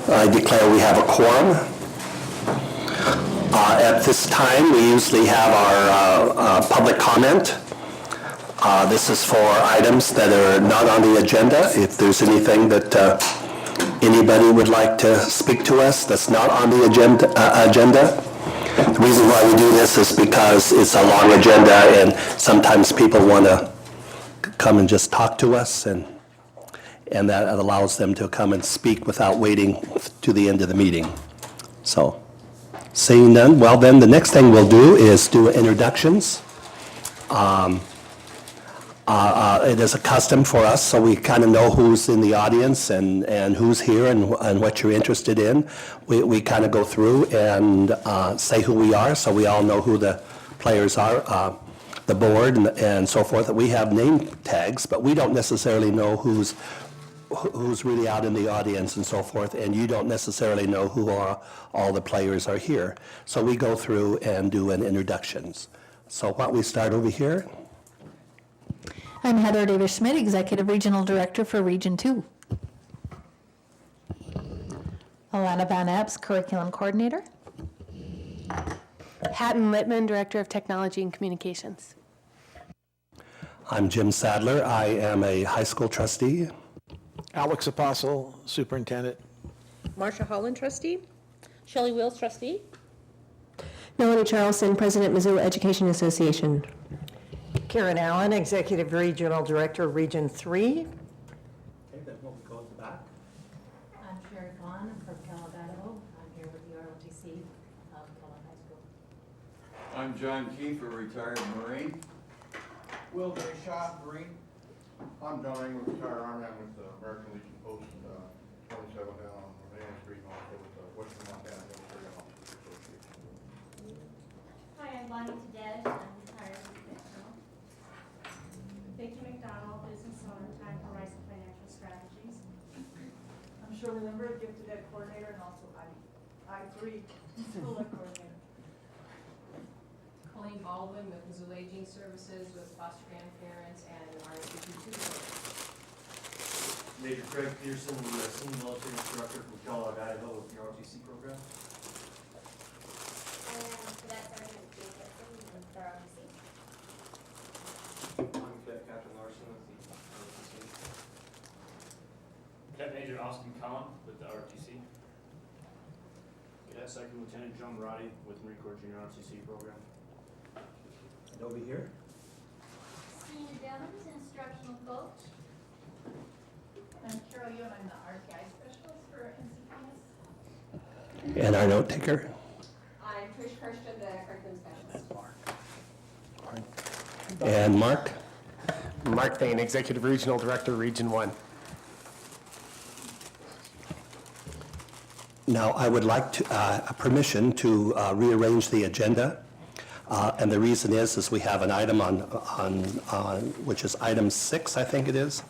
I declare we have a quorum. At this time, we usually have our public comment. This is for items that are not on the agenda. If there's anything that anybody would like to speak to us that's not on the agenda. The reason why we do this is because it's a long agenda and sometimes people want to come and just talk to us, and that allows them to come and speak without waiting to the end of the meeting. So, seeing none, well then the next thing we'll do is do introductions. It is a custom for us, so we kind of know who's in the audience and who's here and what you're interested in. We kind of go through and say who we are, so we all know who the players are, the board and so forth. We have name tags, but we don't necessarily know who's really out in the audience and so forth, and you don't necessarily know who all the players are here. So we go through and do an introductions. So why don't we start over here? I'm Heather Davis-Schmidt, Executive Regional Director for Region 2. Alana Van Epps, Curriculum Coordinator. Hatton Littman, Director of Technology and Communications. I'm Jim Sadler. I am a high school trustee. Alex Apostle, Superintendent. Marsha Holland, trustee. Shelley Wills, trustee. Melanie Charleston, President, Missoula Education Association. Karen Allen, Executive Regional Director, Region 3. Okay, then we'll go to the back. I'm Sherry Vaughn, I'm from Kellogg, Idaho. I'm here with the ROTC of Kellogg High School. I'm John Kiefer, retired Marine. Will J. Shaw, Marine. I'm John England, retired Army. I'm with the American Legion Post 27 down on Romania Street, and also with the Western Montana Military Officers Association. Hi, I'm Bonnie Tadej. I'm retired professional. Vicki McDonald, business owner, Time Horizon Financial Strategies. I'm Shirley Lindbergh, gifted ed coordinator, and also I3 school ed coordinator. Colleen Baldwin with Missoula Aging Services with foster grandparents and RSVP 2 program. Major Craig Peterson, the senior military instructor from Kellogg, Idaho with the ROTC program. I am Cadet Sergeant Jason with the ROTC. I'm Cadet Captain Larson with the ROTC. Cadet Major Austin Collin with the ROTC. Cadet Second Lieutenant John Roddy with Marine Corps Junior ROTC program. And over here? Senior Devons, instructional coach. I'm Carol Yoon, I'm the RTI specialist for MCPS. And our note taker? I'm Trish Kirsten, the curriculum specialist. And Mark? Mark Thane, Executive Regional Director, Region 1. Now, I would like to, permission to rearrange the agenda. And the reason is we have an item on which is item 6, I think it is,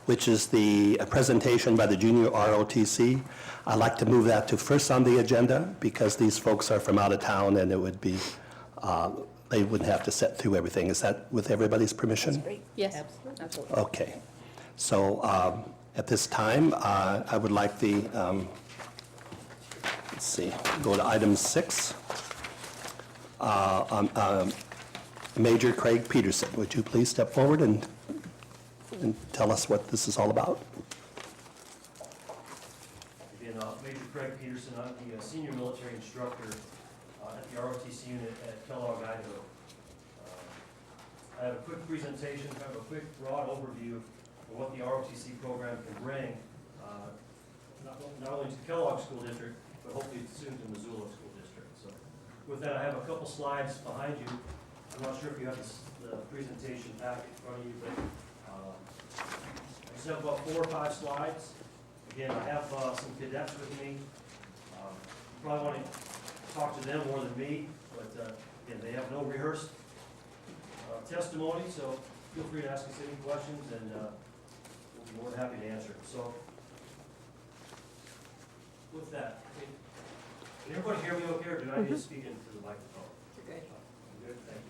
which is the presentation by the junior ROTC. I'd like to move that to first on the agenda because these folks are from out of town and it would be, they wouldn't have to sit through everything. Is that with everybody's permission? That's great. Yes, absolutely. Okay. So at this time, I would like the, let's see, go to item 6. Major Craig Peterson, would you please step forward and tell us what this is all about? Again, Major Craig Peterson, I'm the senior military instructor at the ROTC unit at Kellogg, Idaho. I have a quick presentation, kind of a quick broad overview of what the ROTC program can bring, not only to Kellogg School District, but hopefully soon to Missoula School District. So with that, I have a couple slides behind you. I'm not sure if you have the presentation back in front of you, but I just have about 4 or 5 slides. Again, I have some cadets with me. You probably want to talk to them more than me, but again, they have no rehearsed testimony, so feel free to ask us any questions, and we'll be more than happy to answer it. So, with that, can everybody hear me okay, or do I need to speak into the microphone? You're good. Good, thank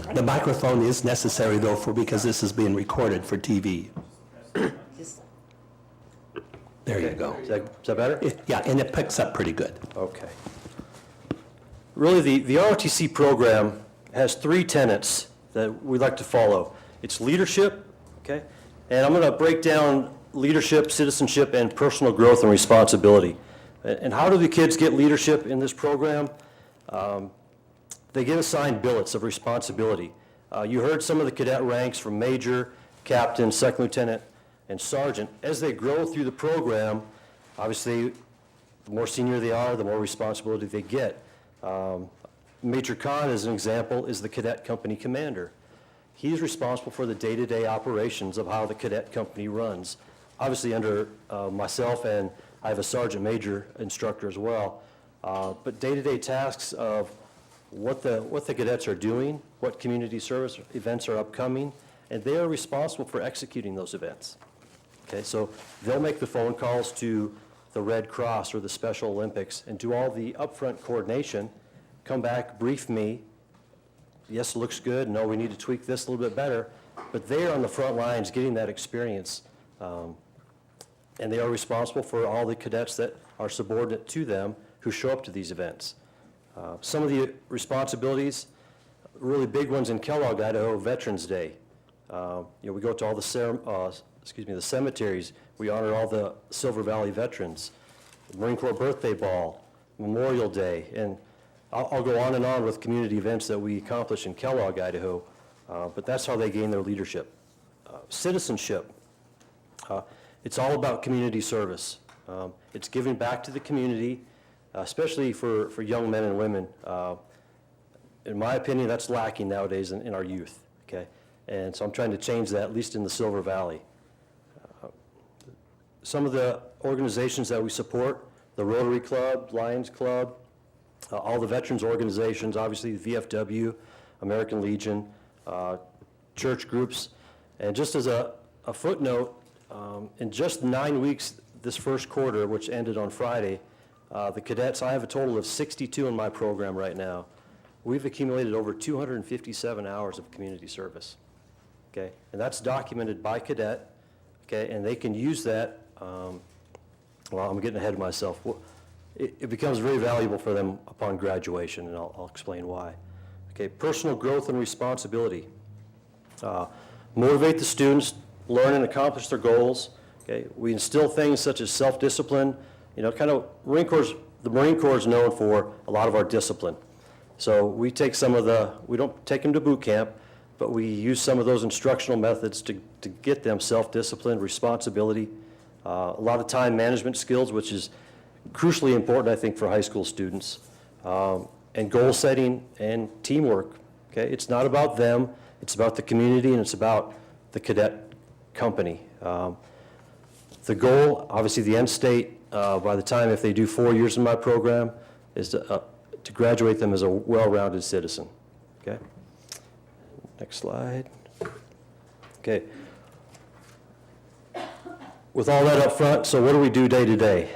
you. The microphone is necessary, though, because this is being recorded for TV. There you go. Is that better? Yeah, and it picks up pretty good. Okay. Really, the ROTC program has three tenets that we like to follow. It's leadership, okay? And I'm going to break down leadership, citizenship, and personal growth and responsibility. And how do the kids get leadership in this program? They get assigned billets of responsibility. You heard some of the cadet ranks from major, captain, second lieutenant, and sergeant. As they grow through the program, obviously, the more senior they are, the more responsibility they get. Major Khan, as an example, is the cadet company commander. He's responsible for the day-to-day operations of how the cadet company runs. Obviously under myself, and I have a sergeant major instructor as well. But day-to-day tasks of what the cadets are doing, what community service events are upcoming, and they are responsible for executing those events. Okay, so they'll make the phone calls to the Red Cross or the Special Olympics and do all the upfront coordination, come back, brief me, yes, it looks good, no, we need to tweak this a little bit better, but they're on the front lines getting that experience, and they are responsible for all the cadets that are subordinate to them who show up to these events. Some of the responsibilities, really big ones in Kellogg, Idaho, Veterans Day. We go to all the cemeteries. We honor all the Silver Valley veterans. Marine Corps Birthday Ball, Memorial Day, and I'll go on and on with community events that we accomplish in Kellogg, Idaho, but that's how they gain their leadership. Citizenship, it's all about community service. It's giving back to the community, especially for young men and women. In my opinion, that's lacking nowadays in our youth, okay? And so I'm trying to change that, at least in the Silver Valley. Some of the organizations that we support, the Rotary Club, Lions Club, all the veterans organizations, obviously the VFW, American Legion, church groups. And just as a footnote, in just 9 weeks this first quarter, which ended on Friday, the cadets, I have a total of 62 in my program right now. We've accumulated over 257 hours of community service, okay? And that's documented by cadet, okay? And they can use that, well, I'm getting ahead of myself. It becomes very valuable for them upon graduation, and I'll explain why. Okay, personal growth and responsibility. Motivate the students, learn and accomplish their goals. Okay, we instill things such as self-discipline. Kind of the Marine Corps is known for a lot of our discipline. So we take we don't take them to boot camp, but we use some of those instructional methods to get them self-discipline, responsibility, a lot of time management skills, which is crucially important, I think, for high school students, and goal setting and teamwork. Okay, it's not about them, it's about the community, and it's about the cadet company. The goal, obviously the end state, by the time if they do 4 years in my program, is to graduate them as a well-rounded citizen. Okay, next slide. Okay. With all that up front, so what do we do day to day?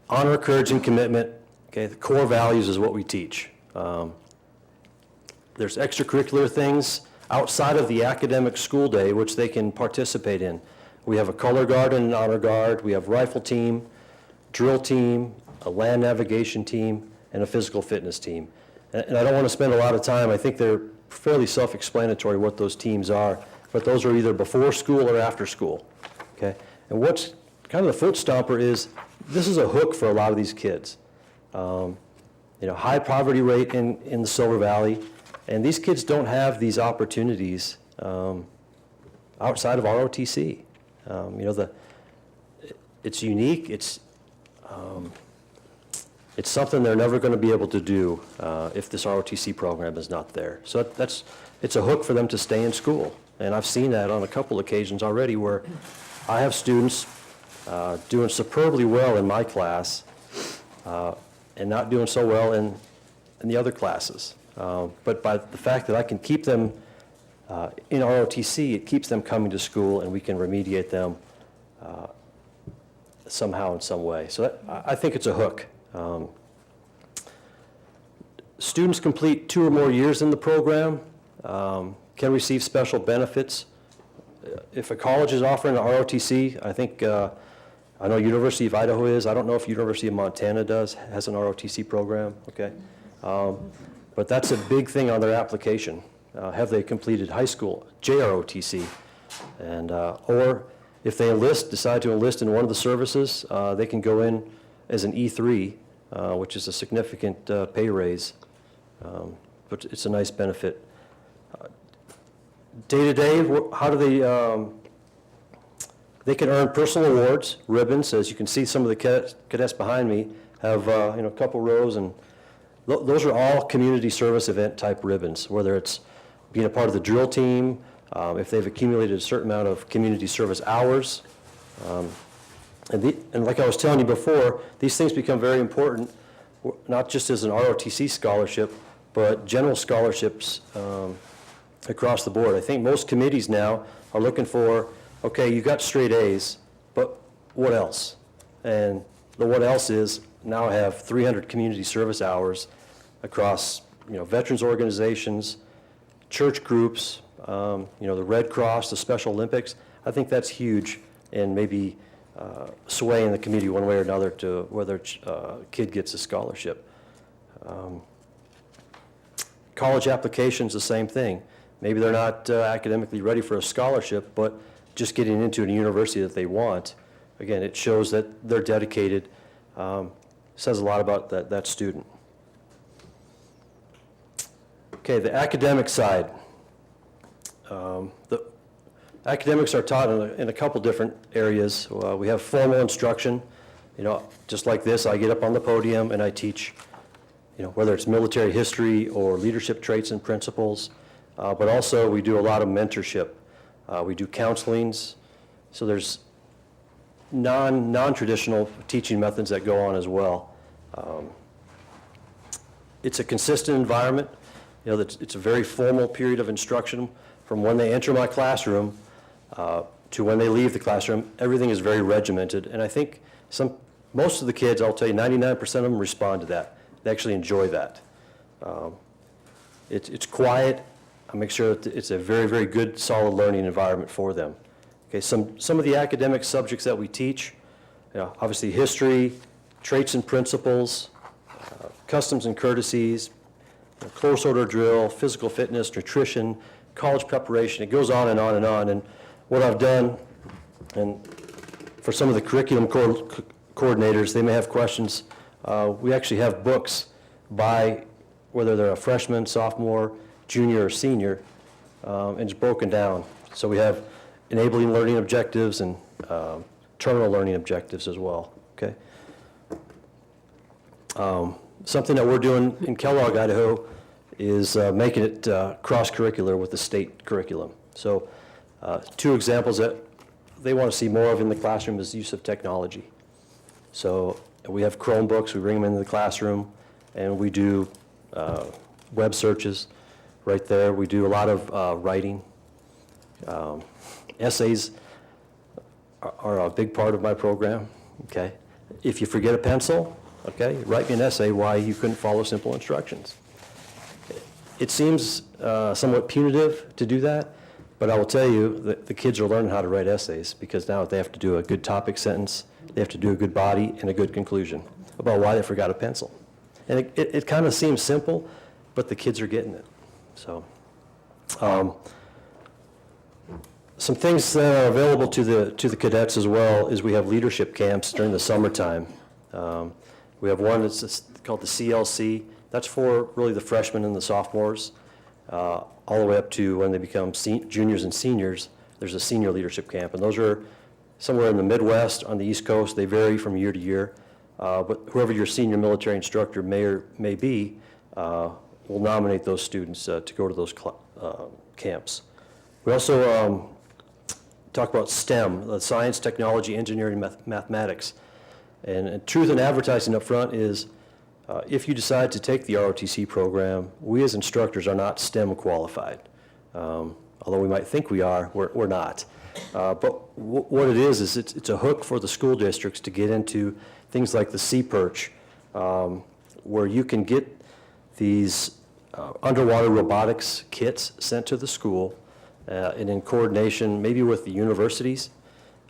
Honor, courage, and commitment. Okay, the core values is what we teach. There's extracurricular things outside of the academic school day which they can participate in. We have a color guard and an honor guard. We have rifle team, drill team, a land navigation team, and a physical fitness team. And I don't want to spend a lot of time. I think they're fairly self-explanatory what those teams are, but those are either before school or after school. Okay, and what's kind of the foot stomper is this is a hook for a lot of these kids. High poverty rate in the Silver Valley, and these kids don't have these opportunities outside of ROTC. It's unique. It's something they're never going to be able to do if this ROTC program is not there. So it's a hook for them to stay in school, and I've seen that on a couple occasions already where I have students doing superbly well in my class and not doing so well in the other classes. But by the fact that I can keep them in ROTC, it keeps them coming to school, and we can remediate them somehow in some way. So I think it's a hook. Students complete 2 or more years in the program can receive special benefits. if a college is offering an ROTC, I think, I know University of Idaho is. I don't know if University of Montana has an ROTC program, okay? But that's a big thing on their application. Have they completed high school, JROTC? And, or if they decide to enlist in one of the services, they can go in as an E3, which is a significant pay raise. But it's a nice benefit. Day-to-day, how do they can earn personal awards, ribbons. As you can see, some of the cadets behind me have a couple rows, and those are all community service event type ribbons, whether it's being a part of the drill team, if they've accumulated a certain amount of community service hours. And like I was telling you before, these things become very important, not just as an ROTC scholarship, but general scholarships across the board. I think most committees now are looking for, okay, you got straight A's, but what else? And the what else is, now I have 300 community service hours across, veterans organizations, church groups, the Red Cross, the Special Olympics. I think that's huge, and maybe swaying the community one way or another to whether a kid gets a scholarship. College applications, the same thing. Maybe they're not academically ready for a scholarship, but just getting into a university that they want, again, it shows that they're dedicated, says a lot about that student. Okay, the academic side. The academics are taught in a couple different areas. We have formal instruction, just like this. I get up on the podium and I teach, whether it's military history or leadership traits and principles, but also we do a lot of mentorship. We do counselings, so there's non-traditional teaching methods that go on as well. It's a consistent environment. It's a very formal period of instruction from when they enter my classroom to when they leave the classroom. Everything is very regimented, and I think most of the kids, I'll tell you, 99% of them respond to that. They actually enjoy that. It's quiet. I make sure that it's a very, very good, solid learning environment for them. Okay, some of the academic subjects that we teach, obviously history, traits and principles, customs and courtesies, close order drill, physical fitness, nutrition, college preparation. It goes on and on and on. And what I've done, and for some of the curriculum coordinators, they may have questions. We actually have books by whether they're a freshman, sophomore, junior, or senior, and it's broken down. So we have enabling learning objectives and terminal learning objectives as well, okay? Something that we're doing in Kellogg, Idaho, is making it cross-curricular with the state curriculum. So two examples that they want to see more of in the classroom is use of technology. So we have Chromebooks, we bring them into the classroom, and we do web searches right there. We do a lot of writing. Essays are a big part of my program, okay? If you forget a pencil, okay, write me an essay why you couldn't follow simple instructions. It seems somewhat punitive to do that, but I will tell you that the kids are learning how to write essays because now they have to do a good topic sentence, they have to do a good body and a good conclusion about why they forgot a pencil. And it kind of seems simple, but the kids are getting it. So, some things that are available to the cadets as well is we have leadership camps during the summertime. We have one that's called the CLC. That's for really the freshmen and the sophomores, all the way up to when they become juniors and seniors. There's a senior leadership camp, and those are somewhere in the Midwest, on the East Coast. They vary from year to year, but whoever your senior military instructor may be will nominate those students to go to those camps. We also talk about STEM, the science, technology, engineering, mathematics. And truth in advertising up front is if you decide to take the ROTC program, we as instructors are not STEM qualified. Although we might think we are, we're not. But what it is it's a hook for the school districts to get into things like the C-Perch, where you can get these underwater robotics kits sent to the school, and in coordination maybe with the universities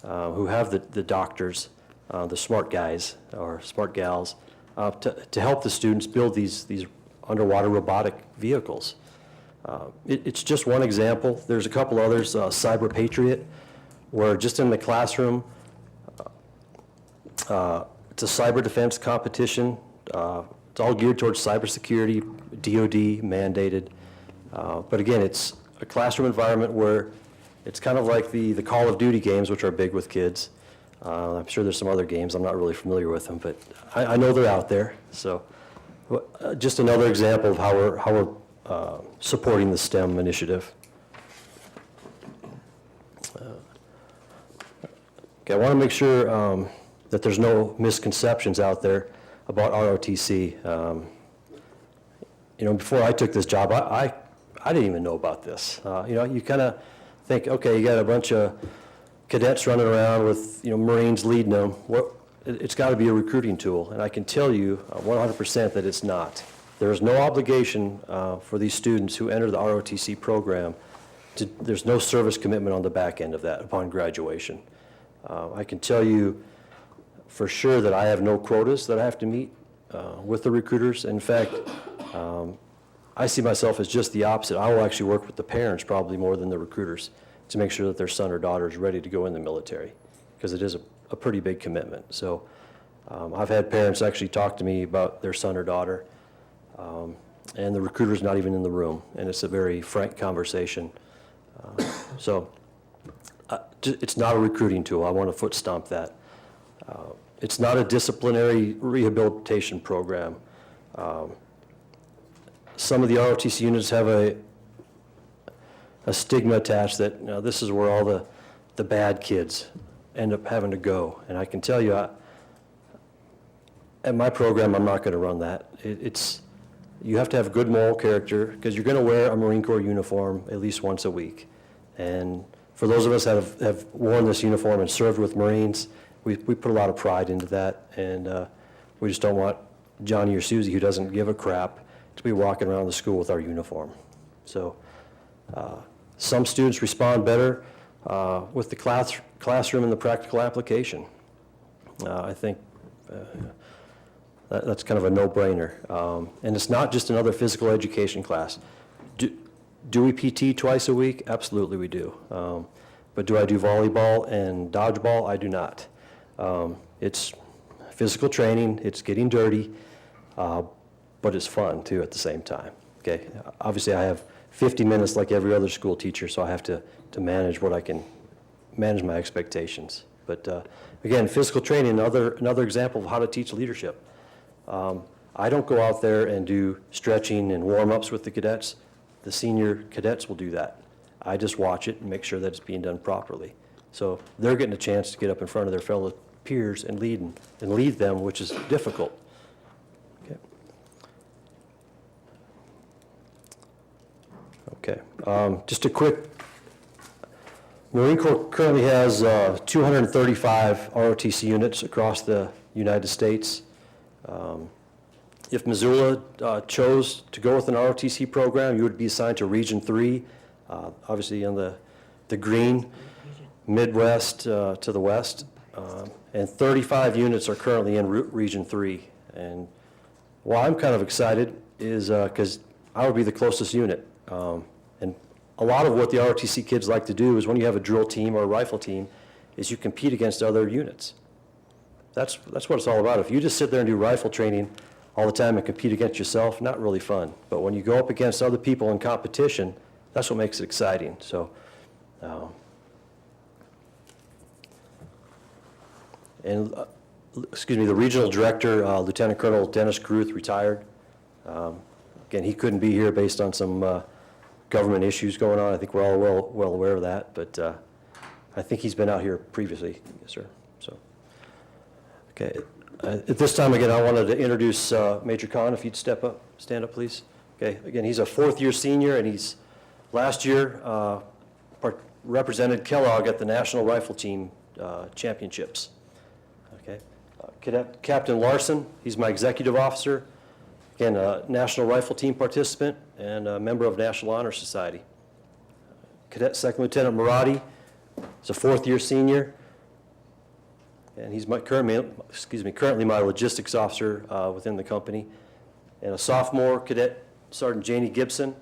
who have the doctors, the smart guys or smart gals, to help the students build these underwater robotic vehicles. It's just one example. There's a couple others, Cyber Patriot, where just in the classroom, it's a cyber defense competition. It's all geared towards cybersecurity, DoD mandated. But again, it's a classroom environment where it's kind of like the Call of Duty games, which are big with kids. I'm sure there's some other games. I'm not really familiar with them, but I know they're out there. So just another example of how we're supporting the STEM initiative. Okay, I want to make sure that there's no misconceptions out there about ROTC. Before I took this job, I didn't even know about this. You kind of think, okay, you got a bunch of cadets running around with, Marines leading them. It's got to be a recruiting tool, and I can tell you 100% that it's not. There is no obligation for these students who enter the ROTC program. There's no service commitment on the back end of that upon graduation. I can tell you for sure that I have no quotas that I have to meet with the recruiters. In fact, I see myself as just the opposite. I will actually work with the parents probably more than the recruiters to make sure that their son or daughter is ready to go in the military, because it is a pretty big commitment. So I've had parents actually talk to me about their son or daughter, and the recruiter's not even in the room, and it's a very frank conversation. It's not a recruiting tool. I want to foot stomp that. It's not a disciplinary rehabilitation program. Some of the ROTC units have a stigma attached that this is where all the bad kids end up having to go. And I can tell you, at my program, I'm not going to run that. You have to have good moral character, because you're going to wear a Marine Corps uniform at least once a week. And for those of us that have worn this uniform and served with Marines, we put a lot of pride into that, and we just don't want Johnny or Susie, who doesn't give a crap, to be walking around the school with our uniform. So some students respond better with the classroom and the practical application. I think that's kind of a no-brainer. And it's not just another physical education class. Do we PT twice a week? Absolutely we do. But do I do volleyball and dodgeball? I do not. It's physical training, it's getting dirty, but it's fun too at the same time. Okay, obviously I have 50 minutes like every other school teacher, so I have to manage what I can, manage my expectations. But again, physical training, another example of how to teach leadership. I don't go out there and do stretching and warm-ups with the cadets. The senior cadets will do that. I just watch it and make sure that it's being done properly. So they're getting a chance to get up in front of their fellow peers and lead them, which is difficult. Okay. Just a quick, Marine Corps currently has 235 ROTC units across the United States. If Missoula chose to go with an ROTC program, you would be assigned to Region 3, obviously on the green, Midwest to the west. And 35 units are currently in Region 3. And why I'm kind of excited is because I would be the closest unit. And a lot of what the ROTC kids like to do is when you have a drill team or a rifle team, is you compete against other units. That's what it's all about. If you just sit there and do rifle training all the time and compete against yourself, not really fun. But when you go up against other people in competition, that's what makes it exciting. So, the regional director, Lieutenant Colonel Dennis Caruth, retired. Again, he couldn't be here based on some government issues going on. I think we're all well aware of that, but I think he's been out here previously, yes, sir. So, okay. At this time, again, I wanted to introduce Major Khan, if you'd stand up, please. Okay, again, he's a fourth-year senior, and he's last year represented Kellogg at the National Rifle Team Championships. Okay, Cadet Captain Larson, he's my executive officer. Again, a National Rifle Team participant and a member of National Honor Society. Cadet Second Lieutenant Marati is a fourth-year senior, and he's currently my logistics officer within the company. And a sophomore cadet, Sergeant Janie Gibson,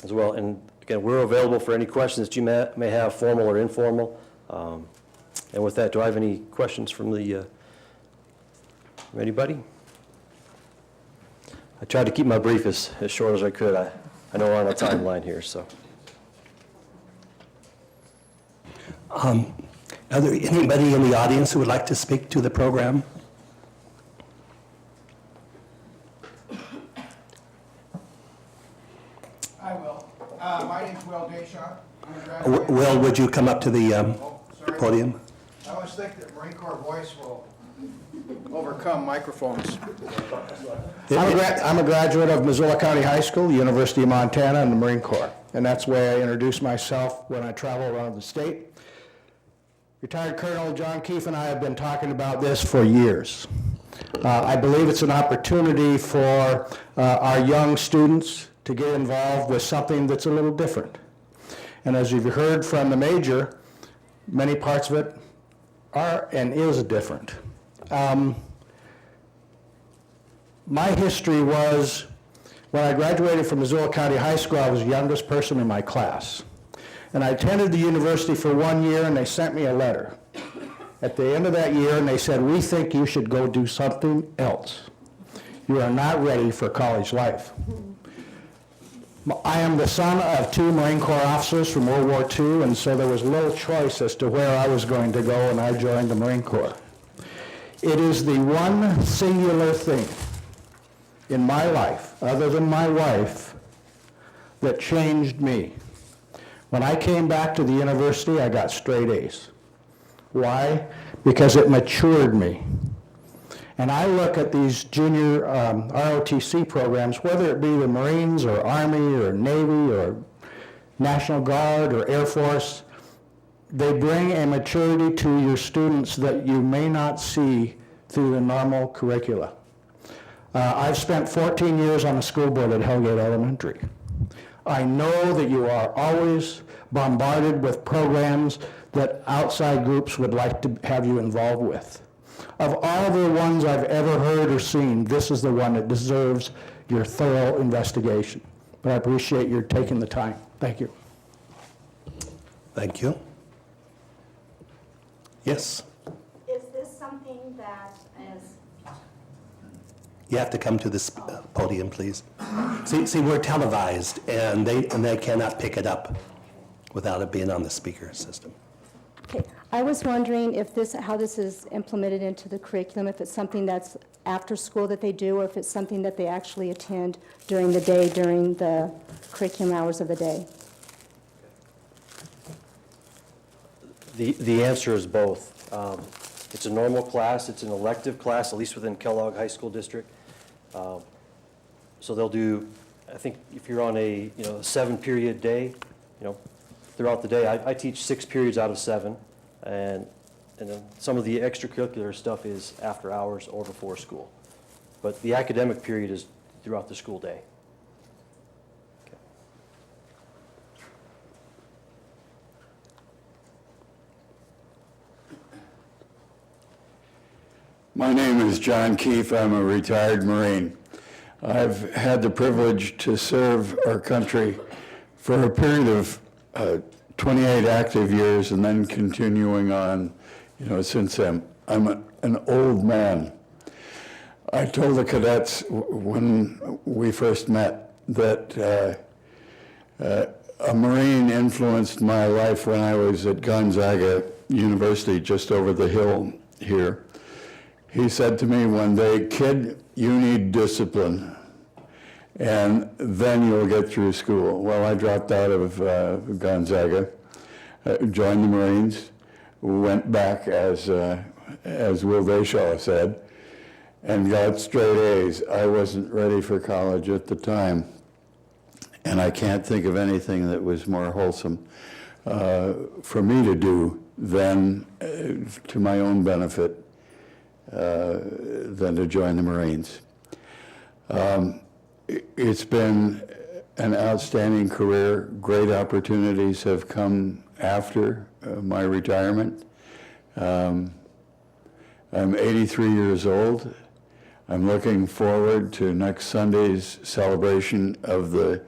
as well. And again, we're available for any questions that you may have, formal or informal. And with that, do I have any questions from from anybody? I tried to keep my brief as short as I could. I know we're on a timeline here, so. Are there anybody in the audience who would like to speak to the program? I will. My name's Will Deshaw. I'm a graduate. Will, would you come up to the Sorry. podium? I always think that Marine Corps voice will overcome microphones. I'm a graduate of Missoula County High School, University of Montana, and the Marine Corps. And that's the way I introduce myself when I travel around the state. Retired Colonel John Keefe and I have been talking about this for years. I believe it's an opportunity for our young students to get involved with something that's a little different. And as you've heard from the major, many parts of it are and is different. My history was, when I graduated from Missoula County High School, I was the youngest person in my class. And I attended the university for 1 year, and they sent me a letter at the end of that year, and they said, "We think you should go do something else. You are not ready for college life." I am the son of 2 Marine Corps officers from World War II, and so there was little choice as to where I was going to go, and I joined the Marine Corps. It is the one singular thing in my life, other than my wife, that changed me. When I came back to the university, I got straight A's. Why? Because it matured me. And I look at these junior ROTC programs, whether it be the Marines or Army or Navy or National Guard or Air Force, they bring a maturity to your students that you may not see through the normal curricula. I've spent 14 years on the school board at Hellgate Elementary. I know that you are always bombarded with programs that outside groups would like to have you involved with. Of all the ones I've ever heard or seen, this is the one that deserves your thorough investigation. But I appreciate your taking the time. Thank you. Thank you. Yes? Is this something that is, You have to come to this podium, please. See, we're televised, and they cannot pick it up without it being on the speaker system. Okay, I was wondering if how this is implemented into the curriculum, if it's something that's after school that they do, or if it's something that they actually attend during the day, during the curriculum hours of the day. The answer is both. It's a normal class, it's an elective class, at least within Kellogg High School District. So they'll do, I think if you're on a 7-period day, throughout the day, I teach 6 periods out of 7, and then some of the extracurricular stuff is after hours or before school. But the academic period is throughout the school day. Okay. My name is John Keefe. I'm a retired Marine. I've had the privilege to serve our country for a period of 28 active years and then continuing on, since then. I'm an old man. I told the cadets when we first met that a Marine influenced my life when I was at Gonzaga University, just over the hill here. He said to me one day, "Kid, you need discipline, and then you'll get through school." Well, I dropped out of Gonzaga, joined the Marines, went back as Will Deshaw said, and got straight A's. I wasn't ready for college at the time, and I can't think of anything that was more wholesome for me to do than, to my own benefit, than to join the Marines. It's been an outstanding career. Great opportunities have come after my retirement. I'm 83 years old. I'm looking forward to next Sunday's celebration of the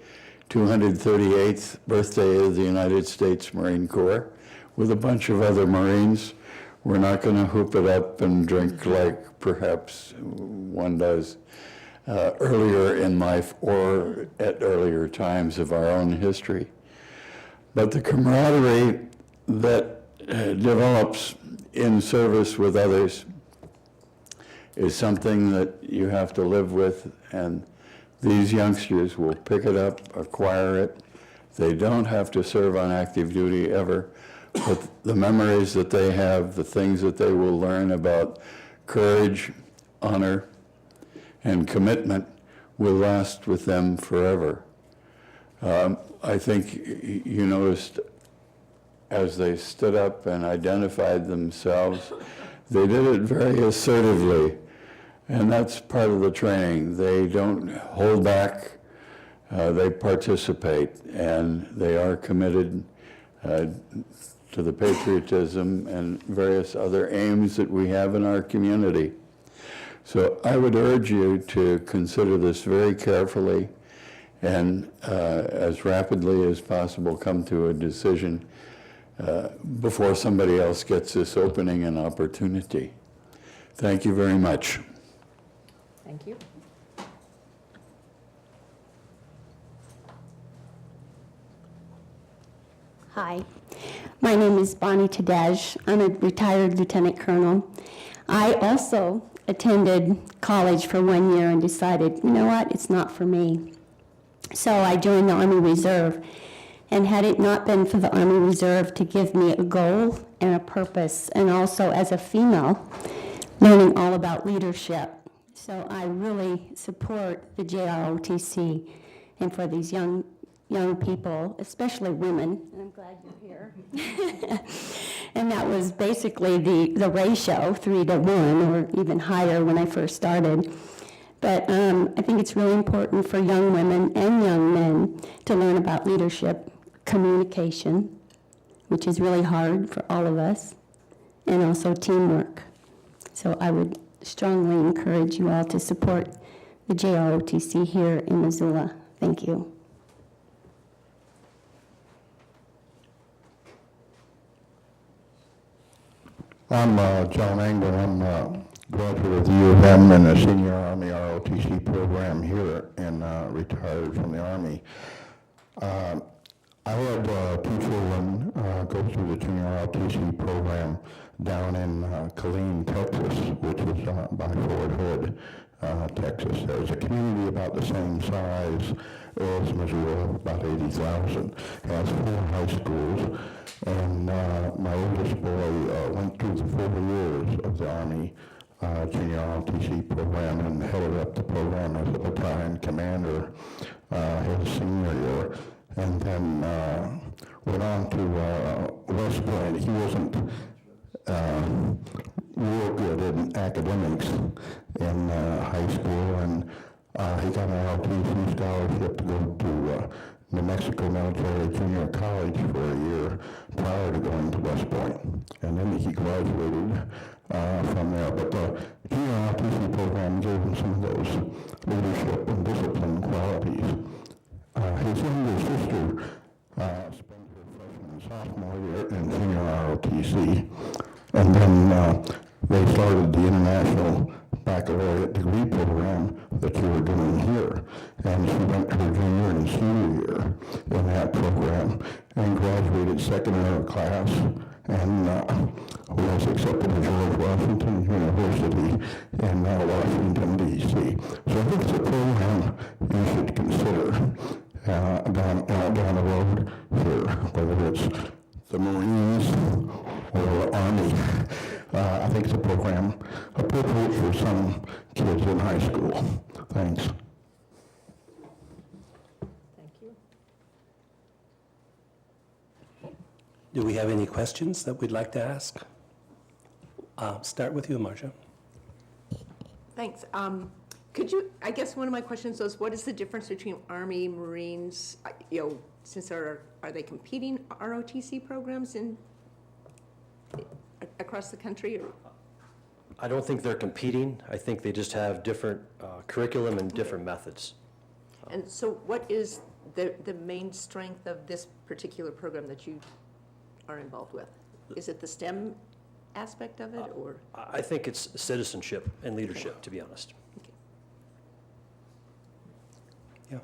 238th birthday of the United States Marine Corps with a bunch of other Marines. We're not going to hoop it up and drink like perhaps one does earlier in life or at earlier times of our own history. But the camaraderie that develops in service with others is something that you have to live with, and these youngsters will pick it up, acquire it. They don't have to serve on active duty ever, but the memories that they have, the things that they will learn about courage, honor, and commitment will last with them forever. I think you noticed as they stood up and identified themselves, they did it very assertively, and that's part of the training. They don't hold back, they participate, and they are committed to the patriotism and various other aims that we have in our community. So I would urge you to consider this very carefully and as rapidly as possible come to a decision before somebody else gets this opening and opportunity. Thank you very much. Thank you. Hi, my name is Bonnie Tadej. I'm a retired lieutenant colonel. I also attended college for 1 year and decided, you know what, it's not for me. So I joined the Army Reserve. And had it not been for the Army Reserve to give me a goal and a purpose, and also as a female, learning all about leadership. So I really support the JROTC and for these young people, especially women, and I'm glad you're here. And that was basically the ratio, 3-to-1, or even higher when I first started. But I think it's really important for young women and young men to learn about leadership, communication, which is really hard for all of us, and also teamwork. So I would strongly encourage you all to support the JROTC here in Missoula. Thank you. I'm John Engel. I'm a graduate of the U of M in the Senior Army ROTC program here and retired from the Army. I had two children go through the Junior ROTC program down in Killeen, Texas, which is by Fort Hood, Texas. There's a community about the same size as Missoula, about 80,000. Has 4 high schools, and my oldest boy went through the 4 years of the Army Junior ROTC program and headed up the program as a battalion commander his senior year. And then went on to West Point. He wasn't real good in academics in high school, and he got an ROTC scholarship to go to New Mexico Military Junior College for a year prior to going to West Point. And then he graduated from there. But the Junior ROTC program gave him some of those leadership and discipline qualities. His younger sister spent her freshman and sophomore year in Junior ROTC, and then they started the International Baccalaureate Degree Program that you were doing here, and she went to her junior and senior year in that program and graduated second in her class and was accepted to George Washington University in Washington, D.C. So I think it's a program you should consider down the road here, whether it's the Marines or the Army. I think it's a program appropriate for some kids in high school. Thanks. Thank you. Do we have any questions that we'd like to ask? Start with you, Marcia. Thanks. Could you, I guess one of my questions was, what is the difference between Army, Marines, since are they competing ROTC programs across the country? Or? I don't think they're competing. I think they just have different curriculum and different methods. And so what is the main strength of this particular program that you are involved with? Is it the STEM aspect of it, or? I think it's citizenship and leadership, to be honest. Okay. Yeah.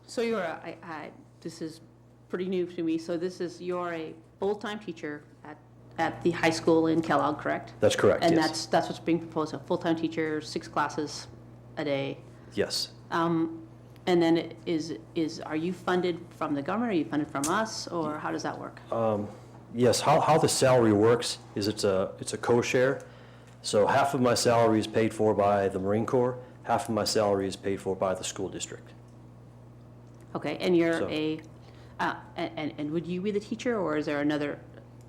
So this is pretty new to me, so you're a full-time teacher at the high school in Kellogg, correct? That's correct, and yes. that's what's being proposed, a full-time teacher, 6 classes a day. Yes. And then are you funded from the government, are you funded from us, or how does that work? Yes, how the salary works is it's a co-share. So half of my salary is paid for by the Marine Corps, half of my salary is paid for by the school district. Okay, and you're and would you be the teacher, or is there another,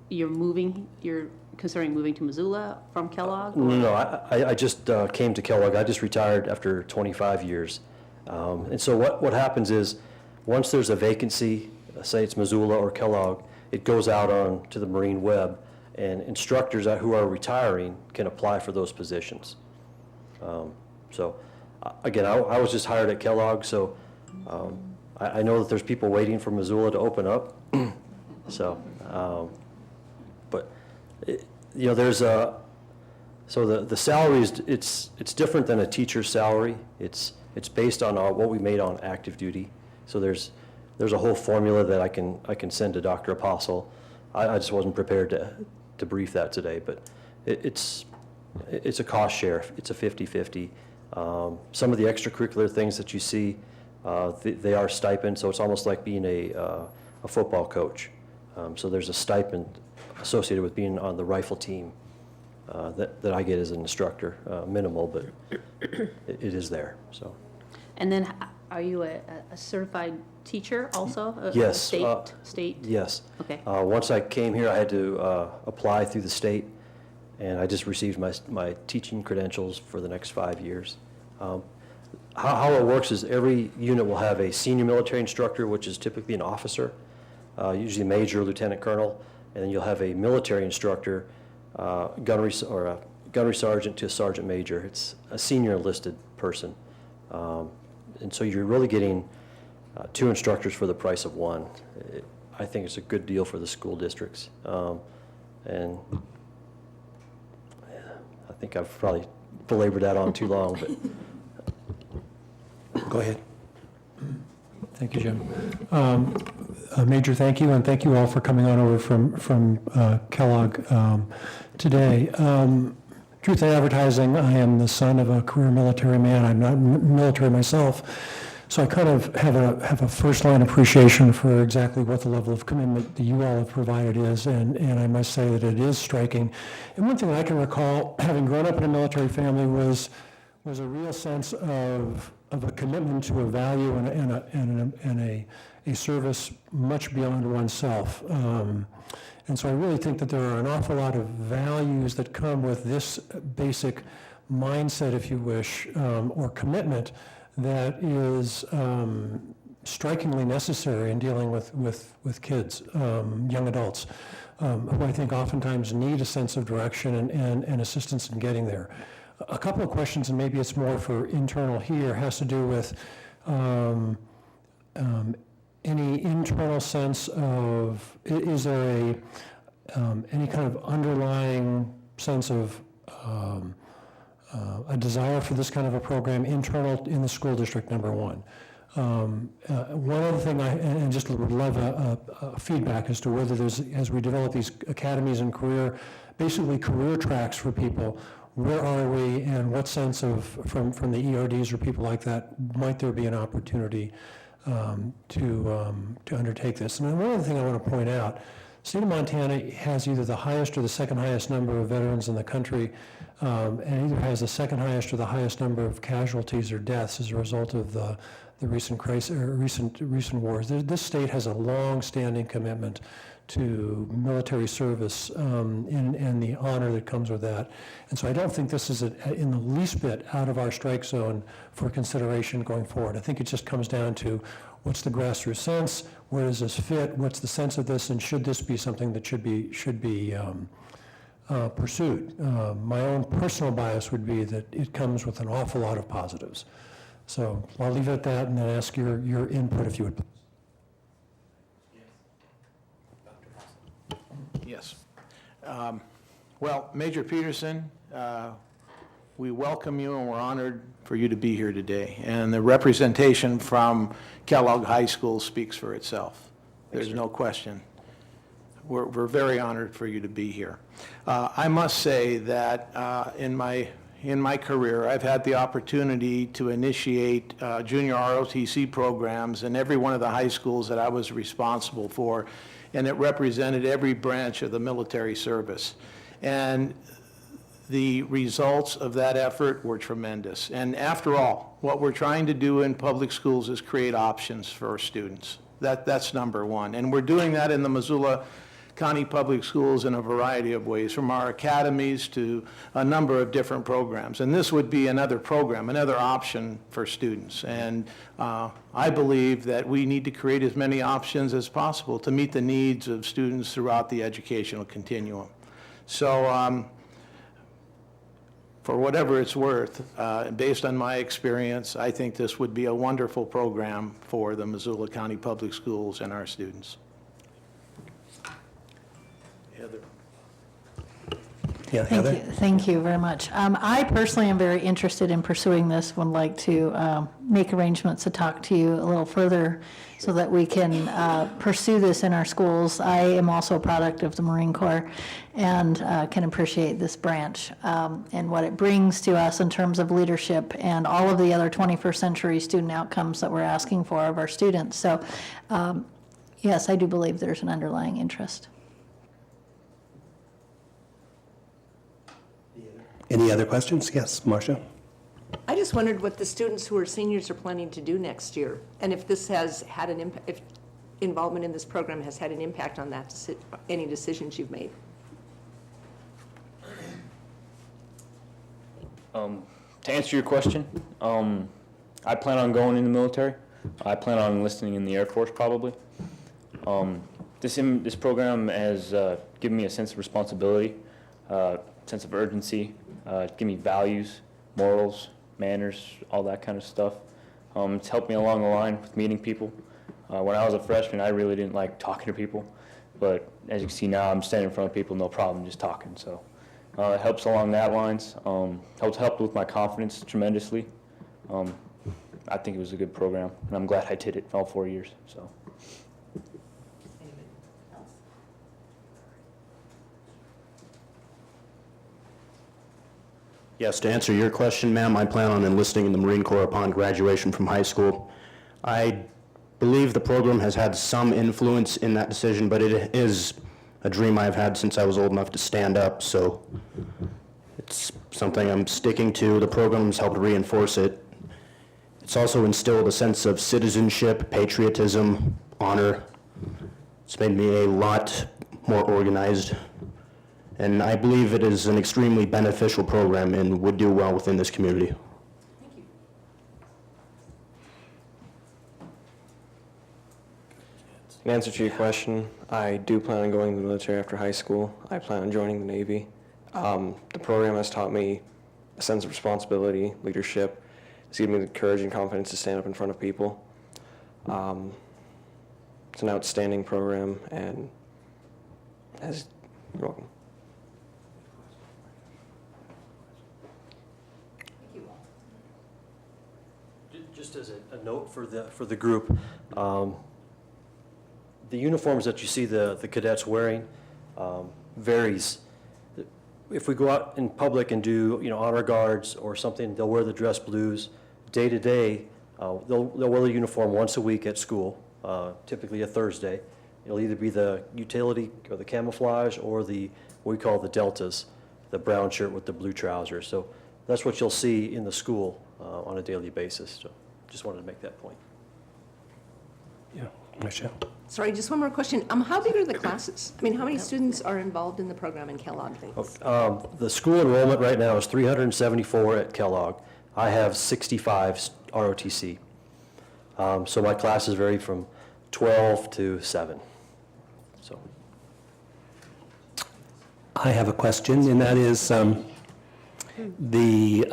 you're considering moving to Missoula from Kellogg? No, I just came to Kellogg. I just retired after 25 years. And so what happens is, once there's a vacancy, say it's Missoula or Kellogg, it goes out on to the Marine web, and instructors who are retiring can apply for those positions. So again, I was just hired at Kellogg, so I know that there's people waiting for Missoula to open up. So, but there's so the salary is it's different than a teacher's salary. It's based on what we made on active duty. So there's a whole formula that I can send to Dr. Apostle. I just wasn't prepared to brief that today, but it's a cost share. It's a 50-50. Some of the extracurricular things that you see, they are stipend, so it's almost like being a football coach. So there's a stipend associated with being on the rifle team that I get as an instructor, minimal, but it is there. So. And then are you a certified teacher also? Yes. State? Yes. Okay. Once I came here, I had to apply through the state, and I just received my teaching credentials for the next 5 years. How it works is every unit will have a senior military instructor, which is typically an officer, usually major, lieutenant colonel, and then you'll have a military instructor, gunnery sergeant to a sergeant major. It's a senior enlisted person. And so you're really getting 2 instructors for the price of 1. I think it's a good deal for the school districts. And I think I've probably belabored that on too long, but go ahead. Thank you, Jim. A major thank you, and thank you all for coming on over from Kellogg today. Truth in advertising, I am the son of a career military man. I'm not military myself, so I kind of have a first-line appreciation for exactly what the level of commitment that you all have provided is, and I must say that it is striking. And one thing that I can recall, having grown up in a military family, was a real sense of a commitment to a value and a service much beyond oneself. And so I really think that there are an awful lot of values that come with this basic mindset, if you wish, or commitment that is strikingly necessary in dealing with kids, young adults, who I think oftentimes need a sense of direction and assistance in getting there. A couple of questions, and maybe it's more for internal here, has to do with any internal sense of, is there any kind of underlying sense of a desire for this kind of a program internal in the school district, number one. One other thing and just would love a feedback as to whether there's, as we develop these academies and basically career tracks for people, where are we and what sense of, from the ERDs or people like that, might there be an opportunity to undertake this? And one other thing I want to point out, the state of Montana has either the highest or the second highest number of veterans in the country, and either has the second highest or the highest number of casualties or deaths as a result of the recent crisis, or recent wars. This state has a long-standing commitment to military service and the honor that comes with that. And so I don't think this is in the least bit out of our strike zone for consideration going forward. I think it just comes down to what's the grassroots sense, where does this fit, what's the sense of this, and should this be something that should be pursued. My own personal bias would be that it comes with an awful lot of positives. So I'll leave it at that and then ask your input if you would. Yes. Well, Major Peterson, we welcome you and we're honored for you to be here today. And the representation from Kellogg High School speaks for itself. There's no question. We're very honored for you to be here. I must say that in my career, I've had the opportunity to initiate junior ROTC programs in every one of the high schools that I was responsible for, and it represented every branch of the military service. And the results of that effort were tremendous. And after all, what we're trying to do in public schools is create options for our students. That's number one. And we're doing that in the Missoula County Public Schools in a variety of ways, from our academies to a number of different programs. And this would be another program, another option for students. And I believe that we need to create as many options as possible to meet the needs of students throughout the educational continuum. So for whatever it's worth, based on my experience, I think this would be a wonderful program for the Missoula County Public Schools and our students. Heather. Yeah, Heather? Thank you very much. I personally am very interested in pursuing this, would like to make arrangements to talk to you a little further so that we can pursue this in our schools. I am also a product of the Marine Corps and can appreciate this branch and what it brings to us in terms of leadership and all of the other 21st century student outcomes that we're asking for of our students. So yes, I do believe there's an underlying interest. Any other questions? Yes, Marcia? I just wondered what the students who are seniors are planning to do next year, and if this has had an impact, if involvement in this program has had an impact on that, any decisions you've made. To answer your question, I plan on going in the military. I plan on enlisting in the Air Force probably. This program has given me a sense of responsibility, sense of urgency, give me values, morals, manners, all that kind of stuff. It's helped me along the line with meeting people. When I was a freshman, I really didn't like talking to people, but as you can see now, I'm standing in front of people, no problem, just talking. So it helps along that lines. Helped with my confidence tremendously. I think it was a good program, and I'm glad I did it all 4 years. So. Yes, to answer your question, ma'am, I plan on enlisting in the Marine Corps upon graduation from high school. I believe the program has had some influence in that decision, but it is a dream I've had since I was old enough to stand up, so it's something I'm sticking to. The program's helped reinforce it. It's also instilled a sense of citizenship, patriotism, honor. It's made me a lot more organized. And I believe it is an extremely beneficial program and would do well within this community. In answer to your question, I do plan on going to the military after high school. I plan on joining the Navy. The program has taught me a sense of responsibility, leadership. It's given me the courage and confidence to stand up in front of people. It's an outstanding program, and you're welcome. Just as a note for the group, the uniforms that you see the cadets wearing varies. If we go out in public and do honor guards or something, they'll wear the dress blues. Day to day, they'll wear the uniform once a week at school, typically a Thursday. It'll either be the utility or the camouflage or what we call the deltas, the brown shirt with the blue trousers. So that's what you'll see in the school on a daily basis. So just wanted to make that point. Yeah, Michelle? Sorry, just one more question. How big are the classes? I mean, how many students are involved in the program in Kellogg? The school enrollment right now is 374 at Kellogg. I have 65 ROTC. So my classes vary from 12 to 7. So I have a question, and that is the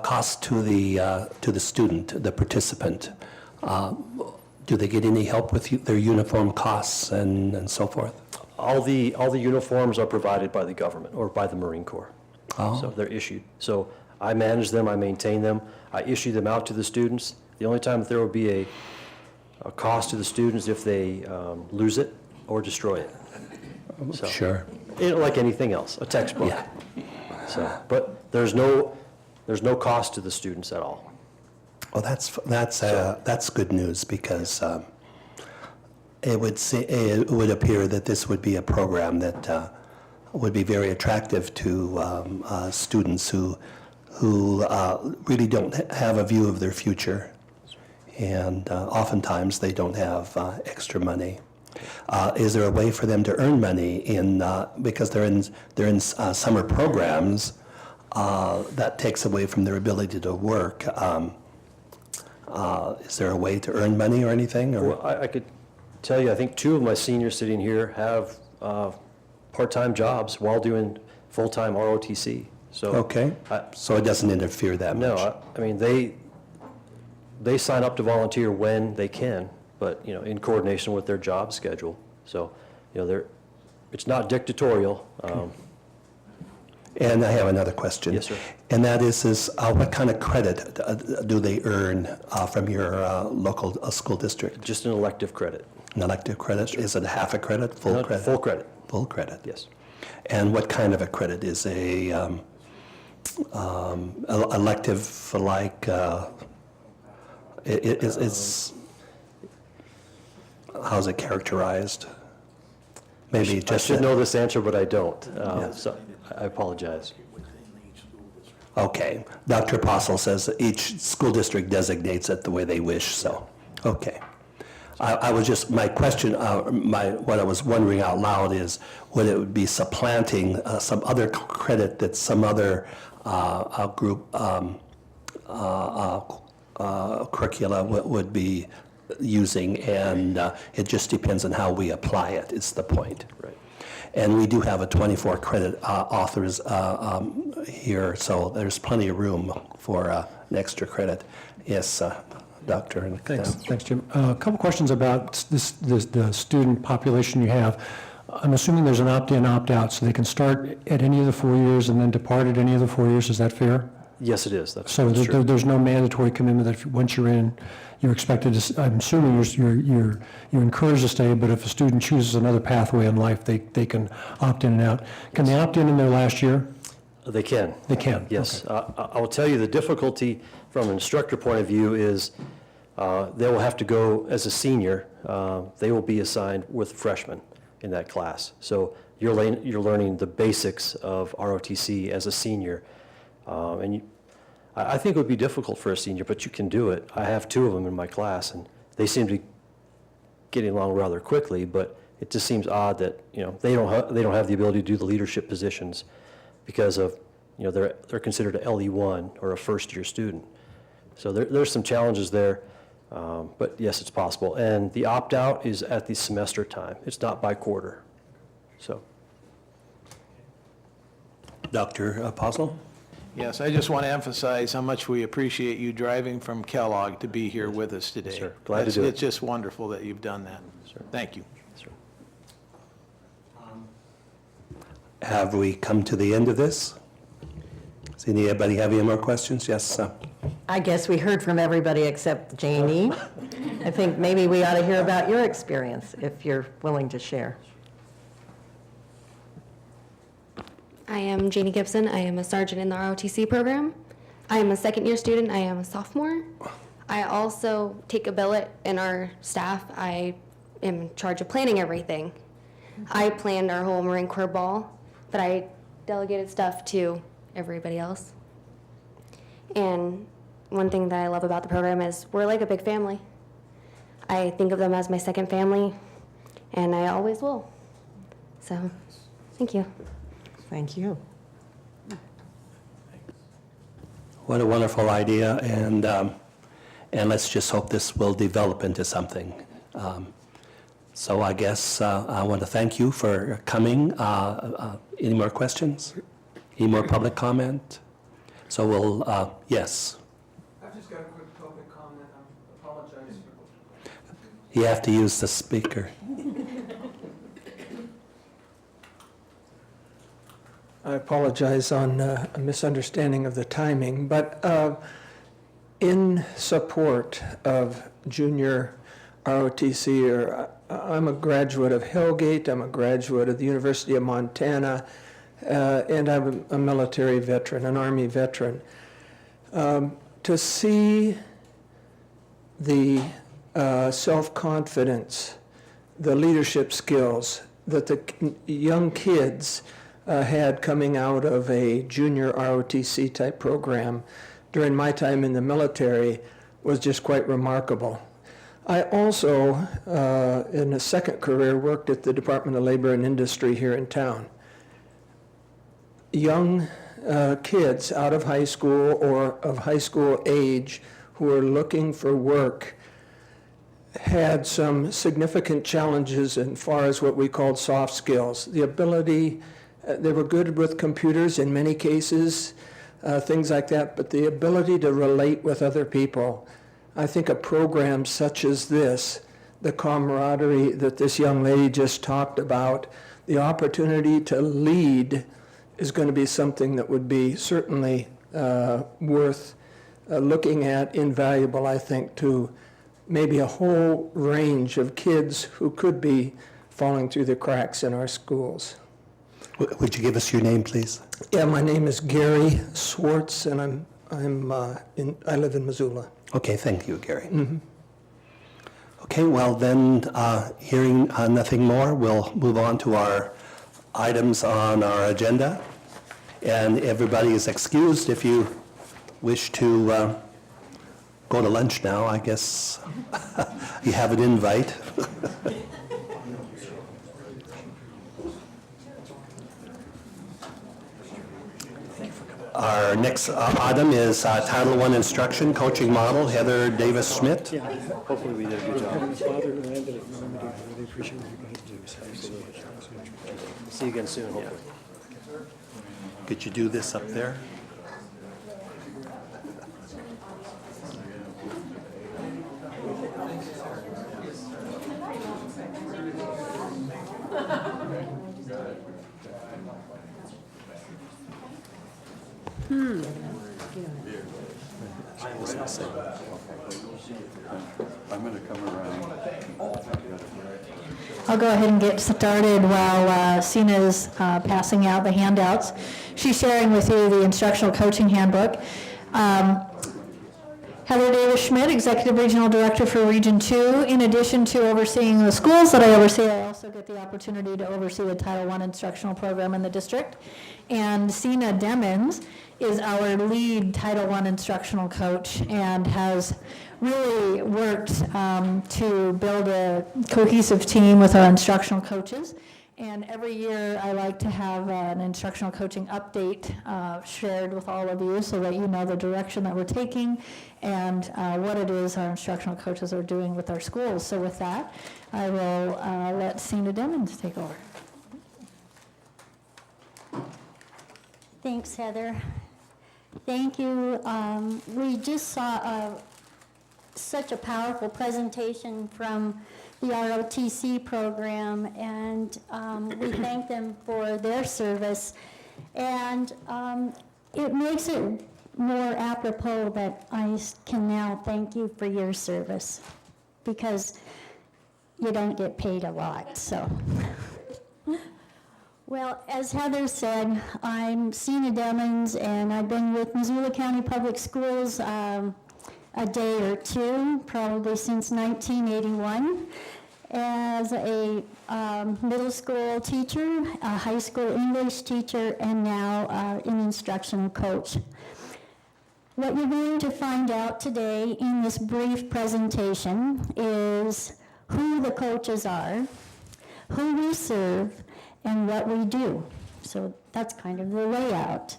cost to the student, the participant. Do they get any help with their uniform costs and so forth? all the uniforms are provided by the government or by the Marine Corps. Oh. So they're issued. So I manage them, I maintain them, I issue them out to the students. The only time that there will be a cost to the students if they lose it or destroy it. So, Sure. like anything else, a textbook. Yeah. So, but there's no cost to the students at all. Well, that's good news, because it would appear that this would be a program that would be very attractive to students who really don't have a view of their future, and oftentimes they don't have extra money. Is there a way for them to earn money because they're in summer programs that takes away from their ability to work? Is there a way to earn money or anything? Or? Well, I could tell you, I think 2 of my seniors sitting here have part-time jobs while doing full-time ROTC. So Okay, so it doesn't interfere that much? No, I mean, they sign up to volunteer when they can, but, in coordination with their job schedule. So, it's not dictatorial. And I have another question. Yes, sir. And that is what kind of credit do they earn from your local school district? Just an elective credit. An elective credit? Is it half a credit, full No, credit? full credit. Full credit? Yes. And what kind of a credit? Is a elective like, it's, how's it characterized? Maybe I just. should know this answer, but I don't. So I apologize. Okay. Dr. Apostle says each school district designates it the way they wish, so, okay. I was just, my question, what I was wondering out loud is, would it be supplanting some other credit that some other group curricula would be using, and it just depends on how we apply it, is the point. Right. And we do have a 24 credit authors here, so there's plenty of room for an extra credit. Yes, Doctor. Thanks, Jim. A couple questions about the student population you have. I'm assuming there's an opt-in, opt-out, so they can start at any of the 4 years and then depart at any of the 4 years. Is that fair? Yes, it is. That's So true. there's no mandatory commitment that once you're in, you're expected to, I'm assuming you're encouraged to stay, but if a student chooses another pathway in life, they can opt in and out. Can they opt in their last year? They can. They can? Yes. Okay. I will tell you the difficulty from an instructor point of view is they will have to go as a senior. They will be assigned with freshmen in that class. So you're learning the basics of ROTC as a senior. I think it would be difficult for a senior, but you can do it. I have 2 of them in my class, and they seem to be getting along rather quickly, but it just seems odd that, they don't have the ability to do the leadership positions because of, they're considered a LE1 or a first-year student. So there's some challenges there, but yes, it's possible. And the opt-out is at the semester time. It's not by quarter. So. Dr. Apostle? Yes, I just want to emphasize how much we appreciate you driving from Kellogg to be here with us today. Sure. Glad to do it. It's just wonderful that you've done that. Sure. Thank you. Sure. Have we come to the end of this? Does anybody have any more questions? Yes, I guess we heard from everybody except Janie. I think maybe we ought to hear about your experience, if you're willing to share. I am Janie Gibson. I am a sergeant in the ROTC program. I am a second-year student. I am a sophomore. I also take a billet in our staff. I am in charge of planning everything. I planned our whole Marine Corps ball, but I delegated stuff to everybody else. And one thing that I love about the program is we're like a big family. I think of them as my second family, and I always will. So, thank you. Thank you. What a wonderful idea, and let's just hope this will develop into something. So I guess I want to thank you for coming. Any more questions? Any more public comment? So we'll, yes. I've just got a quick public comment. I apologize for... You have to use the speaker. I apologize on a misunderstanding of the timing, but in support of junior ROTC, I'm a graduate of Hellgate, I'm a graduate of the University of Montana, and I'm a military veteran, an Army veteran. To see the self-confidence, the leadership skills that the young kids had coming out of a junior ROTC type program during my time in the military was just quite remarkable. I also, in a second career, worked at the Department of Labor and Industry here in town. Young kids out of high school or of high school age who are looking for work had some significant challenges as far as what we called soft skills. The ability, they were good with computers in many cases, things like that, but the ability to relate with other people. I think a program such as this, the camaraderie that this young lady just talked about, the opportunity to lead is going to be something that would be certainly worth looking at, invaluable, I think, to maybe a whole range of kids who could be falling through the cracks in our schools. Would you give us your name, please? Yeah, my name is Gary Swartz, and I live in Missoula. Okay, thank you, Gary. Mm-hmm. Okay, well then, hearing nothing more, we'll move on to our items on our agenda. And everybody is excused if you wish to go to lunch now. I guess you have an invite. Our next item is Title I Instruction Coaching Model, Heather Davis-Schmidt. Yeah, hopefully we did a good job. See you again soon, hopefully. Could you do this up there? I'm going to come around. I'll go ahead and get started while Sina's passing out the handouts. She's sharing with you the instructional coaching handbook. Heather Davis-Schmidt, Executive Regional Director for Region 2. In addition to overseeing the schools that I oversee, I also get the opportunity to oversee the Title I instructional program in the district. And Sina Demmons is our lead Title I instructional coach and has really worked to build a cohesive team with our instructional coaches. And every year I like to have an instructional coaching update shared with all of you so that you know the direction that we're taking and what it is our instructional coaches are doing with our schools. So with that, I will let Sina Demmons take over. Thanks, Heather. Thank you. We just saw such a powerful presentation from the ROTC program, and we thank them for their service. And it makes it more apropos that I can now thank you for your service, because you don't get paid a lot, so. Well, as Heather said, I'm Sina Demmons, and I've been with Missoula County Public Schools a day or two, probably since 1981, as a middle school teacher, a high school English teacher, and now an instructional coach. What you're going to find out today in this brief presentation is who the coaches are, who we serve, and what we do. So that's kind of the layout.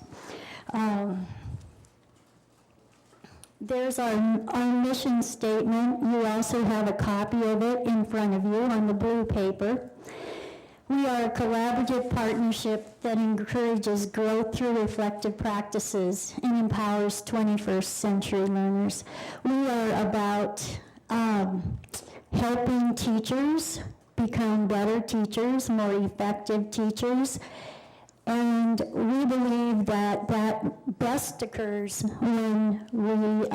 There's our mission statement. You also have a copy of it in front of you on the blue paper. We are a collaborative partnership that encourages growth through reflective practices and empowers 21st century learners. We are about helping teachers become better teachers, more effective teachers, and we believe that that best occurs when we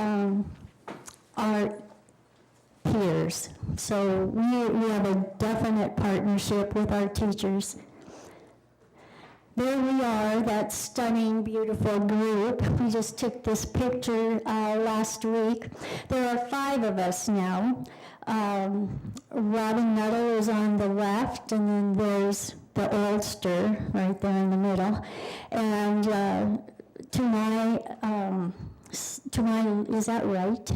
are peers. So we have a definite partnership with our teachers. There we are, that stunning, beautiful group. We just took this picture last week. There are 5 of us now. Robin Nuttall is on the left, and then there's the Ulster right there in the middle. And to my, is that right?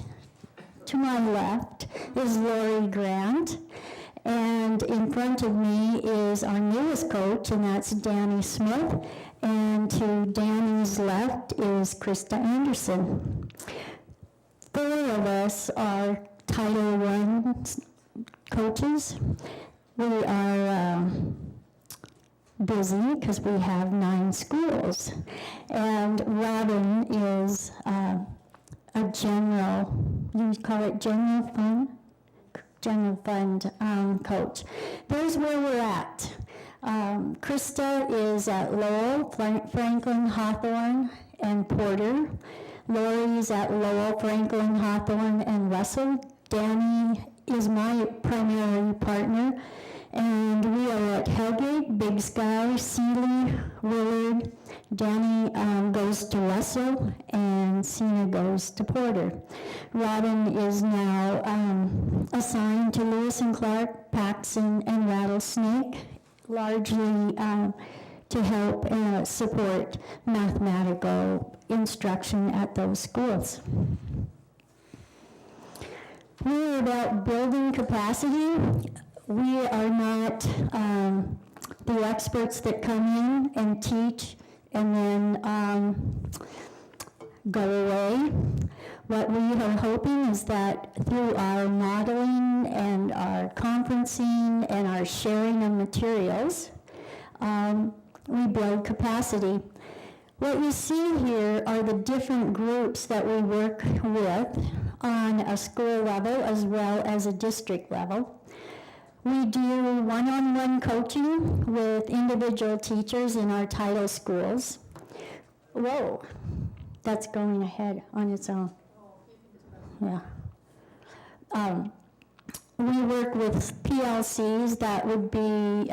To my left is Lori Grant, and in front of me is our newest coach, and that's Danny Smith, and to Danny's left is Krista Anderson. 4 of us are Title I coaches. We are busy because we have 9 schools, and Robin is a general, you call it general fund coach. There's where we're at. Krista is at Lowell, Franklin, Hawthorne, and Porter. Lori's at Lowell, Franklin, Hawthorne, and Russell. Danny is my primary partner, and we are at Hellgate, Big Sky, Sealy, Willard. Danny goes to Russell, and Sina goes to Porter. Robin is now assigned to Lewis and Clark, Paxson, and Rattlesnake, largely to help support mathematical instruction at those schools. We're about building capacity. We are not the experts that come in and teach and then go away. What we are hoping is that through our modeling and our conferencing and our sharing of materials, we build capacity. What you see here are the different groups that we work with on a school level as well as a district level. We do one-on-one coaching with individual teachers in our title schools. Whoa, that's going ahead on its own. Yeah. We work with PLCs, that would be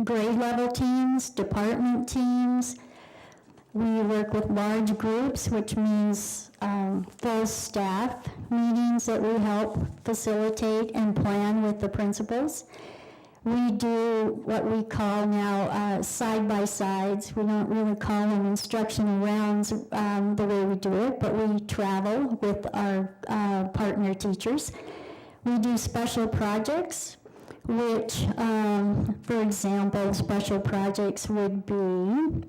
grade level teams, department teams. We work with large groups, which means full staff meetings that we help facilitate and plan with the principals. We do what we call now side-by-sides. We don't really call them instructional rounds the way we do it, but we travel with our partner teachers. We do special projects, which, for example, special projects would be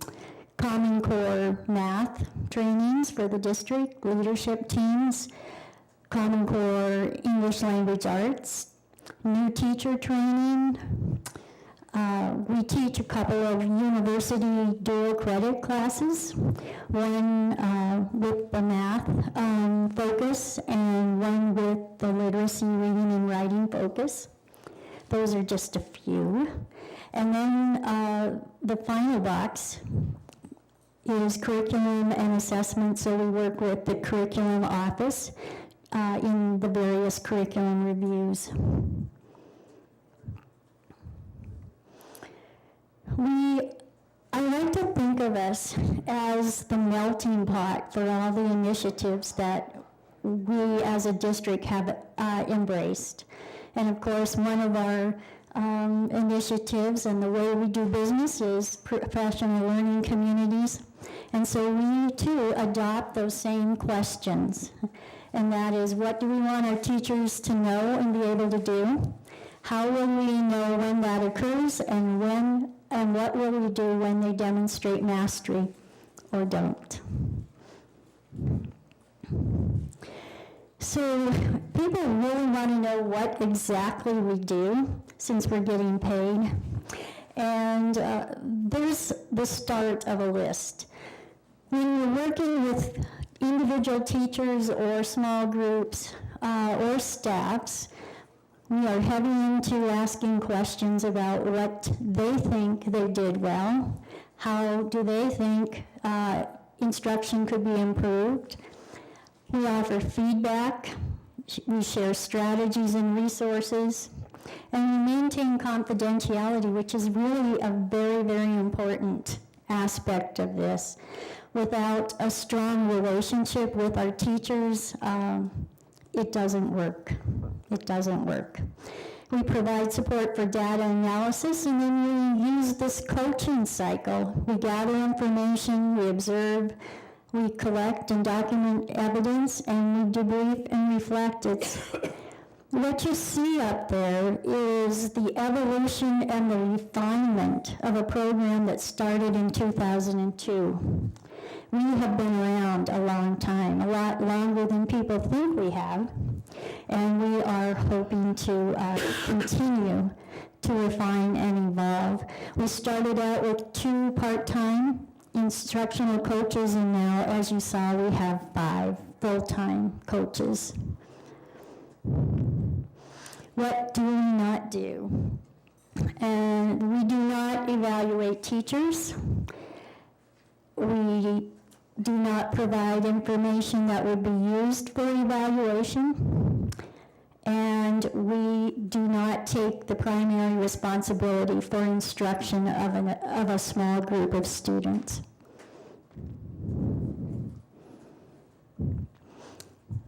Common Core math trainings for the district, leadership teams, Common Core English Language Arts, new teacher training. We teach a couple of university dual credit classes, one with the math focus and one with the literacy, reading, and writing focus. Those are just a few. And then the final box is curriculum and assessment, so we work with the curriculum office in the various curriculum reviews. I like to think of us as the melting pot for all the initiatives that we as a district have embraced. And of course, one of our initiatives and the way we do business is professional learning communities. And so we too adopt those same questions. And that is, what do we want our teachers to know and be able to do? How will we know when that occurs, and what will we do when they demonstrate mastery or don't? So people really want to know what exactly we do since we're getting paid. And there's the start of a list. When you're working with individual teachers or small groups or staffs, we are heavy into asking questions about what they think they did well, how do they think instruction could be improved. We offer feedback, we share strategies and resources, and we maintain confidentiality, which is really a very, very important aspect of this. Without a strong relationship with our teachers, it doesn't work. It doesn't work. We provide support for data analysis, and then we use this coaching cycle. We gather information, we observe, we collect and document evidence, and we debrief and reflect. What you see up there is the evolution and the refinement of a program that started in 2002. We have been around a long time, a lot longer than people think we have, and we are hoping to continue to refine and evolve. We started out with 2 part-time instructional coaches, and now, as you saw, we have 5 full-time coaches. What do we not do? And we do not evaluate teachers. We do not provide information that would be used for evaluation. And we do not take the primary responsibility for instruction of a small group of students.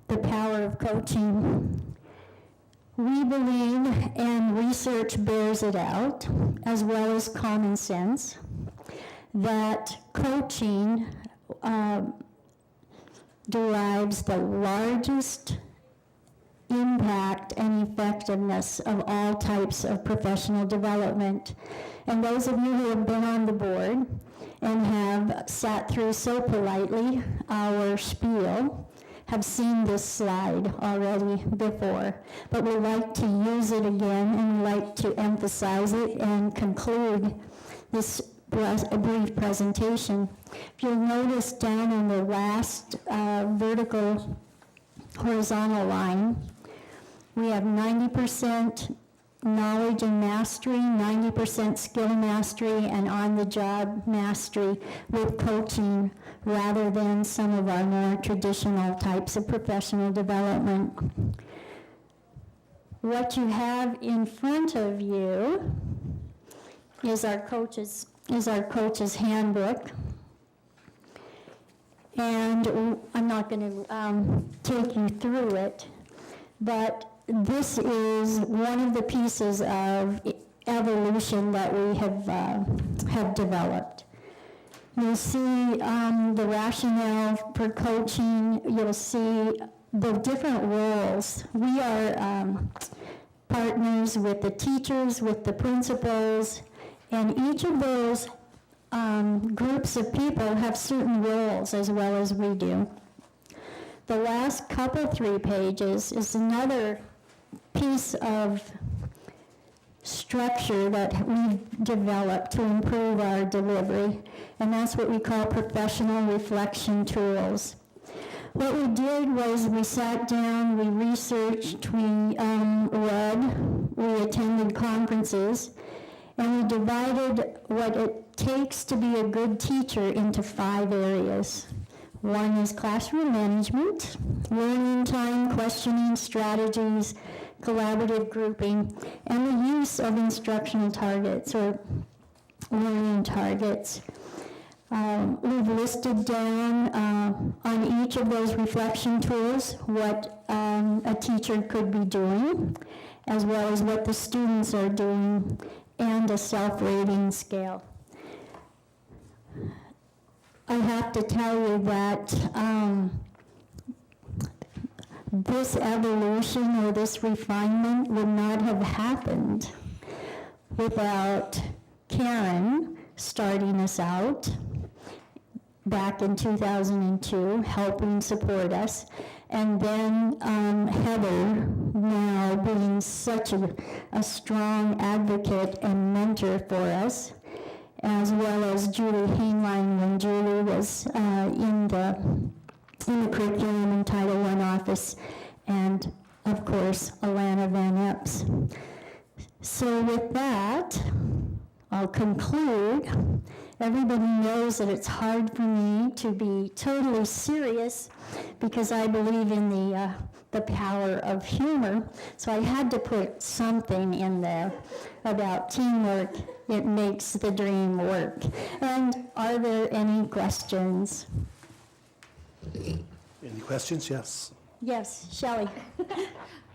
The power of coaching. We believe, and research bears it out, as well as common sense, that coaching derives the largest impact and effectiveness of all types of professional development. And those of you who have been on the board and have sat through so politely our spiel have seen this slide already before, but we like to use it again, and we like to emphasize it and conclude this brief presentation. If you'll notice down in the last vertical horizontal line, we have 90% knowledge and mastery, 90% skill mastery, and on-the-job mastery with coaching rather than some of our more traditional types of professional development. What you have in front of you is our coach's handbook. And I'm not going to take you through it, but this is one of the pieces of evolution that we have developed. You'll see the rationale for coaching. You'll see the different roles. We are partners with the teachers, with the principals, and each of those groups of people have certain roles as well as we do. The last couple 3 pages is another piece of structure that we've developed to improve our delivery, and that's what we call professional reflection tools. What we did was we sat down, we researched, we read, we attended conferences, and we divided what it takes to be a good teacher into 5 areas. One is classroom management, learning time, questioning strategies, collaborative grouping, and the use of instructional targets or learning targets. We've listed down on each of those reflection tools what a teacher could be doing, as well as what the students are doing, and a self-rating scale. I have to tell you that this evolution or this refinement would not have happened without Karen starting us out back in 2002, helping support us, and then Heather now being such a strong advocate and mentor for us, as well as Julie Hainline when Julie was in the curriculum and Title I office, and of course Alana Van Epps. So with that, I'll conclude. Everybody knows that it's hard for me to be totally serious because I believe in the power of humor. So I had to put something in there about teamwork. It makes the dream work. And are there any questions? Any questions? Yes. Yes, Shelley.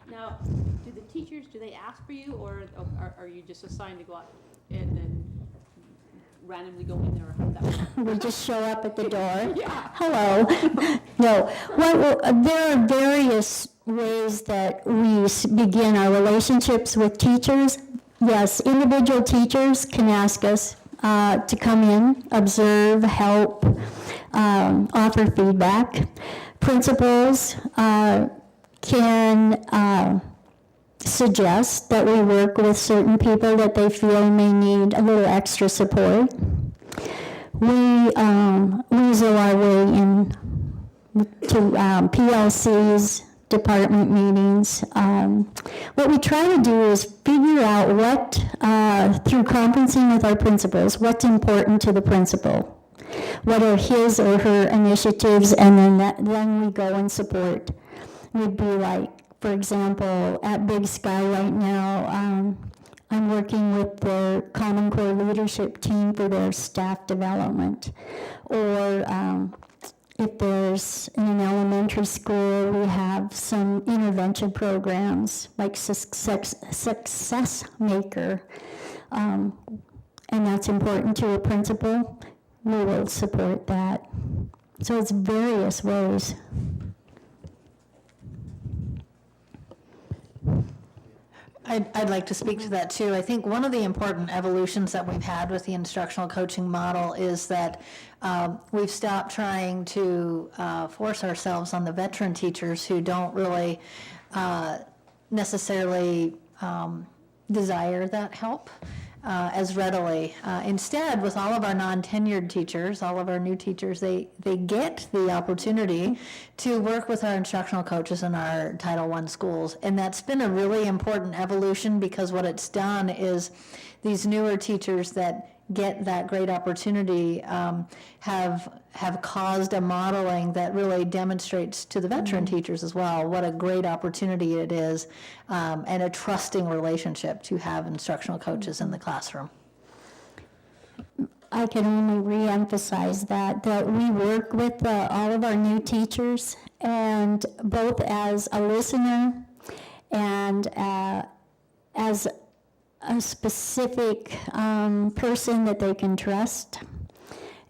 Now, do the teachers, do they ask for you, or are you just assigned to go out and then randomly go in there, or how that works? We just show up at the door. Yeah. Hello. No. Well, there are various ways that we begin our relationships with teachers. Yes, individual teachers can ask us to come in, observe, help, offer feedback. Principals can suggest that we work with certain people that they feel may need a little extra support. We weasel our way in to PLCs, department meetings. What we try to do is figure out what, through conferencing with our principals, what's important to the principal. What are his or her initiatives, and then we go and support. We'd be like, for example, at Big Sky right now, I'm working with the Common Core leadership team for their staff development. Or if there's in an elementary school, we have some intervention programs like Success Maker, and that's important to a principal. We will support that. So it's various ways. I'd like to speak to that too. I think one of the important evolutions that we've had with the instructional coaching model is that we've stopped trying to force ourselves on the veteran teachers who don't really necessarily desire that help as readily. Instead, with all of our non-tenured teachers, all of our new teachers, they get the opportunity to work with our instructional coaches in our Title I schools. And that's been a really important evolution, because what it's done is these newer teachers that get that great opportunity have caused a modeling that really demonstrates to the veteran teachers as well what a great opportunity it is, and a trusting relationship to have instructional coaches in the classroom. I can only re-emphasize that we work with all of our new teachers, and both as a listener and as a specific person that they can trust,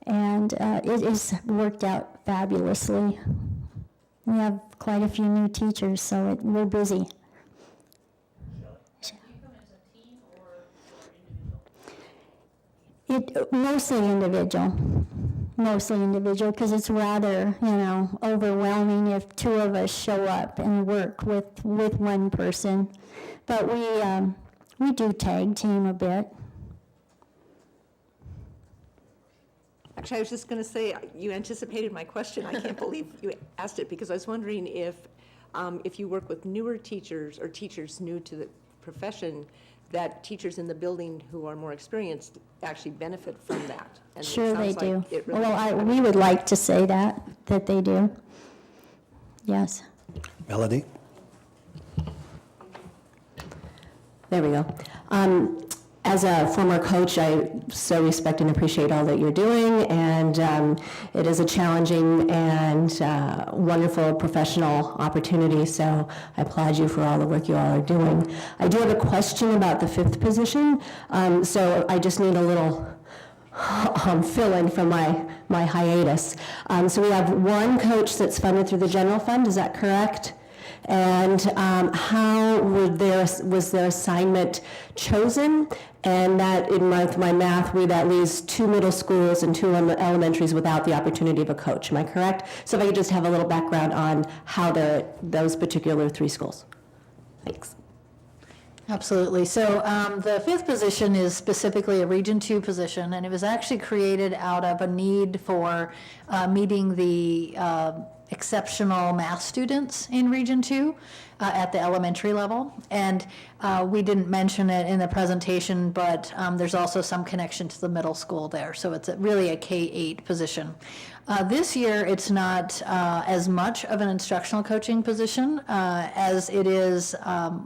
and it has worked out fabulously. We have quite a few new teachers, so we're busy. Do you come as a team or individual? Mostly individual, because it's rather, overwhelming if two of us show up and work with one person. But we do tag team a bit. Actually, I was just going to say, you anticipated my question. I can't believe you asked it, because I was wondering if you work with newer teachers or teachers new to the profession, that teachers in the building who are more experienced actually benefit from that. And Sure they do. Like it really We would like to say that they do. Yes. Melody? There we go. As a former coach, I so respect and appreciate all that you're doing, and it is a challenging and wonderful professional opportunity, so I applaud you for all the work you all are doing. I do have a question about the fifth position, so I just need a little fill in from my hiatus. So we have one coach that's funded through the general fund, is that correct? And how was their assignment chosen? And that, in my math, that leaves 2 middle schools and 2 elementaries without the opportunity of a coach. Am I correct? So if I could just have a little background on how those particular 3 schools. Thanks. Absolutely. So the 5th position is specifically a Region 2 position, and it was actually created out of a need for meeting the exceptional math students in Region 2 at the elementary level. And we didn't mention it in the presentation, but there's also some connection to the middle school there. So it's really a K-8 position. This year, it's not as much of an instructional coaching position as it is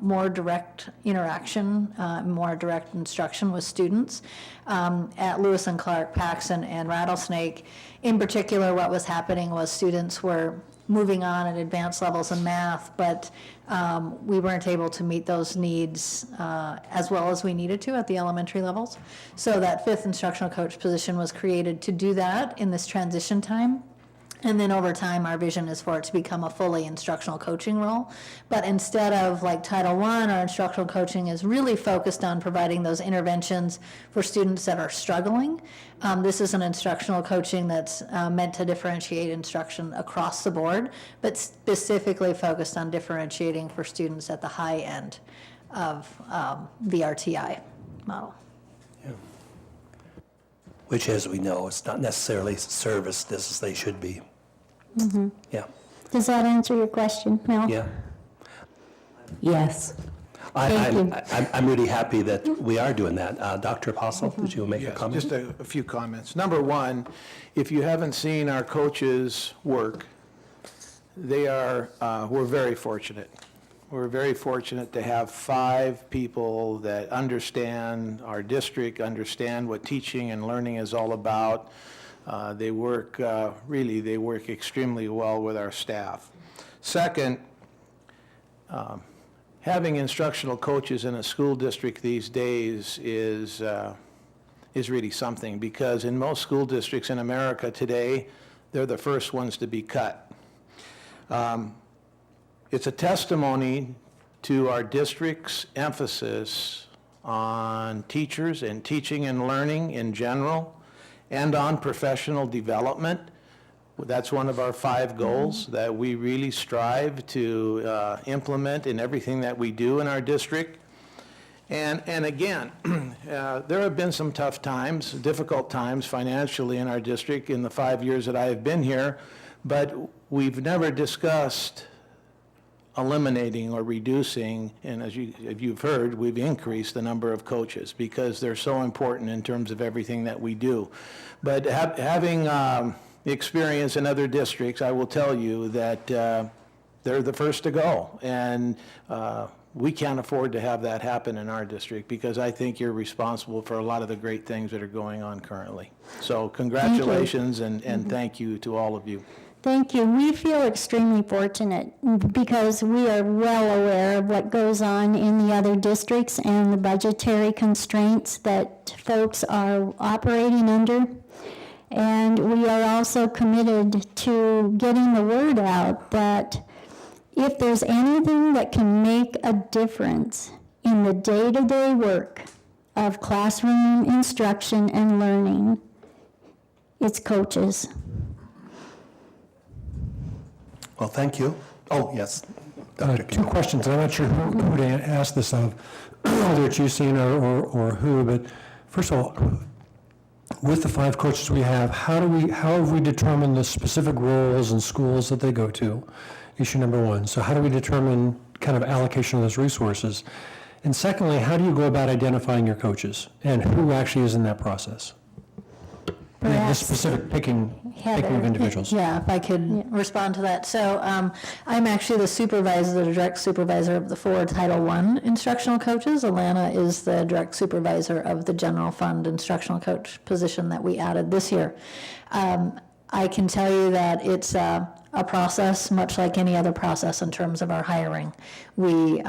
more direct interaction, more direct instruction with students. At Lewis and Clark, Paxson, and Rattlesnake, in particular, what was happening was students were moving on at advanced levels in math, but we weren't able to meet those needs as well as we needed to at the elementary levels. So that 5th instructional coach position was created to do that in this transition time. And then over time, our vision is for it to become a fully instructional coaching role. But instead of like Title I, our instructional coaching is really focused on providing those interventions for students that are struggling. This is an instructional coaching that's meant to differentiate instruction across the board, but specifically focused on differentiating for students at the high end of the RTI model. Which, as we know, is not necessarily serviced as they should be. Mm-hmm. Yeah. Does that answer your question, Mel? Yeah. Yes. I'm really happy that we are doing that. Dr. Apostle, did you make a comment? Just a few comments. Number one, if you haven't seen our coaches work, we're very fortunate. We're very fortunate to have 5 people that understand our district, understand what teaching and learning is all about. They work extremely well with our staff. Second, having instructional coaches in a school district these days is really something, because in most school districts in America today, they're the first ones to be cut. It's a testimony to our district's emphasis on teachers and teaching and learning in general, and on professional development. That's one of our 5 goals that we really strive to implement in everything that we do in our district. And again, there have been some tough times, difficult times financially in our district in the 5 years that I have been here, but we've never discussed eliminating or reducing, and as you've heard, we've increased the number of coaches because they're so important in terms of everything that we do. But having experience in other districts, I will tell you that they're the first to go, and we can't afford to have that happen in our district, because I think you're responsible for a lot of the great things that are going on currently. So congratulations, and thank you to all of you. Thank you. We feel extremely fortunate because we are well aware of what goes on in the other districts and the budgetary constraints that folks are operating under. And we are also committed to getting the word out that if there's anything that can make a difference in the day-to-day work of classroom instruction and learning, it's coaches. Well, thank you. Oh, yes. 2 questions. I'm not sure who to ask this of, whether it's you, Sina, or who, but first of all, with the 5 coaches we have, how have we determined the specific roles and schools that they go to? Issue number 1. So how do we determine kind of allocation of those resources? And secondly, how do you go about identifying your coaches, and who actually is in that process? The specific picking of individuals. Yeah, if I could respond to that. So I'm actually the supervisor, the direct supervisor of the 4 Title I instructional coaches. Alana is the direct supervisor of the general fund instructional coach position that we added this year. I can tell you that it's a process, much like any other process in terms of our hiring. We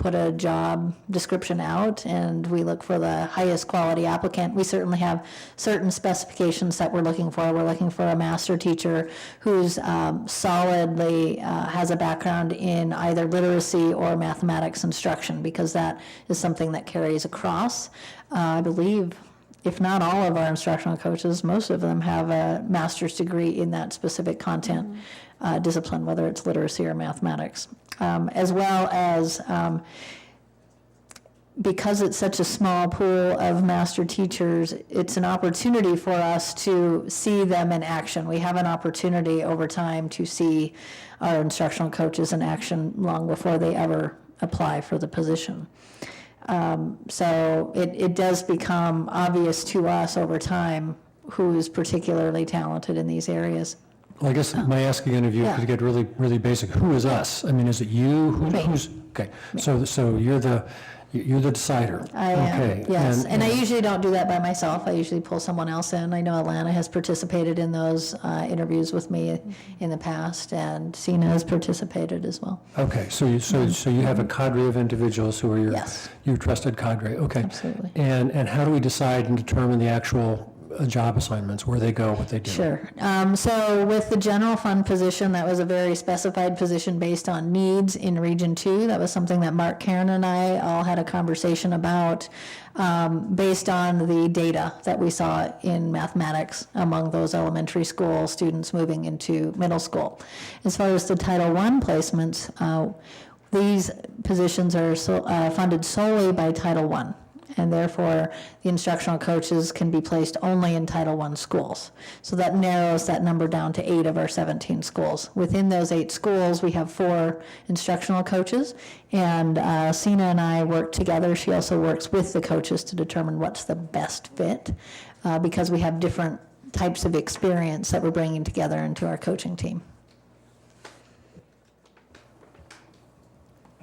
put a job description out and we look for the highest quality applicant. We certainly have certain specifications that we're looking for. We're looking for a master teacher who's solidly has a background in either literacy or mathematics instruction, because that is something that carries across. I believe, if not all of our instructional coaches, most of them have a master's degree in that specific content discipline, whether it's literacy or mathematics. As well as, because it's such a small pool of master teachers, it's an opportunity for us to see them in action. We have an opportunity over time to see our instructional coaches in action long before they ever apply for the position. So it does become obvious to us over time who is particularly talented in these areas. Well, I guess my asking of you could get really, really basic. Who is us? I mean, is it you? Who's okay? So you're the decider. I am, okay. yes. And I usually don't do that by myself. I usually pull someone else in. I know Alana has participated in those interviews with me in the past, and Sina has participated as well. Okay, so you have a cadre of individuals who are your trusted cadre. Okay. Absolutely. And how do we decide and determine the actual job assignments, where they go, what they do? Sure. So with the general fund position, that was a very specified position based on needs in Region 2. That was something that Mark, Karen, and I all had a conversation about based on the data that we saw in mathematics among those elementary school students moving into middle school. As far as the Title I placements, these positions are funded solely by Title I. And therefore, the instructional coaches can be placed only in Title I schools. So that narrows that number down to 8 of our 17 schools. Within those 8 schools, we have 4 instructional coaches, and Sina and I work together. She also works with the coaches to determine what's the best fit, because we have different types of experience that we're bringing together into our coaching team.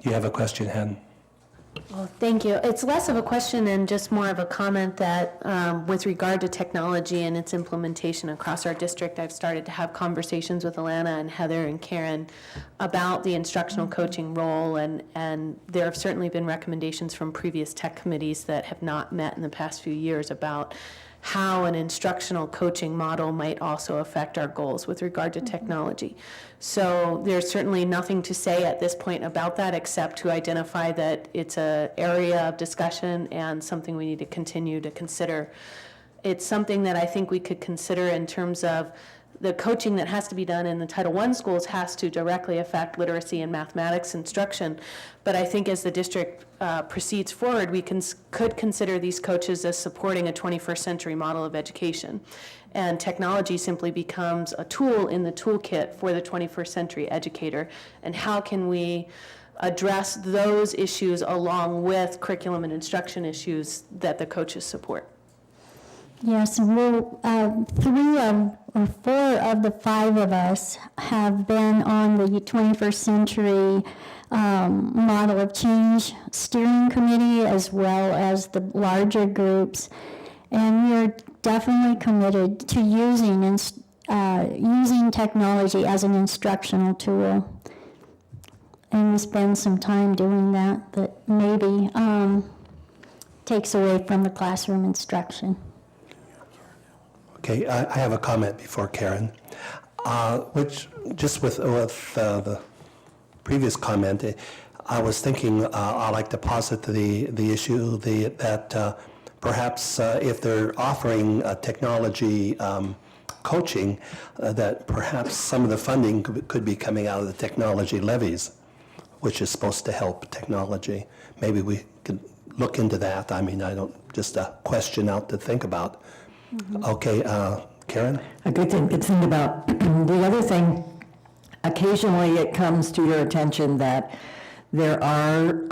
You have a question, Hen? Well, thank you. It's less of a question and just more of a comment that with regard to technology and its implementation across our district, I've started to have conversations with Alana and Heather and Karen about the instructional coaching role, and there have certainly been recommendations from previous tech committees that have not met in the past few years about how an instructional coaching model might also affect our goals with regard to technology. So there's certainly nothing to say at this point about that, except to identify that it's an area of discussion and something we need to continue to consider. It's something that I think we could consider in terms of the coaching that has to be done in the Title I schools has to directly affect literacy and mathematics instruction. But I think as the district proceeds forward, we could consider these coaches as supporting a 21st century model of education. And technology simply becomes a tool in the toolkit for the 21st century educator. And how can we address those issues along with curriculum and instruction issues that the coaches support? Yes, well, 4 of the 5 of us have been on the 21st century model of change steering committee, as well as the larger groups, and we're definitely committed to using technology as an instructional tool. And we spend some time doing that maybe takes away from the classroom instruction. Okay, I have a comment before Karen, which just with the previous comment, I was thinking I'd like to posit the issue that perhaps if they're offering technology coaching, that perhaps some of the funding could be coming out of the technology levies, which is supposed to help technology. Maybe we could look into that. I mean, I don't, just a question out to think about. Okay, Karen? A good thing to think about. The other thing, occasionally it comes to your attention that there are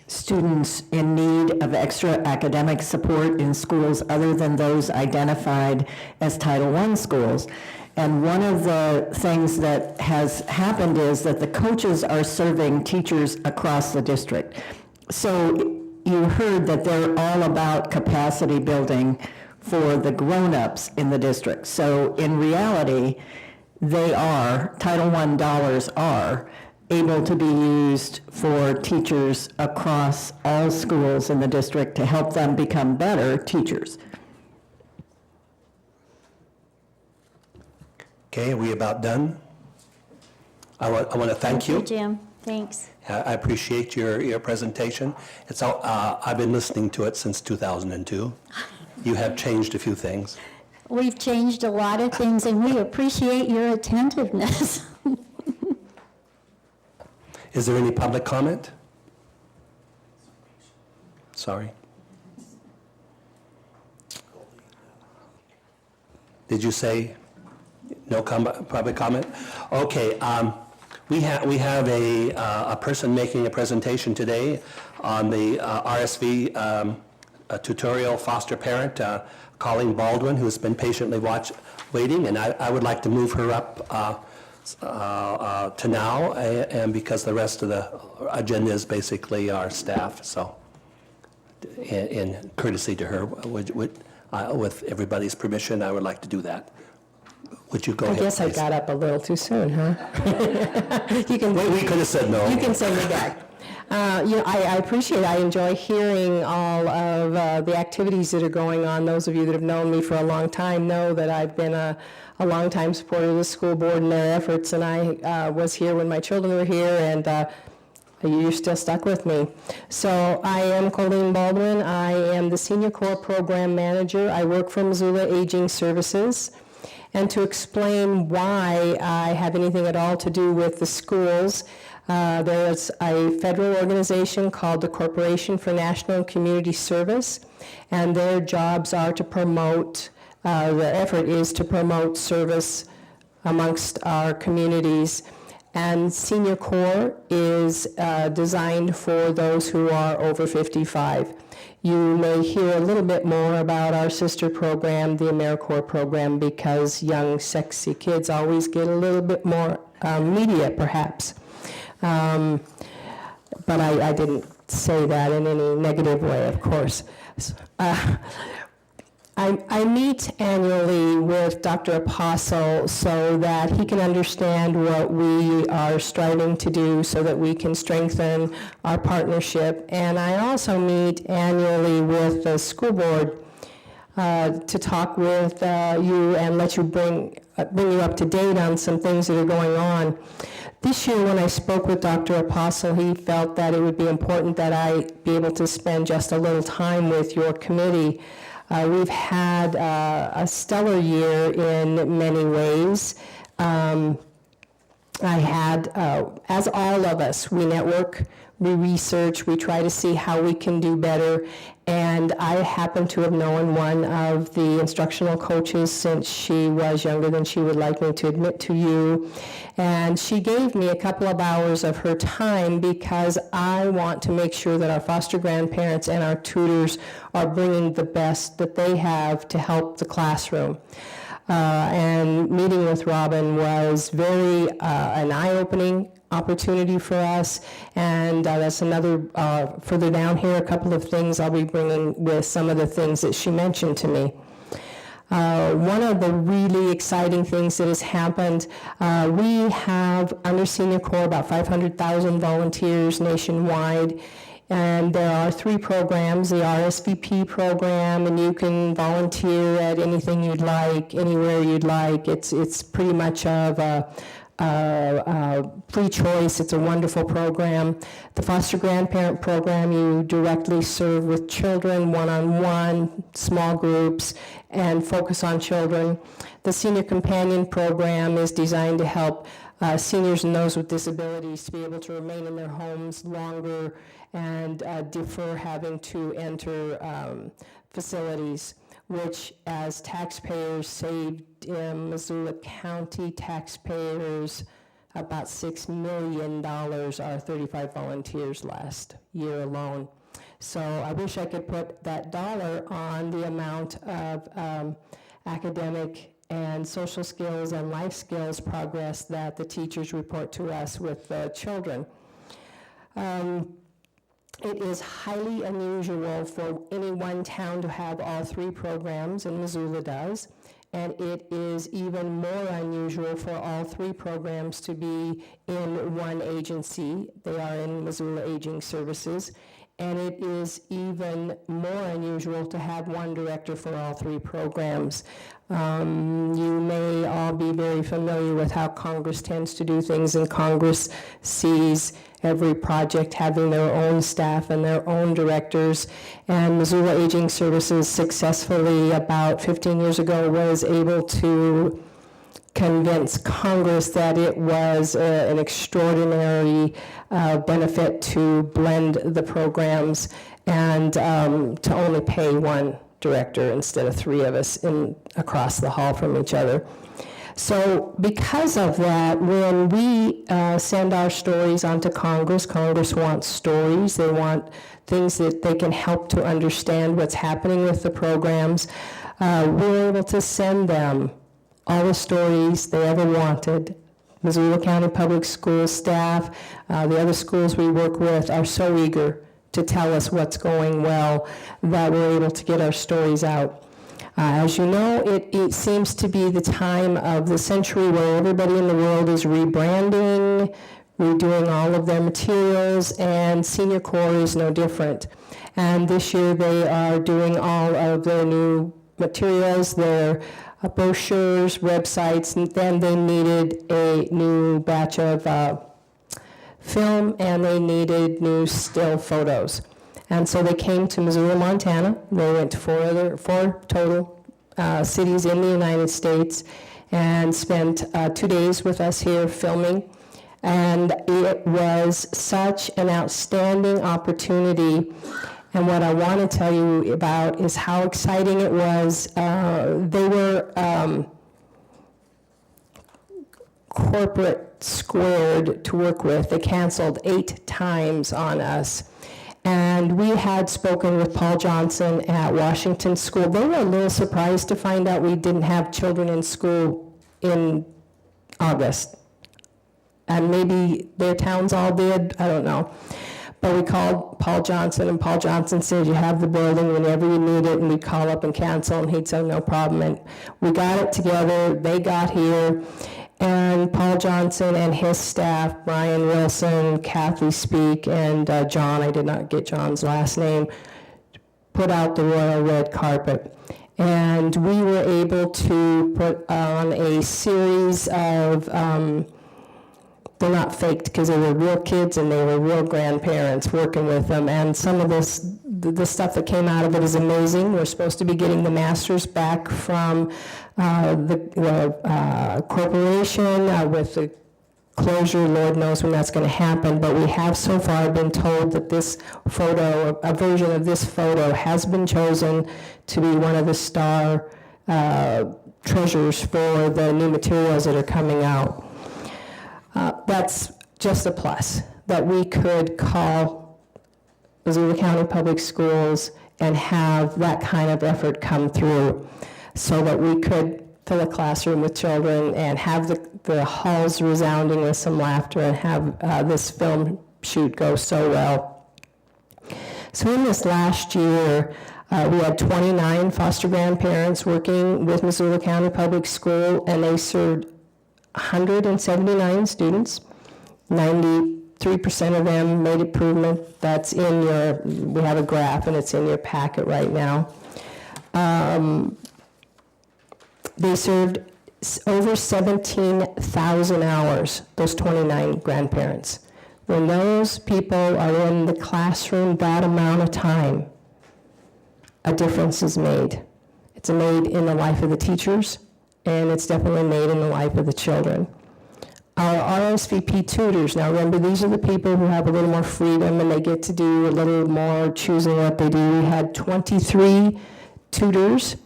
students in need of extra academic support in schools other than those identified as Title I schools. And one of the things that has happened is that the coaches are serving teachers across the district. So you heard that they're all about capacity building for the grown-ups in the district. So in reality, they are, Title I dollars are able to be used for teachers across all schools in the district to help them become better teachers. Okay, are we about done? I want to thank you. Jim. Thanks. I appreciate your presentation. It's all, I've been listening to it since 2002. You have changed a few things. We've changed a lot of things, and we appreciate your attentiveness. Is there any public comment? Sorry. Did you say no public comment? Okay. We have a person making a presentation today on the RSV tutorial foster parent, Colleen Baldwin, who has been patiently waiting, and I would like to move her up to now, and because the rest of the agenda is basically our staff, so in courtesy to her, with everybody's permission, I would like to do that. Would you go ahead, I guess please? I got up a little too soon, huh? You can. We could have said no. You can send me back. I appreciate it. I enjoy hearing all of the activities that are going on. Those of you that have known me for a long time know that I've been a longtime supporter of the school board and their efforts, and I was here when my children were here, and you're still stuck with me. So I am Colleen Baldwin. I am the Senior Corps Program Manager. I work for Missoula Aging Services. And to explain why I have anything at all to do with the schools, there is a federal organization called the Corporation for National and Community Service, and their jobs are to promote, the effort is to promote service amongst our communities. And Senior Corps is designed for those who are over 55. You may hear a little bit more about our sister program, the AmeriCorps program, because young, sexy kids always get a little bit more media, perhaps. But I didn't say that in any negative way, of course. I meet annually with Dr. Apostle so that he can understand what we are striving to do so that we can strengthen our partnership. And I also meet annually with the school board to talk with you and let you bring you up to date on some things that are going on. This year, when I spoke with Dr. Apostle, he felt that it would be important that I be able to spend just a little time with your committee. We've had a stellar year in many ways. I had, as all of us, we network, we research, we try to see how we can do better. And I happen to have known one of the instructional coaches since she was younger than she would like me to admit to you. And she gave me a couple of hours of her time because I want to make sure that our foster grandparents and our tutors are bringing the best that they have to help the classroom. And meeting with Robin was very an eye-opening opportunity for us, and that's another, further down here, a couple of things I'll be bringing with some of the things that she mentioned to me. One of the really exciting things that has happened, we have under Senior Corps about 500,000 volunteers nationwide, and there are 3 programs, the RSVP program, and you can volunteer at anything you'd like, anywhere you'd like. It's pretty much of a free choice. It's a wonderful program. The foster grandparent program, you directly serve with children, one-on-one, small groups, and focus on children. The senior companion program is designed to help seniors and those with disabilities to be able to remain in their homes longer and defer having to enter facilities, which as taxpayers saved Missoula County taxpayers about $6 million, our 35 volunteers last year alone. So I wish I could put that dollar on the amount of academic and social skills and life skills progress that the teachers report to us with the children. It is highly unusual for any one town to have all three programs, and Missoula does. And it is even more unusual for all three programs to be in one agency. They are in Missoula Aging Services. And it is even more unusual to have one director for all three programs. You may all be very familiar with how Congress tends to do things, and Congress sees every project having their own staff and their own directors. And Missoula Aging Services successfully, about 15 years ago, was able to convince Congress that it was an extraordinary benefit to blend the programs and to only pay one director instead of three of us across the hall from each other. So because of that, when we send our stories onto Congress, Congress wants stories. They want things that they can help to understand what's happening with the programs. We're able to send them all the stories they ever wanted. Missoula County Public Schools staff, the other schools we work with are so eager to tell us what's going well that we're able to get our stories out. As you know, it seems to be the time of the century where everybody in the world is rebranding, redoing all of their materials, and Senior Corps is no different. And this year they are doing all of their new materials, their brochures, websites, and then they needed a new batch of film, and they needed new still photos. And so they came to Missoula, Montana. They went to four total cities in the United States and spent 2 days with us here filming. And it was such an outstanding opportunity. And what I want to tell you about is how exciting it was. They were corporate squared to work with. They canceled 8 times on us. And we had spoken with Paul Johnson at Washington School. They were a little surprised to find out we didn't have children in school in August. And maybe their towns all did, I don't know. But we called Paul Johnson, and Paul Johnson said, you have the building whenever you need it, and we'd call up and cancel, and he'd say, no problem. And we got it together, they got here, and Paul Johnson and his staff, Brian Wilson, Kathy Speak, and John, I did not get John's last name, put out the royal red carpet. And we were able to put on a series of, they're not faked because they were real kids and they were real grandparents working with them. And some of this, the stuff that came out of it is amazing. We're supposed to be getting the masters back from the corporation with the closure. Lord knows when that's going to happen. But we have so far been told that this photo, a version of this photo, has been chosen to be one of the star treasures for the new materials that are coming out. That's just a plus, that we could call Missoula County Public Schools and have that kind of effort come through so that we could fill a classroom with children and have the halls resounding with some laughter and have this film shoot go so well. So in this last year, we had 29 foster grandparents working with Missoula County Public School, and they served 179 students. 93% of them made improvement. That's in your, we have a graph and it's in your packet right now. They served over 17,000 hours, those 29 grandparents. When those people are in the classroom that amount of time, a difference is made. It's made in the life of the teachers, and it's definitely made in the life of the children. Our RSVP tutors, now remember, these are the people who have a little more freedom and they get to do a little more choosing what they do. We had 23 tutors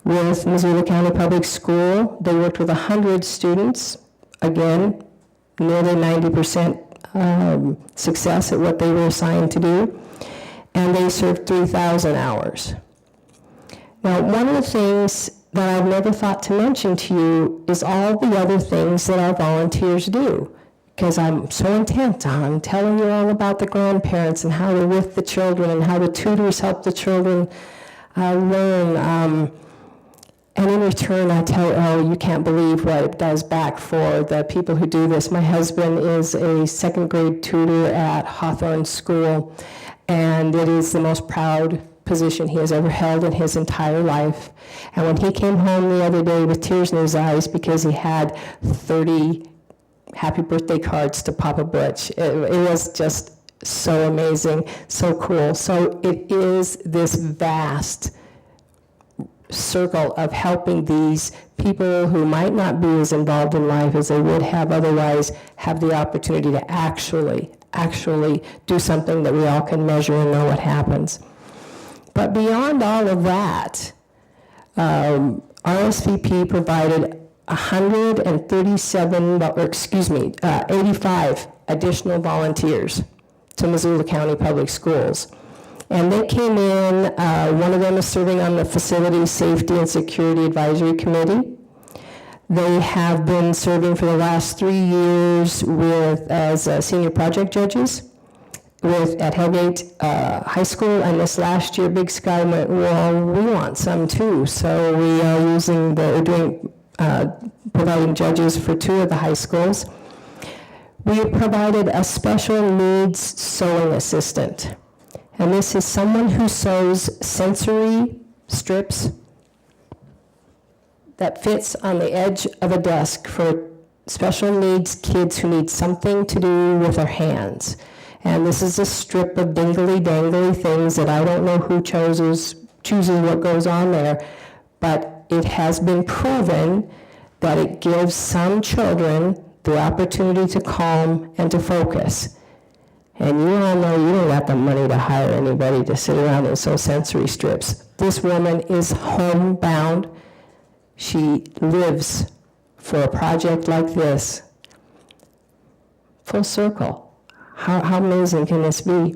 with Missoula County Public School. They worked with 100 students. Again, nearly 90% success at what they were assigned to do. And they served 3,000 hours. Now, one of the things that I've never thought to mention to you is all the other things that our volunteers do. because I'm so intent on telling you all about the grandparents and how they're with the children and how the tutors help the children learn. And in return, I tell Elle, you can't believe what it does back for the people who do this. My husband is a second grade tutor at Hawthorne School, and it is the most proud position he has ever held in his entire life. And when he came home the other day with tears in his eyes because he had 30 happy birthday cards to Papa Butch, it was just so amazing, so cool. So it is this vast circle of helping these people who might not be as involved in life as they would have otherwise have the opportunity to actually do something that we all can measure and know what happens. But beyond all of that, RSVP provided 85 additional volunteers to Missoula County Public Schools. And they came in, one of them is serving on the Facility Safety and Security Advisory Committee. They have been serving for the last 3 years as senior project judges at Hellgate High School, and this last year Big Sky went, well, we want some too. So we are providing judges for 2 of the high schools. We have provided a special needs sewing assistant. And this is someone who sews sensory strips that fits on the edge of a desk for special needs kids who need something to do with their hands. And this is a strip of dingly-dangly things that I don't know who chooses what goes on there, but it has been proven that it gives some children the opportunity to calm and to focus. And you all know you don't got the money to hire anybody to sit around and sew sensory strips. This woman is homebound. She lives for a project like this. Full circle. How amazing can this be?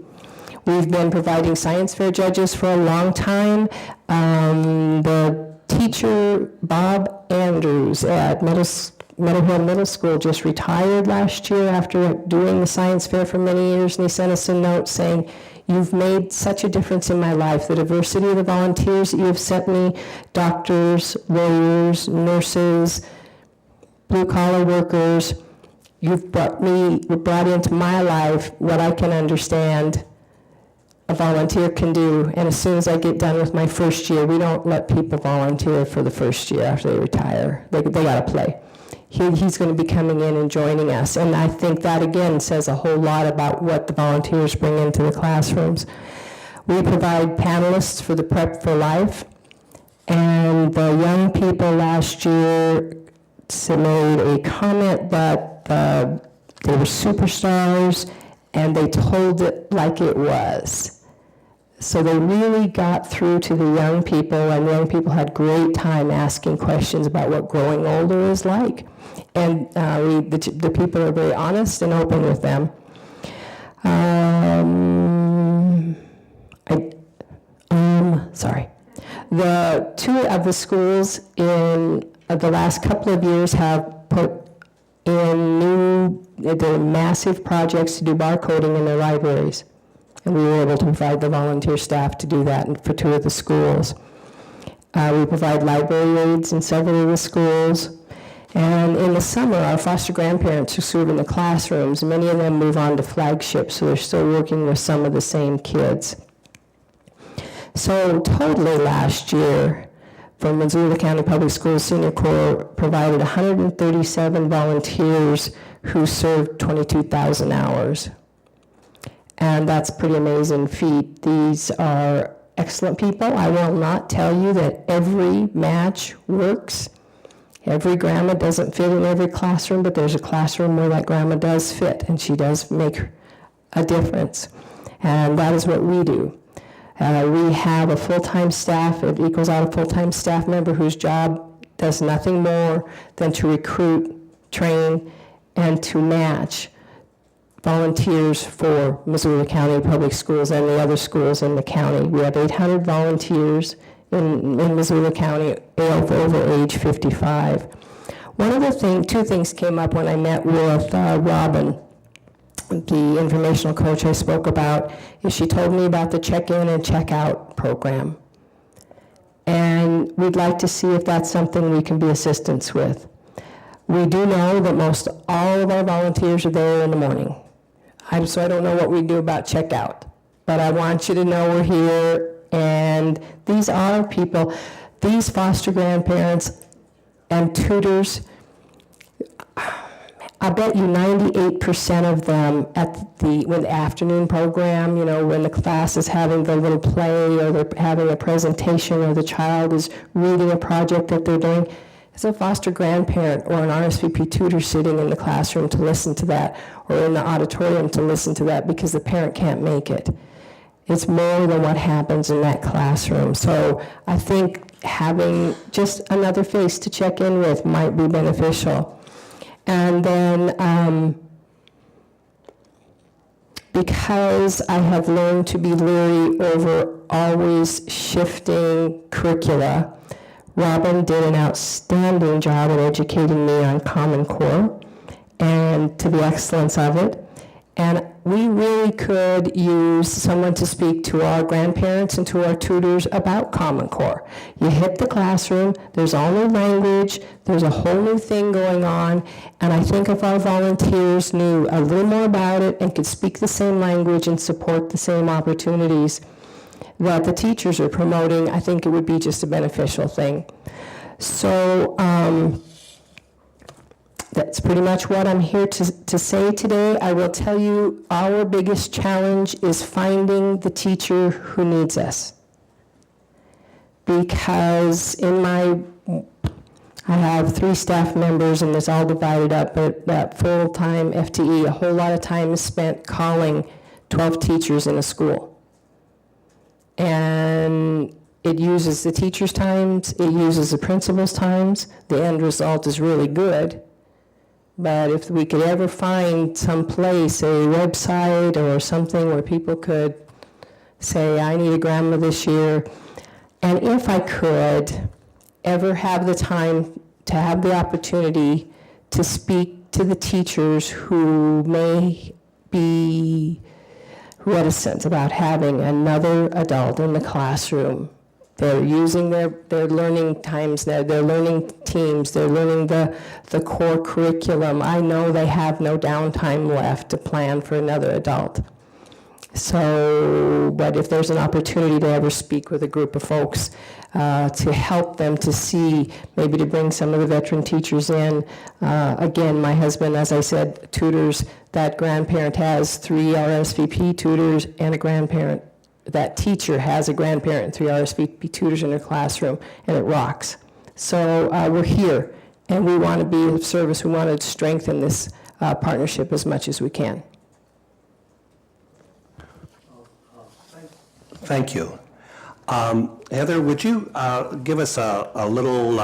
We've been providing science fair judges for a long time. The teacher, Bob Andrews at Meadow Hill Middle School, just retired last year after doing the science fair for many years, and he sent us a note saying, you've made such a difference in my life. The diversity of the volunteers that you have sent me, doctors, lawyers, nurses, blue-collar workers, you've brought into my life what I can understand a volunteer can do. And as soon as I get done with my first year, we don't let people volunteer for the first year after they retire. They got to play. He's going to be coming in and joining us. And I think that, again, says a whole lot about what the volunteers bring into the classrooms. We provide panelists for the Prep for Life. And the young people last year made a comment that they were superstars, and they told it like it was. So they really got through to the young people, and the young people had great time asking questions about what growing older is like. And the people are very honest and open with them. The 2 of the schools in the last couple of years have put in the massive projects to do barcoding in their libraries. And we were able to provide the volunteer staff to do that for 2 of the schools. We provide library aids in several of the schools. And in the summer, our foster grandparents who serve in the classrooms, many of them move on to flagships, so they're still working with some of the same kids. So totally last year, from Missoula County Public Schools Senior Corps provided 137 volunteers who served 22,000 hours. And that's a pretty amazing feat. These are excellent people. I will not tell you that every match works. Every grandma doesn't fit in every classroom, but there's a classroom where that grandma does fit, and she does make a difference. And that is what we do. We have a full-time staff. It equals out a full-time staff member whose job does nothing more than to recruit, train, and to match volunteers for Missoula County Public Schools and the other schools in the county. We have 800 volunteers in Missoula County over age 55. One of the two things came up when I met with Robin, the informational coach I spoke about, is she told me about the check-in and check-out program. And we'd like to see if that's something we can be assistance with. We do know that most all of our volunteers are there in the morning. So I don't know what we do about check-out. But I want you to know we're here, and these are people, these foster grandparents and tutors, I bet you 98% of them with the afternoon program, you know, when the class is having the little play or they're having a presentation or the child is reading a project that they're doing, is a foster grandparent or an RSVP tutor sitting in the classroom to listen to that or in the auditorium to listen to that because the parent can't make it. It's more than what happens in that classroom. So I think having just another face to check in with might be beneficial. And then because I have learned to be leery over always shifting curricula, Robin did an outstanding job at educating me on Common Core and to the excellence of it. And we really could use someone to speak to our grandparents and to our tutors about Common Core. You hit the classroom, there's all new language, there's a whole new thing going on, and I think if our volunteers knew a little more about it and could speak the same language and support the same opportunities that the teachers are promoting, I think it would be just a beneficial thing. So, that's pretty much what I'm here to say today. I will tell you our biggest challenge is finding the teacher who needs us. Because I have 3 staff members and it's all divided up, but that full-time FTE, a whole lot of time is spent calling 12 teachers in a school. And it uses the teachers' times, it uses the principals' times. The end result is really good. But if we could ever find some place, a website or something where people could say, I need a grandma this year, and if I could ever have the time to have the opportunity to speak to the teachers who may be reticent about having another adult in the classroom. They're using their learning times, their learning teams, they're learning the core curriculum. I know they have no downtime left to plan for another adult. So, but if there's an opportunity to ever speak with a group of folks to help them to see, maybe to bring some of the veteran teachers in. Again, my husband, as I said, tutors, that grandparent has 3 RSVP tutors and a grandparent. That teacher has a grandparent and 3 RSVP tutors in her classroom, and it rocks. So we're here, and we want to be of service. We want to strengthen this partnership as much as we can. Thank you. Heather, would you give us a little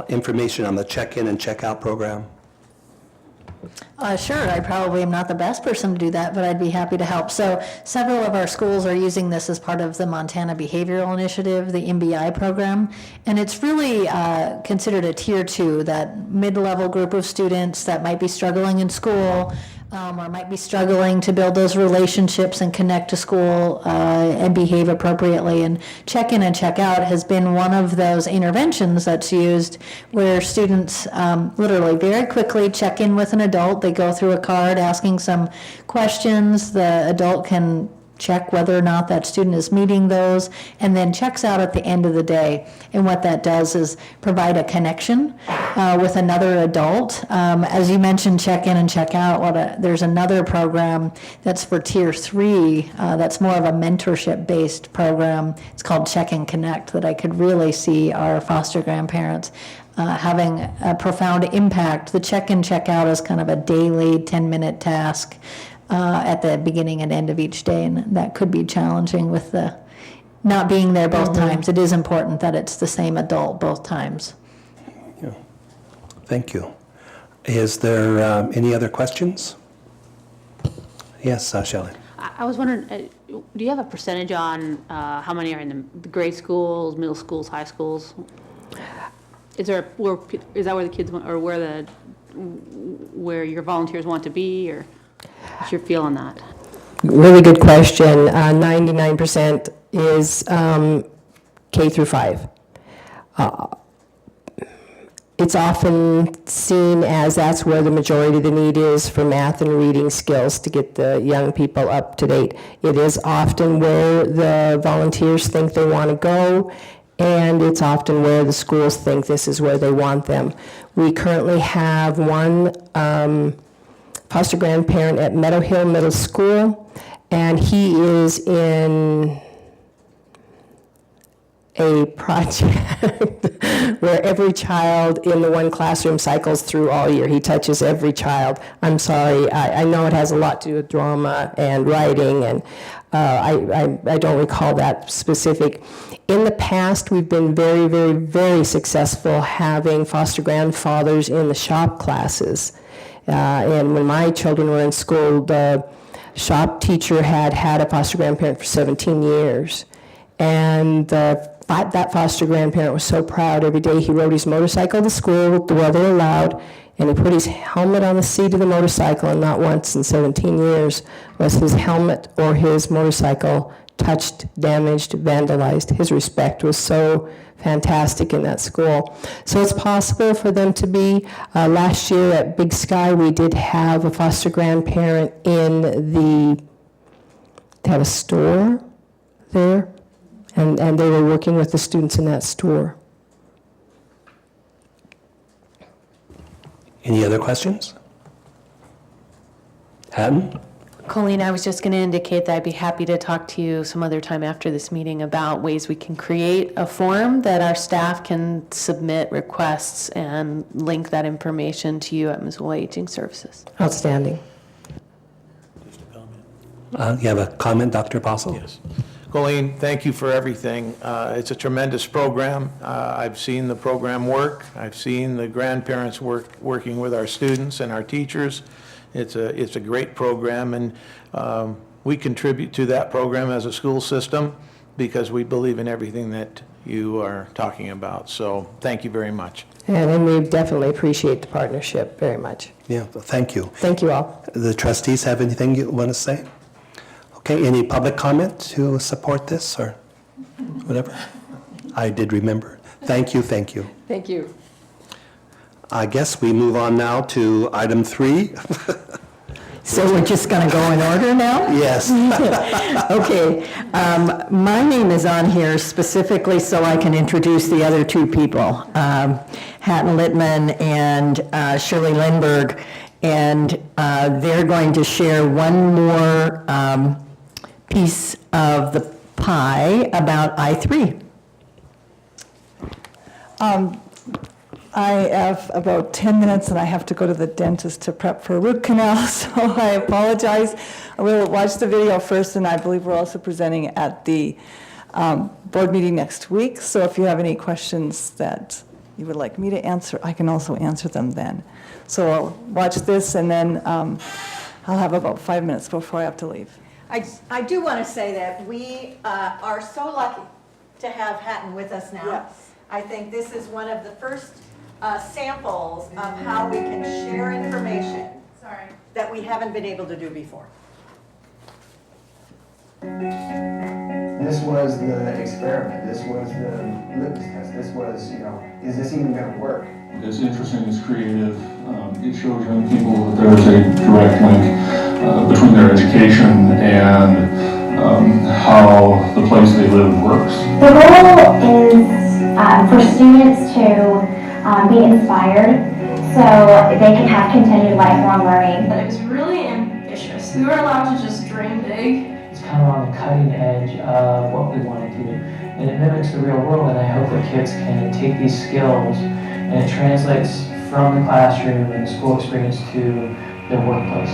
information on the check-in and check-out program? Sure, I probably am not the best person to do that, but I'd be happy to help. So several of our schools are using this as part of the Montana Behavioral Initiative, the MBI program, and it's really considered a tier 2, that mid-level group of students that might be struggling in school or might be struggling to build those relationships and connect to school and behave appropriately. And check-in and check-out has been one of those interventions that's used where students literally very quickly check in with an adult. They go through a card asking some questions. The adult can check whether or not that student is meeting those, and then checks out at the end of the day. And what that does is provide a connection with another adult. As you mentioned, check in and check out, there's another program that's for tier 3 that's more of a mentorship based program. It's called Check and Connect, that I could really see our foster grandparents having a profound impact. The check in, check out is kind of a daily 10-minute task at the beginning and end of each day, and that could be challenging with the not being there both times. It is important that it's the same adult both times. Yeah. Thank you. Is there any other questions? Yes, Shelley. I was wondering, do you have a percentage on how many are in the grade schools, middle schools, high schools? is that where the kids want, or where your volunteers want to be, or what's your feel on that? Really good question. 99% is K through 5. It's often seen as that's where the majority of the need is for math and reading skills to get the young people up to date. It is often where the volunteers think they want to go, and it's often where the schools think this is where they want them. We currently have one foster grandparent at Meadow Hill Middle School, and he is in a project where every child in the one classroom cycles through all year. He touches every child. I'm sorry, I know it has a lot to do with drama and writing, and I don't recall that specific. In the past, we've been very, very, very successful having foster grandfathers in the shop classes. And when my children were in school, the shop teacher had a foster grandparent for 17 years. And that foster grandparent was so proud. Every day he rode his motorcycle to school, the weather allowed, and he put his helmet on the seat of the motorcycle, and not once in 17 years was his helmet or his motorcycle touched, damaged, vandalized. His respect was so fantastic in that school. So it's possible for them to be. Last year at Big Sky, we did have a foster grandparent they have a store there, and they were working with the students in that store. Any other questions? Hatton? Colleen, I was just going to indicate that I'd be happy to talk to you some other time after this meeting about ways we can create a form that our staff can submit requests and link that information to you at Missoula Aging Services. Outstanding. You have a comment, Dr. Apostle? Yes. Colleen, thank you for everything. It's a tremendous program. I've seen the program work. I've seen the grandparents working with our students and our teachers. It's a great program, and we contribute to that program as a school system because we believe in everything that you are talking about. So thank you very much. And we definitely appreciate the partnership very much. Yeah, well, thank you. Thank you all. The trustees have anything you want to say? Okay, any public comment to support this or whatever? I did remember. Thank you, thank you. Thank you. I guess we move on now to item 3. So we're just going to go in order now? Yes. Okay. My name is on here specifically so I can introduce the other two people, Hatton Littman and Shirley Lindberg, and they're going to share one more piece of the pie about I-3. I have about 10 minutes and I have to go to the dentist to prep for a root canal, so I apologize. I will watch the video first, and I believe we're also presenting at the board meeting next week, so if you have any questions that you would like me to answer, I can also answer them then. So I'll watch this, and then I'll have about 5 minutes before I have to leave. I do want to say that we are so lucky to have Hatton with us now. Yes. I think this is one of the first samples of how we can share information that we haven't been able to do before. This was the experiment. This was the litmus test. This was, is this even going to work? It's interesting, it's creative. It shows young people that there is a direct link between their education and how the place they live works. The goal is for students to be inspired so they can have continued lifelong learning. But it was really ambitious. We were allowed to just dream big. It's kind of on the cutting edge of what we want to do. And it mimics the real world, and I hope that kids can take these skills and it translates from the classroom and the school experience to their workplace.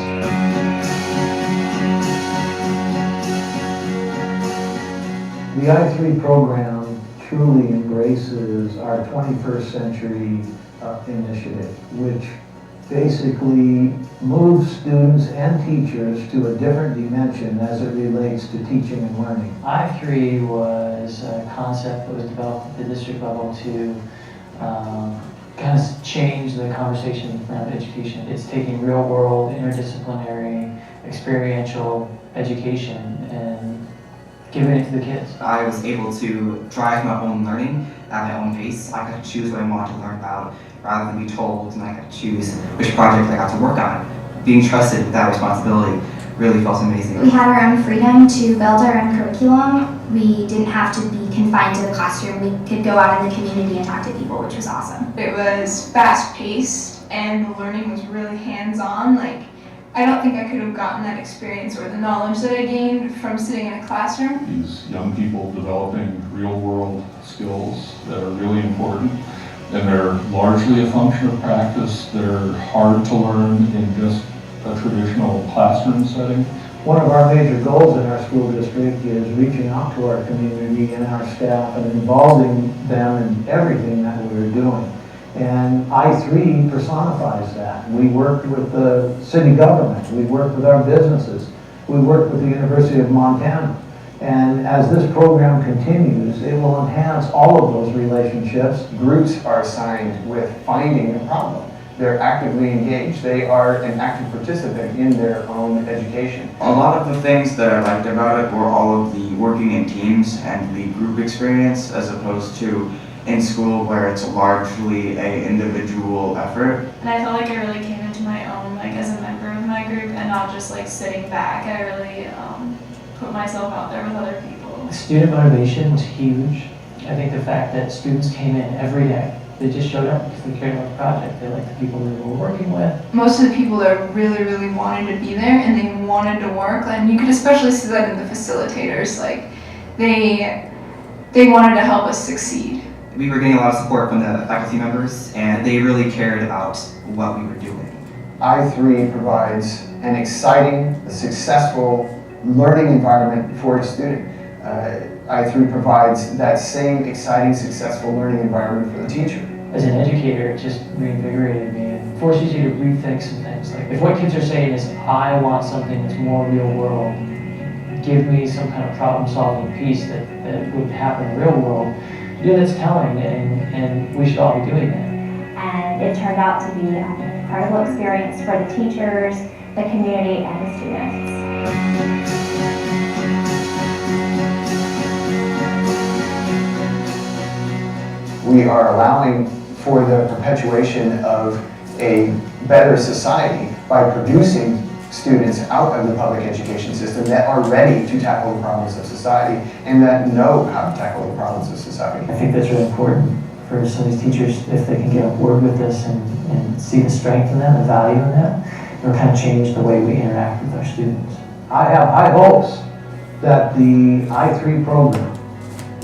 The I-3 program truly embraces our 21st century initiative, which basically moves students and teachers to a different dimension as it relates to teaching and learning. I-3 was a concept that was developed at the district level to kind of change the conversation around education. It's taking real world, interdisciplinary, experiential education and giving it to the kids. I was able to drive my own learning at my own pace. I got to choose what I wanted to learn about rather than be told, and I got to choose which project I got to work on. Being trusted with that responsibility really felt amazing. We had our own freedom to build our own curriculum. We didn't have to be confined to the classroom. We could go out in the community and talk to people, which was awesome. It was fast-paced and the learning was really hands-on. Like, I don't think I could have gotten that experience or the knowledge that I gained from sitting in a classroom. These young people developing real-world skills that are really important, and they're largely a function of practice. They're hard to learn in just a traditional classroom setting. One of our major goals in our school district is reaching out to our community and our staff and involving them in everything that we're doing. And I3 personifies that. We worked with the city government, we worked with our businesses, we worked with the University of Montana. And as this program continues, it will enhance all of those relationships. Groups are assigned with finding a problem. They're actively engaged. They are an active participant in their own education. A lot of the things that I liked about it were all of the working in teams and the group experience, as opposed to in school where it's largely an individual effort. And I felt like I really came into my own, like, as a member of my group and not just like sitting back. I really put myself out there with other people. Student motivation was huge. I think the fact that students came in every day, they just showed up because they cared about the project. They liked the people they were working with. Most of the people that really, really wanted to be there and they wanted to work, and you could especially see that in the facilitators. Like, they wanted to help us succeed. We were getting a lot of support from the faculty members, and they really cared about what we were doing. I3 provides an exciting, successful learning environment for a student. I3 provides that same exciting, successful learning environment for the teacher. As an educator, it just reinvigorated me and forces you to rethink some things. Like, if what kids are saying is, I want something that's more real world, give me some kind of problem-solving piece that would happen in the real world, that's telling, and we should all be doing that. And it turned out to be an incredible experience for the teachers, the community, and the students. We are allowing for the perpetuation of a better society by producing students out of the public education system that are ready to tackle the problems of society and that know how to tackle the problems of society. I think that's really important for some of these teachers, if they can get on board with this and see the strength in that, the value in that, it'll kind of change the way we interact with our students. I have high hopes that the I3 program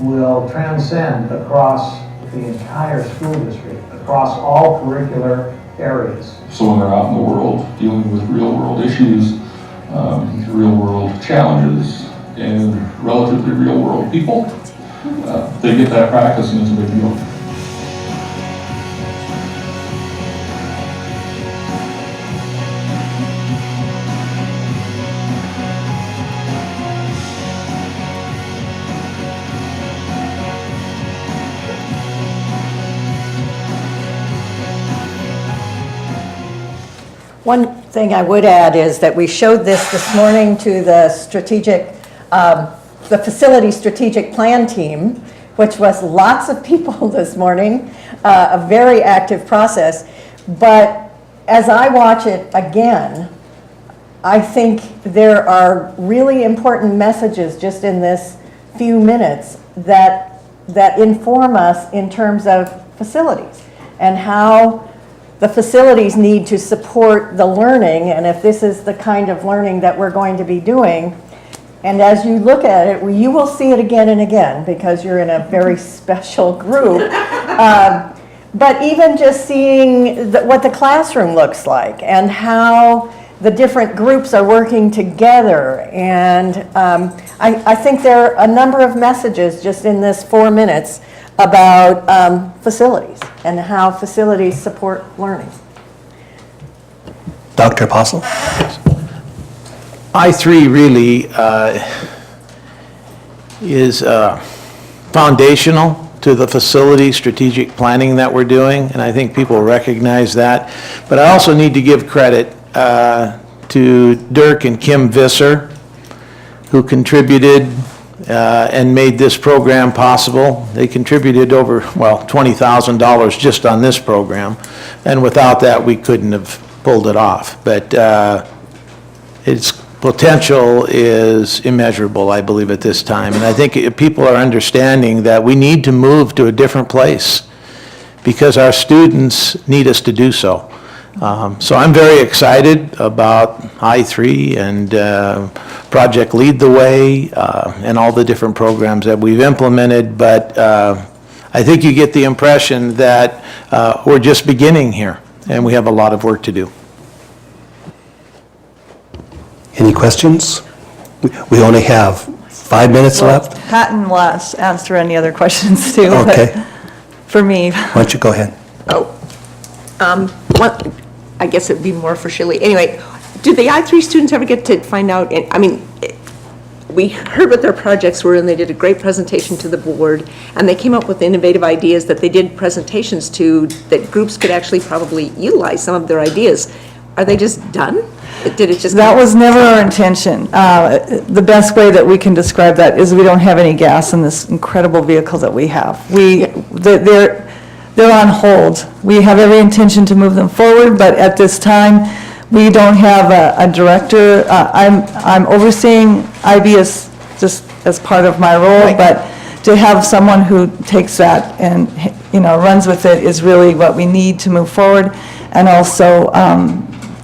will transcend across the entire school district, across all curricular areas. So when they're out in the world dealing with real world issues, real world challenges, and relatively real world people, they get that practice and it's a big deal. One thing I would add is that we showed this morning to the the facility strategic plan team, which was lots of people this morning, a very active process. But as I watch it again, I think there are really important messages just in this few minutes that inform us in terms of facilities and how the facilities need to support the learning, and if this is the kind of learning that we're going to be doing. And as you look at it, you will see it again and again because you're in a very special group. But even just seeing what the classroom looks like and how the different groups are working together. And I think there are a number of messages just in this 4 minutes about facilities and how facilities support learning. Dr. Apostle? I3 really is foundational to the facility strategic planning that we're doing, and I think people recognize that. But I also need to give credit to Dirk and Kim Visser, who contributed and made this program possible. They contributed over, well, $20,000 just on this program, and without that, we couldn't have pulled it off. But its potential is immeasurable, I believe, at this time. And I think people are understanding that we need to move to a different place because our students need us to do so. So I'm very excited about I3 and Project Lead the Way and all the different programs that we've implemented, but I think you get the impression that we're just beginning here and we have a lot of work to do. Any questions? We only have 5 minutes left. Hatton will answer any other questions too. Okay. But for me. Why don't you go ahead? I guess it'd be more for Shirley. Anyway, do the I3 students ever get to find out, I mean, we heard what their projects were and they did a great presentation to the board and they came up with innovative ideas that they did presentations to that groups could actually probably utilize some of their ideas. Are they just done? Did it just? That was never our intention. The best way that we can describe that is we don't have any gas in this incredible vehicle that we have. They're on hold. We have every intention to move them forward, but at this time, we don't have a director. I'm overseeing IBS just as part of my role, but to have someone who takes that and, runs with it is really what we need to move forward, and also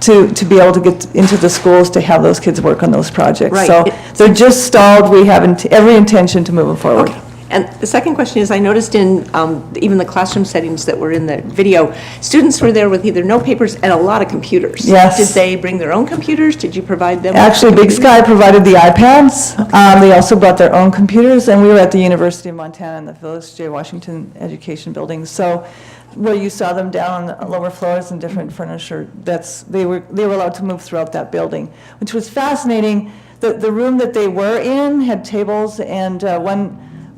to be able to get into the schools to have those kids work on those projects. Right. So they're just stalled. We have every intention to move them forward. Okay. And the second question is, I noticed in even the classroom settings that were in the video, students were there with either no papers and a lot of computers. Yes. Did they bring their own computers? Did you provide them? Actually, Big Sky provided the iPads. Okay. They also brought their own computers, and we were at the University of Montana in the Phyllis J. Washington Education Building. So where you saw them down on the lower floors and different furniture, they were allowed to move throughout that building, which was fascinating. The room that they were in had tables, and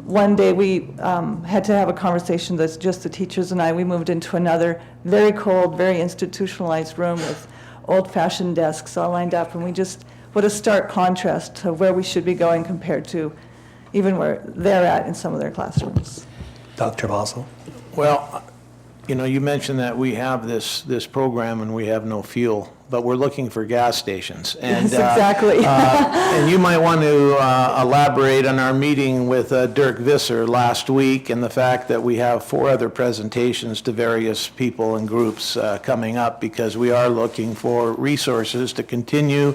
one day we had to have a conversation that's just the teachers and I. We moved into another very cold, very institutionalized room with old-fashioned desks all lined up, and what a stark contrast to where we should be going compared to even where they're at in some of their classrooms. Dr. Basel? Well, you mentioned that we have this program and we have no fuel, but we're looking for gas stations. And, yes, exactly. And you might want to elaborate on our meeting with Dirk Visser last week and the fact that we have 4 other presentations to various people and groups coming up because we are looking for resources to continue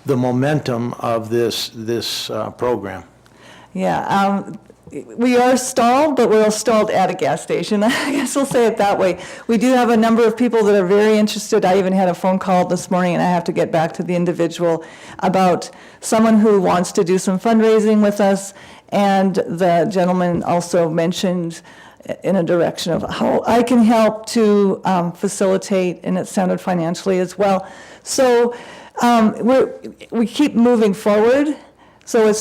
the momentum of this program. Yeah. We are stalled, but we're stalled at a gas station. I guess we'll say it that way. We do have a number of people that are very interested. I even had a phone call this morning, and I have to get back to the individual about someone who wants to do some fundraising with us. And the gentleman also mentioned in a direction of how I can help to facilitate, and it sounded financially as well. So we keep moving forward. So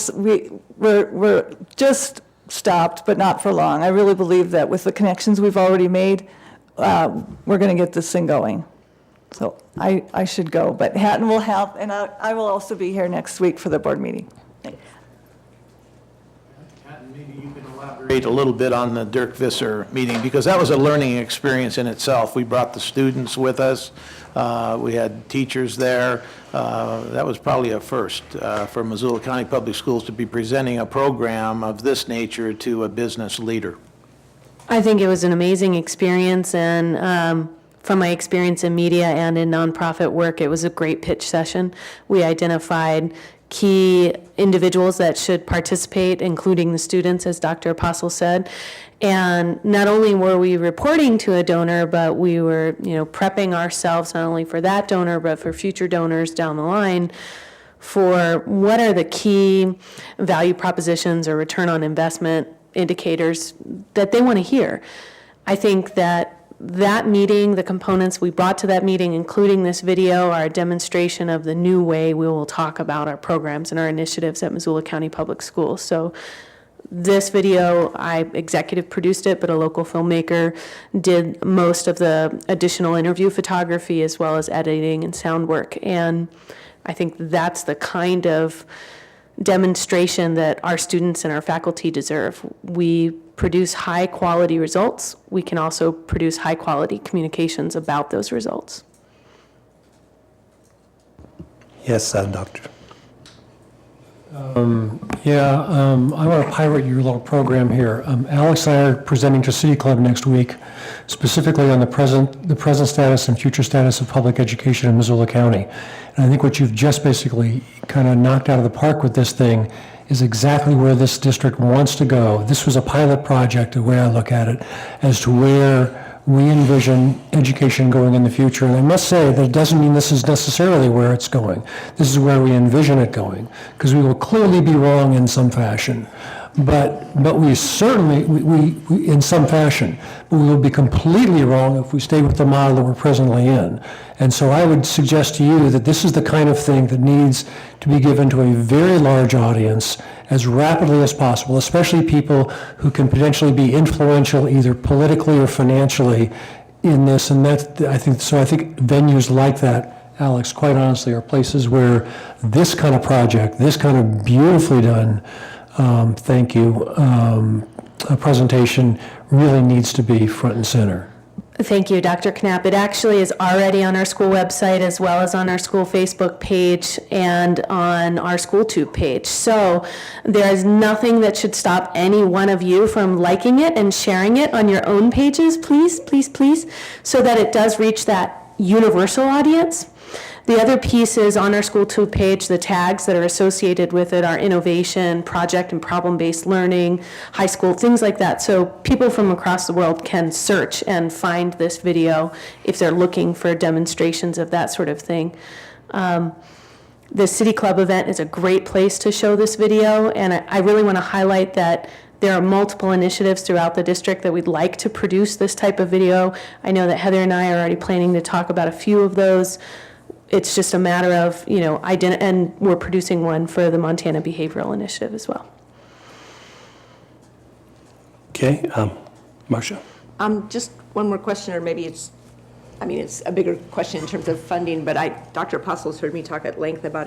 we're just stopped, but not for long. I really believe that with the connections we've already made, we're going to get this thing going. So I should go, but Hatton will help, and I will also be here next week for the board meeting. Thanks. Hatton, maybe you can elaborate a little bit on the Dirk Visser meeting, because that was a learning experience in itself. We brought the students with us. We had teachers there. That was probably a first for Missoula County Public Schools to be presenting a program of this nature to a business leader. I think it was an amazing experience, and from my experience in media and in nonprofit work, it was a great pitch session. We identified key individuals that should participate, including the students, as Dr. Apostle said. And not only were we reporting to a donor, but we were, prepping ourselves not only for that donor, but for future donors down the line for what are the key value propositions or return on investment indicators that they want to hear. I think that meeting, the components we brought to that meeting, including this video, are a demonstration of the new way we will talk about our programs and our initiatives at Missoula County Public Schools. So This video, I executive produced it, but a local filmmaker did most of the additional interview photography as well as editing and sound work. And I think that's the kind of demonstration that our students and our faculty deserve. We produce high quality results. We can also produce high quality communications about those results. Yes, Doctor. I want to pirate your little program here. Alex and I are presenting to City Club next week, specifically on the present status and future status of public education in Missoula County. And I think what you've just basically kind of knocked out of the park with this thing is exactly where this district wants to go. This was a pilot project, the way I look at it, as to where we envision education going in the future. And I must say that it doesn't mean this is necessarily where it's going. This is where we envision it going, because we will clearly be wrong in some fashion. But we certainly, we in some fashion, but we will be completely wrong if we stay with the model that we're presently in. And so I would suggest to you that this is the kind of thing that needs to be given to a very large audience as rapidly as possible, especially people who can potentially be influential either politically or financially in this. And that, I think venues like that, Alex, quite honestly, are places where this kind of project, this kind of beautifully done, thank you, a presentation really needs to be front and center. Thank you, Dr. Knapp. It actually is already on our school website as well as on our school Facebook page and on our SchoolTube page. So there is nothing that should stop any one of you from liking it and sharing it on your own pages, please, please, please, so that it does reach that universal audience. The other piece is on our SchoolTube page, the tags that are associated with it are innovation, project and problem-based learning, high school, things like that. So people from across the world can search and find this video if they're looking for demonstrations of that sort of thing. The City Club event is a great place to show this video, and I really want to highlight that there are multiple initiatives throughout the district that we'd like to produce this type of video. I know that Heather and I are already planning to talk about a few of those. It's just a matter of, and we're producing one for the Montana Behavioral Initiative as well. Okay, Marcia. Just one more question, or maybe it's a bigger question in terms of funding, but Dr. Apostle's heard me talk at length about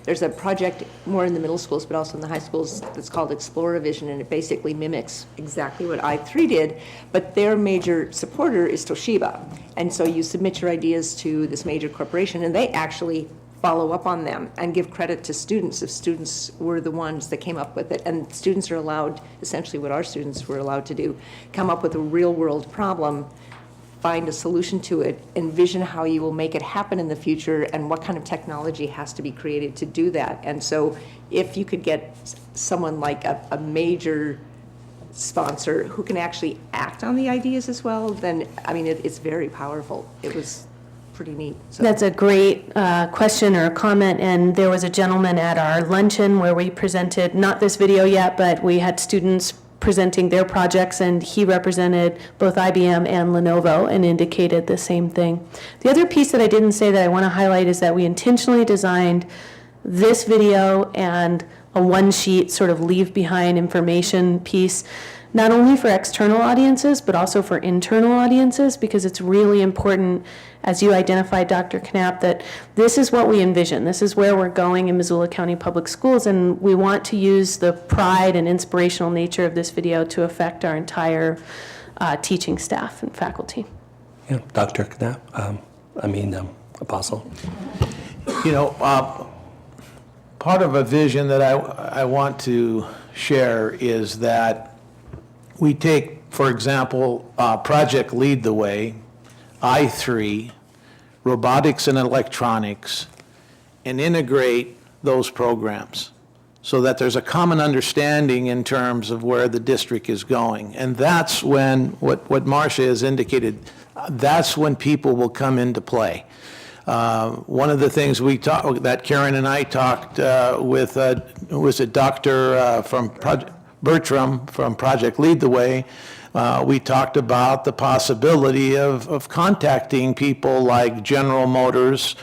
there's a project more in the middle schools, but also in the high schools that's called Explore a Vision, and it basically mimics exactly what I3 did, but their major supporter is Toshiba. And so you submit your ideas to this major corporation, and they actually follow up on them and give credit to students if students were the ones that came up with it. And students are allowed, essentially what our students were allowed to do, come up with a real world problem, find a solution to it, envision how you will make it happen in the future and what kind of technology has to be created to do that. And so if you could get someone like a major sponsor who can actually act on the ideas as well, then, it's very powerful. It was pretty neat. So. That's a great question or comment, and there was a gentleman at our luncheon where we presented, not this video yet, but we had students presenting their projects, and he represented both IBM and Lenovo and indicated the same thing. The other piece that I didn't say that I want to highlight is that we intentionally designed this video and a one-sheet sort of leave behind information piece, not only for external audiences, but also for internal audiences, because it's really important, as you identified, Dr. Knapp, that this is what we envision. This is where we're going in Missoula County Public Schools, and we want to use the pride and inspirational nature of this video to affect our entire teaching staff and faculty. Yeah, Dr. Knapp, Apostle. Part of a vision that I want to share is that we take, for example, Project Lead the Way, I3, robotics and electronics, and integrate those programs so that there's a common understanding in terms of where the district is going. And that's when, what Marcia has indicated, that's when people will come into play. One of the things that Karen and I talked with, was it Dr. Bertram from Project Lead the Way. We talked about the possibility of contacting people like General Motors,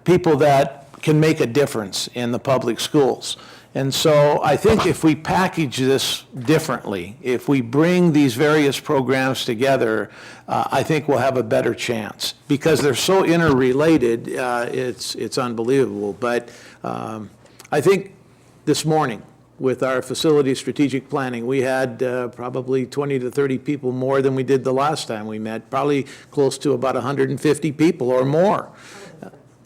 people that can make a difference in the public schools. And so I think if we package this differently, if we bring these various programs together, I think we'll have a better chance. Because they're so interrelated, it's unbelievable. But I think this morning, with our facility strategic planning, we had probably 20 to 30 people more than we did the last time we met, probably close to about 150 people or more.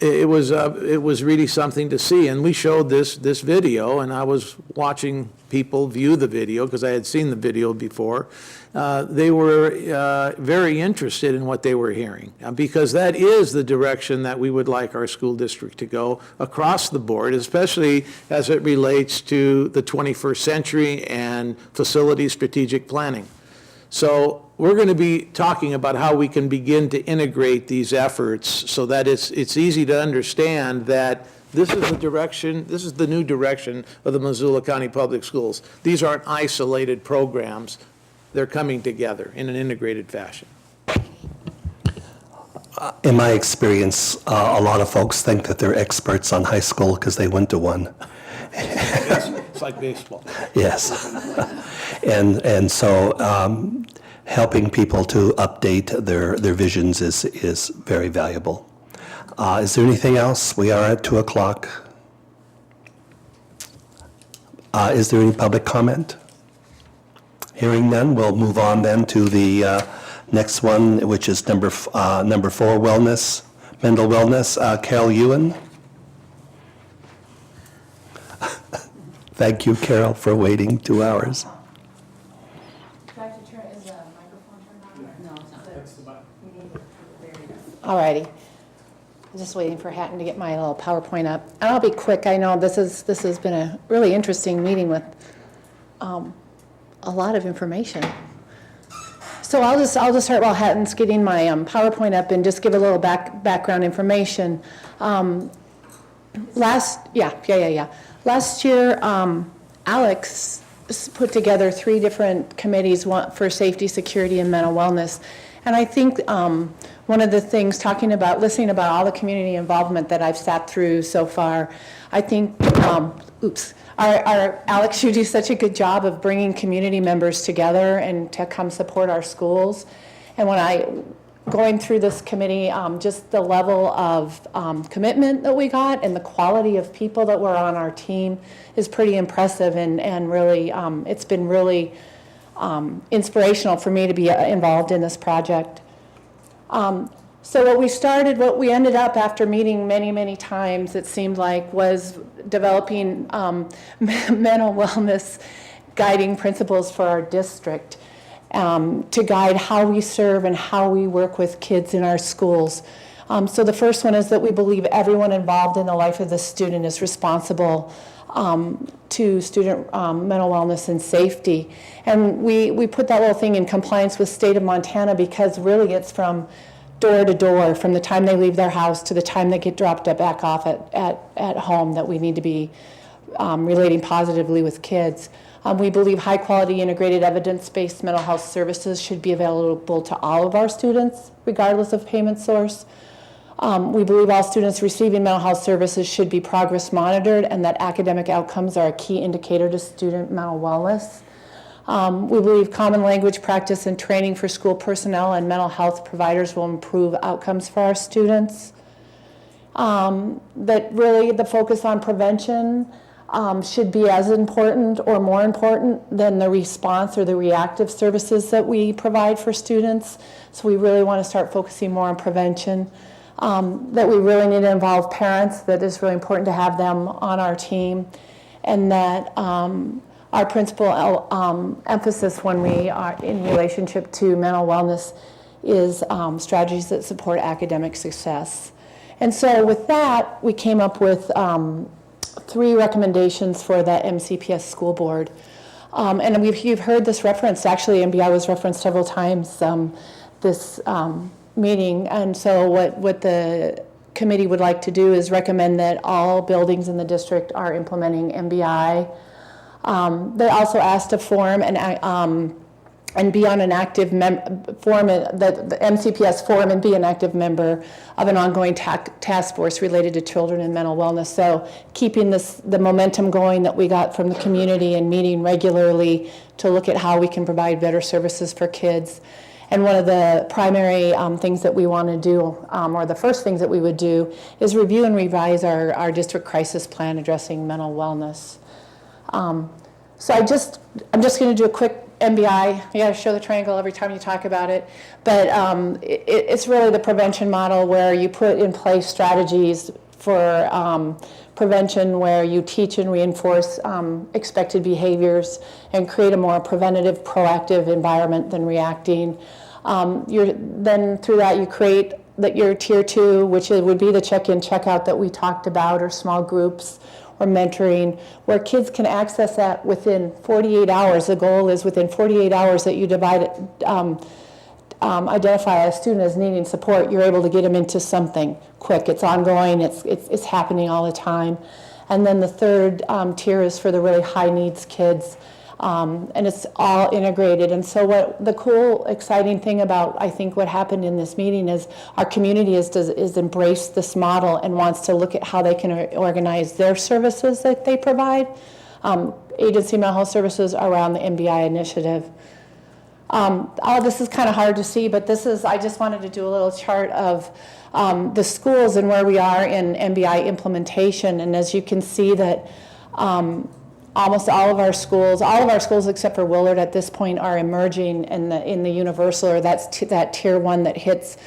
It was really something to see, and we showed this video, and I was watching people view the video because I had seen the video before. They were very interested in what they were hearing, because that is the direction that we would like our school district to go across the board, especially as it relates to the 21st century and facility strategic planning. So we're going to be talking about how we can begin to integrate these efforts so that it's easy to understand that this is the direction, this is the new direction of the Missoula County Public Schools. These aren't isolated programs. They're coming together in an integrated fashion. In my experience, a lot of folks think that they're experts on high school because they went to one. It's like baseball. Yes. And so helping people to update their visions is very valuable. Is there anything else? We are at 2 o'clock. Is there any public comment? Hearing none, we'll move on then to the next one, which is number 4, wellness, mental wellness. Carol Ewan. Thank you, Carol, for waiting 2 hours. All righty. I'm just waiting for Hatton to get my little PowerPoint up. And I'll be quick. I know this has been a really interesting meeting with a lot of information. So I'll just start while Hatton's getting my PowerPoint up and just give a little background information. Last year, Alex put together 3 different committees, one for safety, security, and mental wellness. And I think one of the things, listening about all the community involvement that I've sat through so far, I think, Alex, you do such a good job of bringing community members together and to come support our schools. And going through this committee, just the level of commitment that we got and the quality of people that were on our team is pretty impressive, and really, it's been really inspirational for me to be involved in this project. So what we ended up after meeting many, many times, it seemed like, was developing mental wellness guiding principles for our district to guide how we serve and how we work with kids in our schools. So the first one is that we believe everyone involved in the life of the student is responsible to student mental wellness and safety. And we put that little thing in compliance with state of Montana because really it's from door to door, from the time they leave their house to the time they get dropped back off at home, that we need to be relating positively with kids. We believe high quality integrated evidence-based mental health services should be available to all of our students, regardless of payment source. We believe all students receiving mental health services should be progress monitored, and that academic outcomes are a key indicator to student mental wellness. We believe common language practice and training for school personnel and mental health providers will improve outcomes for our students. That really the focus on prevention should be as important or more important than the response or the reactive services that we provide for students. So we really want to start focusing more on prevention. That we really need to involve parents, that it's really important to have them on our team, and that our principal emphasis when we are in relationship to mental wellness is strategies that support academic success. And so with that, we came up with 3 recommendations for the MCPS school board. And you've heard this referenced, actually MBI was referenced several times this meeting. And so what the committee would like to do is recommend that all buildings in the district are implementing MBI. They also asked to form and be on an active form, the MCPS forum, and be an active member of an ongoing task force related to children and mental wellness. So keeping the momentum going that we got from the community and meeting regularly to look at how we can provide better services for kids. And one of the primary things that we want to do, or the first things that we would do, is review and revise our district crisis plan addressing mental wellness. So I'm just going to do a quick MBI. You got to show the triangle every time you talk about it. But it's really the prevention model where you put in place strategies for prevention, where you teach and reinforce expected behaviors and create a more preventative, proactive environment than reacting. Then through that you create your tier 2, which would be the check-in, check-out that we talked about, or small groups, or mentoring, where kids can access that within 48 hours. The goal is within 48 hours that you identify a student as needing support, you're able to get them into something quick. It's ongoing, it's happening all the time. And then the third tier is for the really high needs kids, and it's all integrated. And so what the cool, exciting thing about, I think, what happened in this meeting is our community is embraced this model and wants to look at how they can organize their services that they provide. Agency Mental Health Services around the MBI initiative. All this is kind of hard to see, but I just wanted to do a little chart of the schools and where we are in MBI implementation. And as you can see that almost all of our schools except for Willard at this point are emerging in the universal, or that's that tier 1 that hits,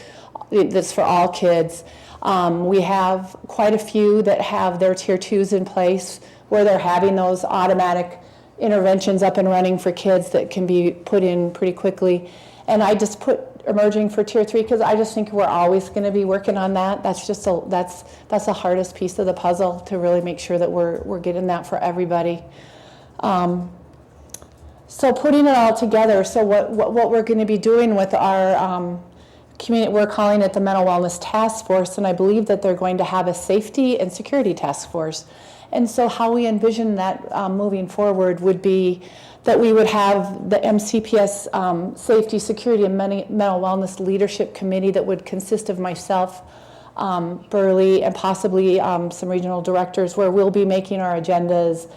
that's for all kids. We have quite a few that have their tier 2s in place where they're having those automatic interventions up and running for kids that can be put in pretty quickly. And I just put emerging for tier 3 because I just think we're always going to be working on that. That's just that's the hardest piece of the puzzle, to really make sure that we're getting that for everybody. So putting it all together, so what we're going to be doing with our community, we're calling it the Mental Wellness Task Force, and I believe that they're going to have a safety and security task force. And so how we envision that moving forward would be that we would have the MCPS Safety, Security, and Mental Wellness Leadership Committee that would consist of myself, Burley, and possibly some regional directors, where we'll be making our agendas,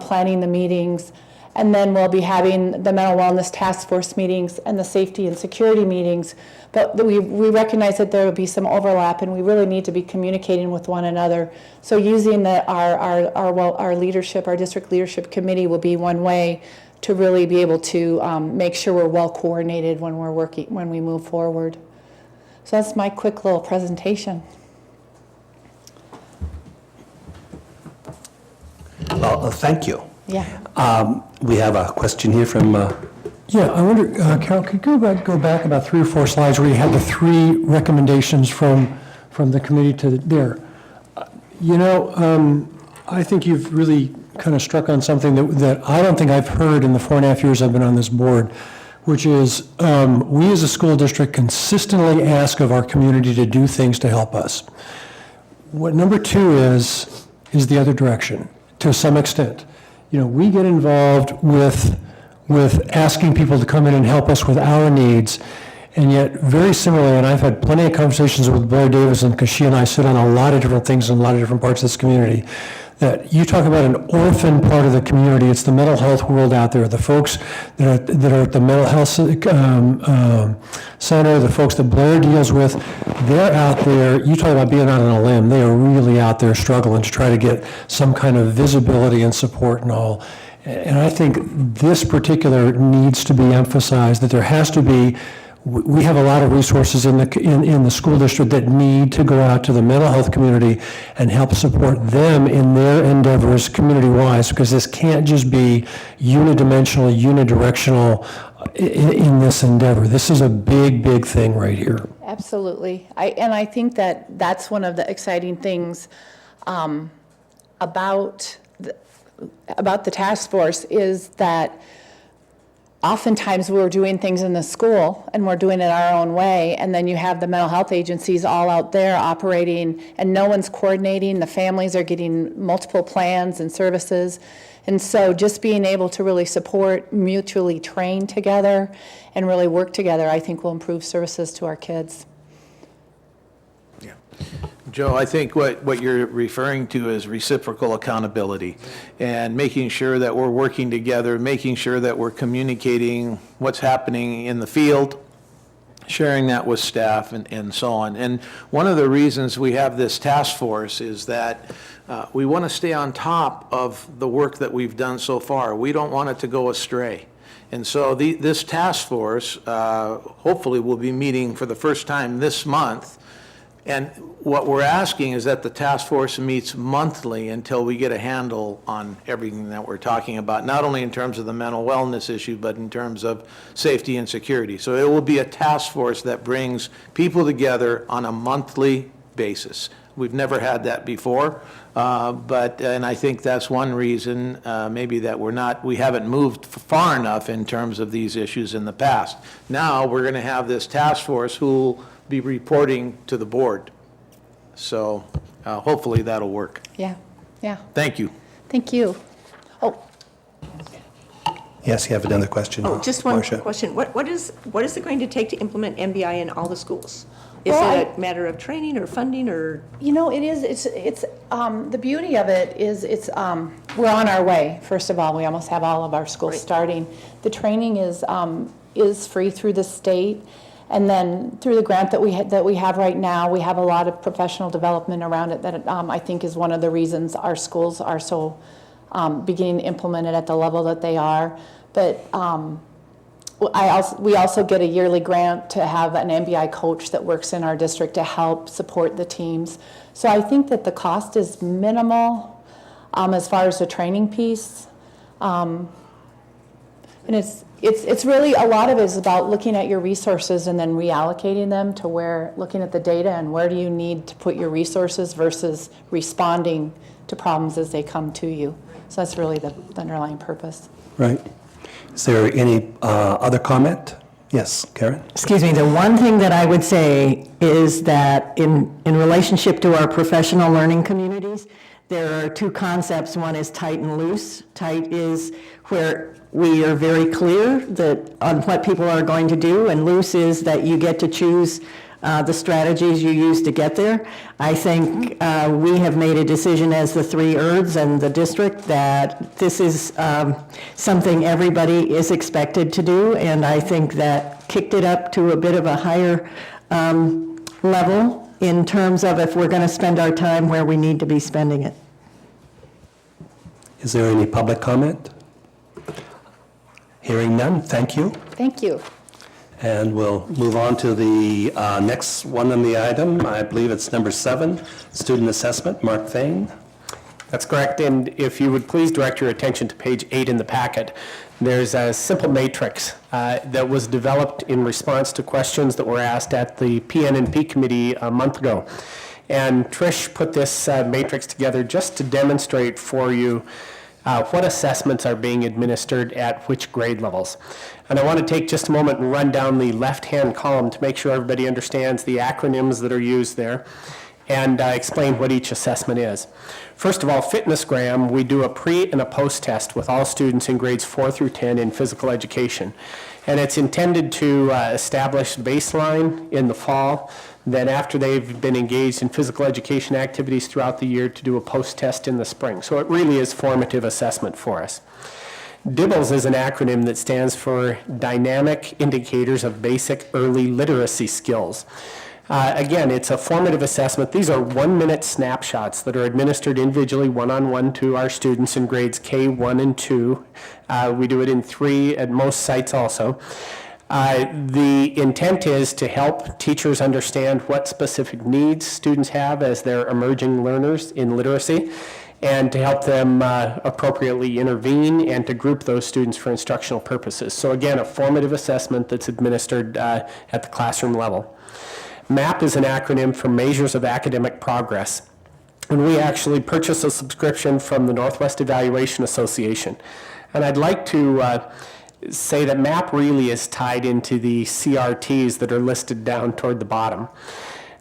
planning the meetings, and then we'll be having the Mental Wellness Task Force meetings and the safety and security meetings. But we recognize that there will be some overlap, and we really need to be communicating with one another. So using our leadership, our district leadership committee, will be one way to really be able to make sure we're well coordinated when we move forward. So that's my quick little presentation. Well, thank you. Yeah. We have a question here from... Yeah, I wonder, Carol, could you go back about 3 or 4 slides where you had the 3 recommendations from the committee to there. I think you've really kind of struck on something that I don't think I've heard in the 4.5 years I've been on this board, which is we as a school district consistently ask of our community to do things to help us. What number 2 is the other direction, to some extent. We get involved with asking people to come in and help us with our needs, and yet very similarly, and I've had plenty of conversations with Blair Davison, because she and I sit on a lot of different things in a lot of different parts of this community, that you talk about an orphan part of the community. It's the mental health world out there, the folks that are at the mental health center, the folks that Blair deals with, they're out there. You talk about being out on a limb. They are really out there struggling to try to get some kind of visibility and support and all. And I think this particular needs to be emphasized, that there has to be, we have a lot of resources in the school district that need to go out to the mental health community and help support them in their endeavors community-wise, because this can't just be unidimensional, unidirectional in this endeavor. This is a big, big thing right here. Absolutely. I think that's one of the exciting things about the task force, is that oftentimes we're doing things in the school and we're doing it our own way, and then you have the mental health agencies all out there operating and no one's coordinating. The families are getting multiple plans and services. And so just being able to really support, mutually train together, and really work together, I think will improve services to our kids. Joe, I think what you're referring to is reciprocal accountability and making sure that we're working together, making sure that we're communicating what's happening in the field, sharing that with staff and so on. And one of the reasons we have this task force is that we want to stay on top of the work that we've done so far. We don't want it to go astray. And so this task force hopefully will be meeting for the first time this month. And what we're asking is that the task force meets monthly until we get a handle on everything that we're talking about, not only in terms of the mental wellness issue, but in terms of safety and security. So it will be a task force that brings people together on a monthly basis. We've never had that before, and I think that's one reason maybe that we haven't moved far enough in terms of these issues in the past. Now we're going to have this task force who will be reporting to the board. So hopefully that'll work. Yeah. Thank you. Thank you. Oh, Yes, you have another question. Oh, just one Marcia. question. What is it going to take to implement MBI in all the schools? Is Well, it a matter of training or funding or? you know, it is, it's, the beauty of it is we're on our way. First of all, we almost have all of our schools starting. The training is free through the state. And then through the grant that we have right now, we have a lot of professional development around it that I think is one of the reasons our schools are so beginning to implement it at the level that they are. But we also get a yearly grant to have an MBI coach that works in our district to help support the teams. So I think that the cost is minimal as far as the training piece. And it's really, a lot of it is about looking at your resources and then reallocating them to looking at the data and where do you need to put your resources versus responding to problems as they come to you. So that's really the underlying purpose. Right. Is there any other comment? Yes, Karen? Excuse me, the one thing that I would say is that in relationship to our professional learning communities, there are two concepts. One is tight and loose. Tight is where we are very clear on what people are going to do, and loose is that you get to choose the strategies you use to get there. I think we have made a decision as the three ERDs and the district that this is something everybody is expected to do, and I think that kicked it up to a bit of a higher level in terms of if we're going to spend our time where we need to be spending it. Is there any public comment? Hearing none, thank you. Thank you. And we'll move on to the next one on the item. I believe it's number 7, student assessment. Mark Thane. That's correct, and if you would please direct your attention to page 8 in the packet. There's a simple matrix that was developed in response to questions that were asked at the PNNP committee a month ago. And Trish put this matrix together just to demonstrate for you what assessments are being administered at which grade levels. And I want to take just a moment and run down the left-hand column to make sure everybody understands the acronyms that are used there and explain what each assessment is. First of all, FitnessGram, we do a pre and a post test with all students in grades 4 through 10 in physical education. And it's intended to establish baseline in the fall, then after they've been engaged in physical education activities throughout the year to do a post test in the spring. So it really is formative assessment for us. DIBBLES is an acronym that stands for Dynamic Indicators of Basic Early Literacy Skills. Again, it's a formative assessment. These are 1-minute snapshots that are administered individually one-on-one to our students in grades K1 and 2. We do it in 3 at most sites also. The intent is to help teachers understand what specific needs students have as they're emerging learners in literacy, and to help them appropriately intervene and to group those students for instructional purposes. So again, a formative assessment that's administered at the classroom level. MAP is an acronym for Measures of Academic Progress. And we actually purchased a subscription from the Northwest Evaluation Association. And I'd like to say that MAP really is tied into the CRTs that are listed down toward the bottom.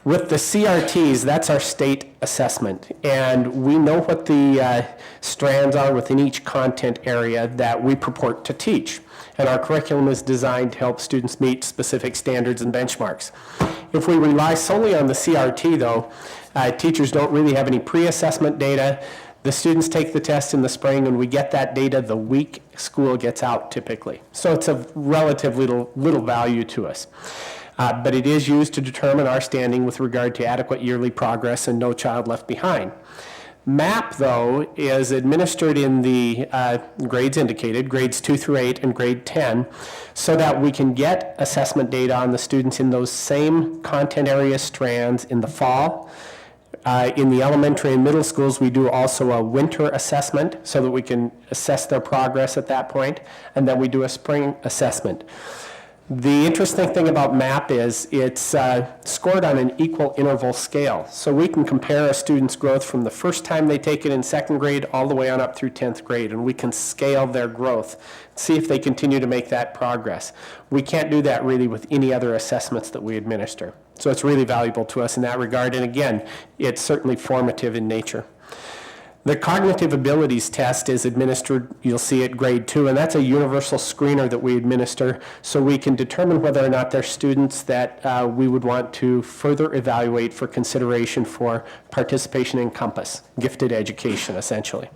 With the CRTs, that's our state assessment, and we know what the strands are within each content area that we purport to teach, and our curriculum is designed to help students meet specific standards and benchmarks. If we rely solely on the CRT, though, teachers don't really have any pre-assessment data. The students take the test in the spring, and we get that data the week school gets out, typically. So it's of relatively little value to us. But it is used to determine our standing with regard to adequate yearly progress and no child left behind. MAP, though, is administered in the grades indicated, grades 2 through 8 and grade 10, so that we can get assessment data on the students in those same content area strands in the fall. In the elementary and middle schools, we do also a winter assessment so that we can assess their progress at that point, and then we do a spring assessment. The interesting thing about MAP is it's scored on an equal interval scale. So we can compare a student's growth from the first time they take it in second grade all the way on up through 10th grade, and we can scale their growth, see if they continue to make that progress. We can't do that really with any other assessments that we administer. So it's really valuable to us in that regard, and again, it's certainly formative in nature. The cognitive abilities test is administered, you'll see at grade 2, and that's a universal screener that we administer so we can determine whether or not they're students that we would want to further evaluate for consideration for participation in COMPASS, gifted education, essentially.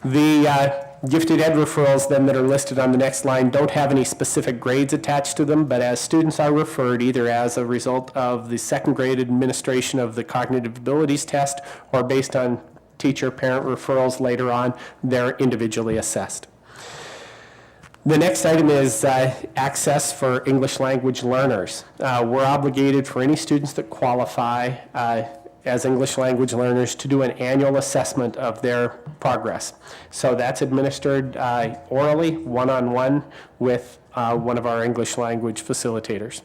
The gifted ed referrals then that are listed on the next line don't have any specific grades attached to them, but as students are referred either as a result of the second grade administration of the cognitive abilities test or based on teacher-parent referrals later on, they're individually assessed. The next item is access for English language learners. We're obligated for any students that qualify as English language learners to do an annual assessment of their progress. So that's administered orally, one-on-one with one of our English language facilitators.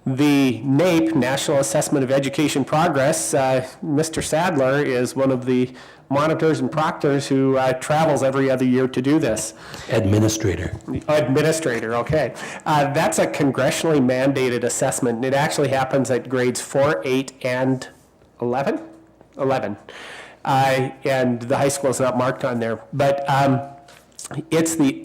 The NAEP, National Assessment of Education Progress, Mr. Sadler is one of the monitors and proctors who travels every other year to do this. Administrator. Administrator, okay. That's a congressionally mandated assessment. It actually happens at grades 4, 8, and 11? 11. And the high school is not marked on there. But it's the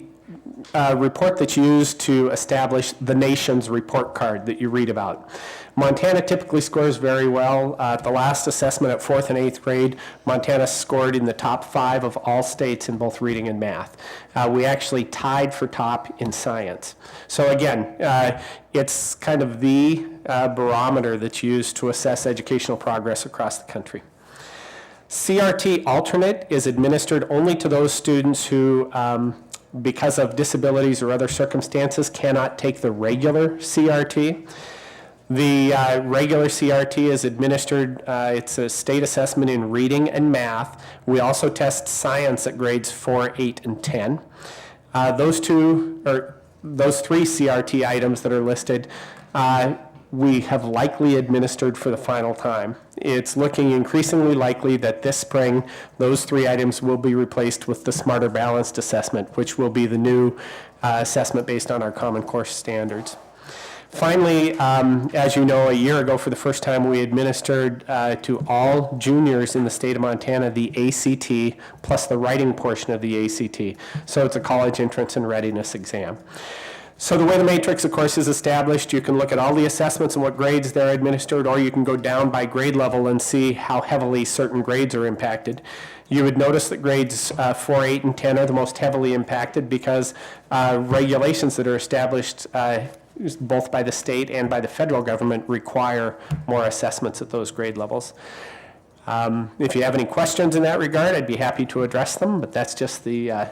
report that's used to establish the nation's report card that you read about. Montana typically scores very well. The last assessment at 4th and 8th grade, Montana scored in the top 5 of all states in both reading and math. We actually tied for top in science. So again, it's kind of the barometer that's used to assess educational progress across the country. CRT alternate is administered only to those students who because of disabilities or other circumstances, cannot take the regular CRT. The regular CRT is administered, it's a state assessment in reading and math. We also test science at grades 4, 8, and 10. Those three CRT items that are listed, we have likely administered for the final time. It's looking increasingly likely that this spring, those 3 items will be replaced with the Smarter Balanced Assessment, which will be the new assessment based on our Common Core standards. Finally, as you know, a year ago for the first time, we administered to all juniors in the state of Montana the ACT plus the writing portion of the ACT. So it's a college entrance and readiness exam. So the way the matrix, of course, is established, you can look at all the assessments and what grades they're administered, or you can go down by grade level and see how heavily certain grades are impacted. You would notice that grades 4, 8, and 10 are the most heavily impacted because regulations that are established both by the state and by the federal government require more assessments at those grade levels. If you have any questions in that regard, I'd be happy to address them, but that's just the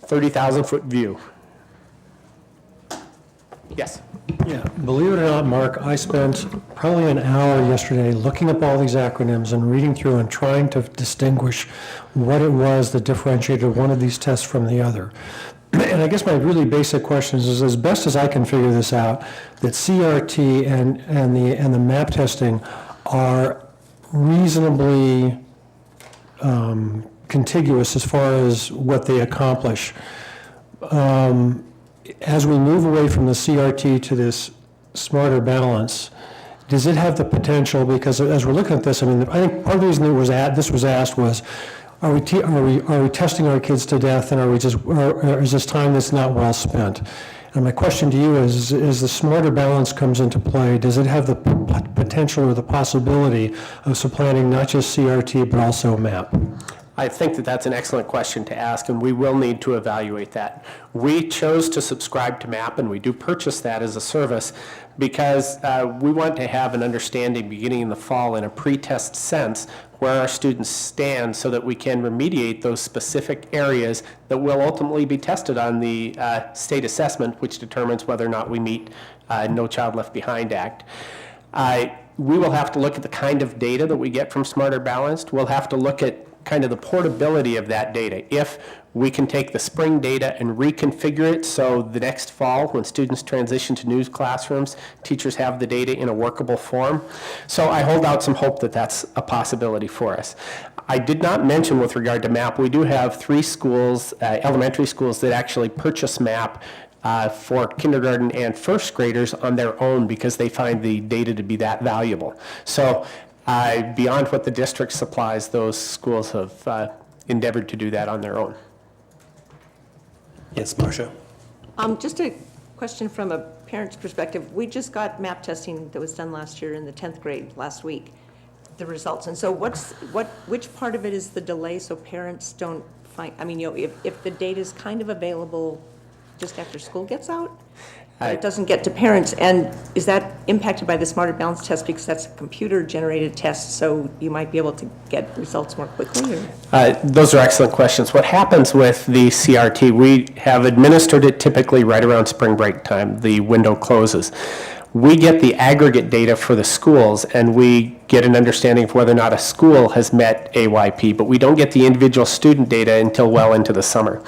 30,000-foot view. Yes? Yeah, believe it or not, Mark, I spent probably an hour yesterday looking up all these acronyms and reading through and trying to distinguish what it was that differentiated one of these tests from the other. And I guess my really basic question is, as best as I can figure this out, that CRT and the MAP testing are reasonably contiguous as far as what they accomplish. As we move away from the CRT to this smarter balance, does it have the potential, because as we're looking at this, I mean, I think part of the reason this was asked was, are we testing our kids to death, and or is this time that's not well spent? And my question to you is the smarter balance comes into play, does it have the potential or the possibility of supplanting not just CRT, but also MAP? I think that that's an excellent question to ask, and we will need to evaluate that. We chose to subscribe to MAP, and we do purchase that as a service because we want to have an understanding beginning in the fall in a pre-test sense where our students stand so that we can remediate those specific areas that will ultimately be tested on the state assessment, which determines whether or not we meet No Child Left Behind Act. We will have to look at the kind of data that we get from Smarter Balanced. We'll have to look at kind of the portability of that data. If we can take the spring data and reconfigure it so the next fall when students transition to new classrooms, teachers have the data in a workable form. So I hold out some hope that that's a possibility for us. I did not mention with regard to MAP, we do have 3 schools, elementary schools, that actually purchase MAP for kindergarten and first graders on their own because they find the data to be that valuable. So beyond what the district supplies, those schools have endeavored to do that on their own. Yes, Marcia? Just a question from a parent's perspective. We just got MAP testing that was done last year in the 10th grade last week, the results. And so which part of it is the delay so parents don't find, I mean, if the data is kind of available just after school gets out, but it doesn't get to parents, and is that impacted by the Smarter Balance test because that's a computer-generated test, so you might be able to get results more quickly? Those are excellent questions. What happens with the CRT, we have administered it typically right around spring break time. The window closes. We get the aggregate data for the schools, and we get an understanding of whether or not a school has met AYP, but we don't get the individual student data until well into the summer.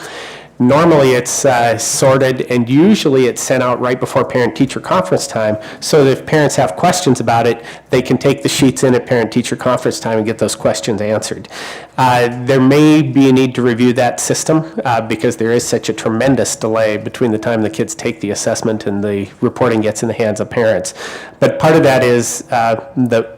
Normally it's sorted, and usually it's sent out right before parent-teacher conference time, so that if parents have questions about it, they can take the sheets in at parent-teacher conference time and get those questions answered. There may be a need to review that system because there is such a tremendous delay between the time the kids take the assessment and the reporting gets in the hands of parents. But part of that is the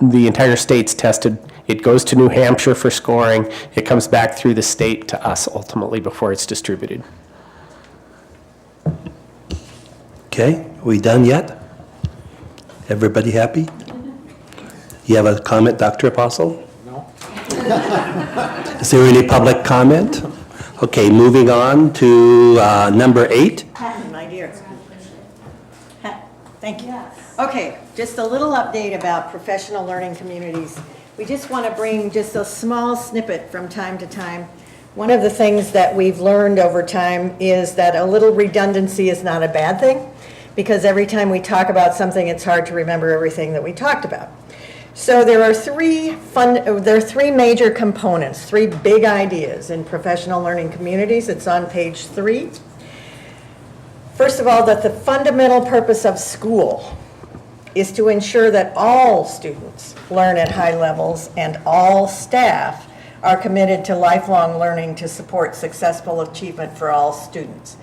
entire state's tested. It goes to New Hampshire for scoring. It comes back through the state to us ultimately before it's distributed. Okay, are we done yet? Everybody happy? You have a comment, Dr. Apostle? No. Is there any public comment? Okay, moving on to number 8. Patton, my dear. Thank you. Okay, just a little update about professional learning communities. We just want to bring just a small snippet from time to time. One of the things that we've learned over time is that a little redundancy is not a bad thing, because every time we talk about something, it's hard to remember everything that we talked about. So there are three major components, 3 big ideas in professional learning communities. It's on page 3. First of all, that the fundamental purpose of school is to ensure that all students learn at high levels and all staff are committed to lifelong learning to support successful achievement for all students.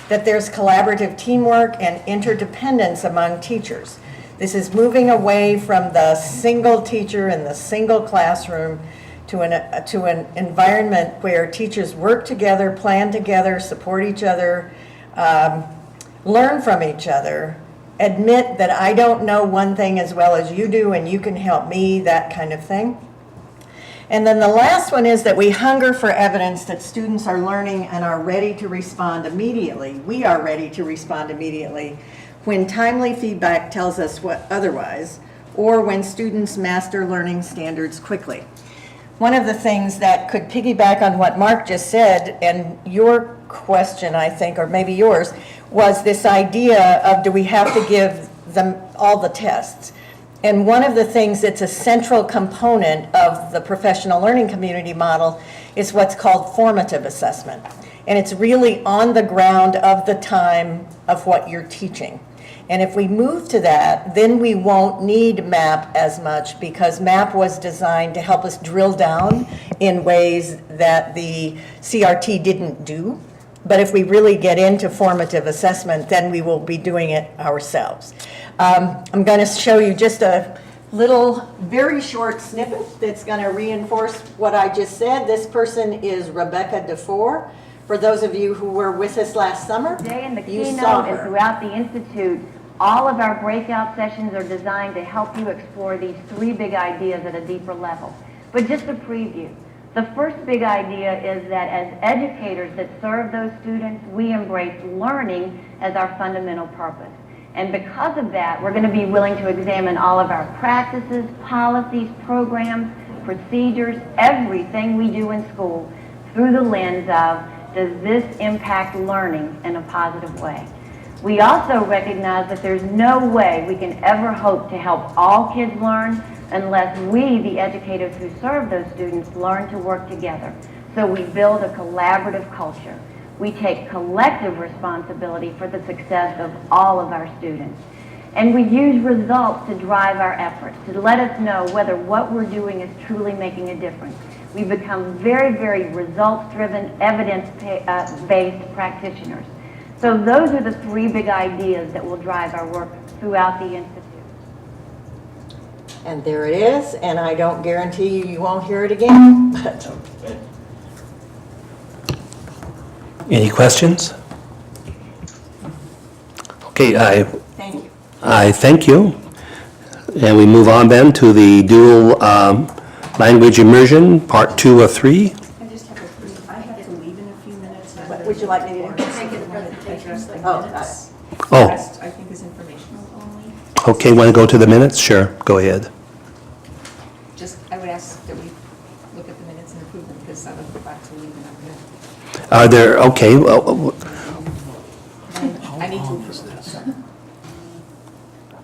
That there's collaborative teamwork and interdependence among teachers. This is moving away from the single teacher in the single classroom to an environment where teachers work together, plan together, support each other, learn from each other, admit that I don't know one thing as well as you do and you can help me, that kind of thing. And then the last one is that we hunger for evidence that students are learning and are ready to respond immediately. We are ready to respond immediately when timely feedback tells us what otherwise, or when students master learning standards quickly. One of the things that could piggyback on what Mark just said, and your question, I think, or maybe yours, was this idea of do we have to give them all the tests? And one of the things that's a central component of the professional learning community model is what's called formative assessment. And it's really on the ground of the time of what you're teaching. And if we move to that, then we won't need MAP as much, because MAP was designed to help us drill down in ways that the CRT didn't do. But if we really get into formative assessment, then we will be doing it ourselves. I'm going to show you just a little, very short snippet that's going to reinforce what I just said. This person is Rebecca DeFore. For those of you who were with us last summer, Today in the you saw keynote and her. throughout the Institute, all of our breakout sessions are designed to help you explore these 3 big ideas at a deeper level. But just a preview. The first big idea is that as educators that serve those students, we embrace learning as our fundamental purpose. And because of that, we're going to be willing to examine all of our practices, policies, programs, procedures, everything we do in school through the lens of, does this impact learning in a positive way? We also recognize that there's no way we can ever hope to help all kids learn unless we, the educators who serve those students, learn to work together. So we build a collaborative culture. We take collective responsibility for the success of all of our students. And we use results to drive our efforts, to let us know whether what we're doing is truly making a difference. We become very, very results-driven, evidence-based practitioners. So those are the 3 big ideas that will drive our work throughout the Institute. And there it is, and I don't guarantee you won't hear it again, but. Any questions? Okay, Thank you. I thank you. And we move on then to the dual language immersion, part 2 of 3. I have to leave in a few minutes. What would you like me to do? Oh, Oh. rest, I think, is informational only. Okay, want to go to the minutes? Sure, go ahead. Just, I would ask that we look at the minutes and approve them, because I'm about to leave and I'm going Are there, okay, well, to, I need to approve them.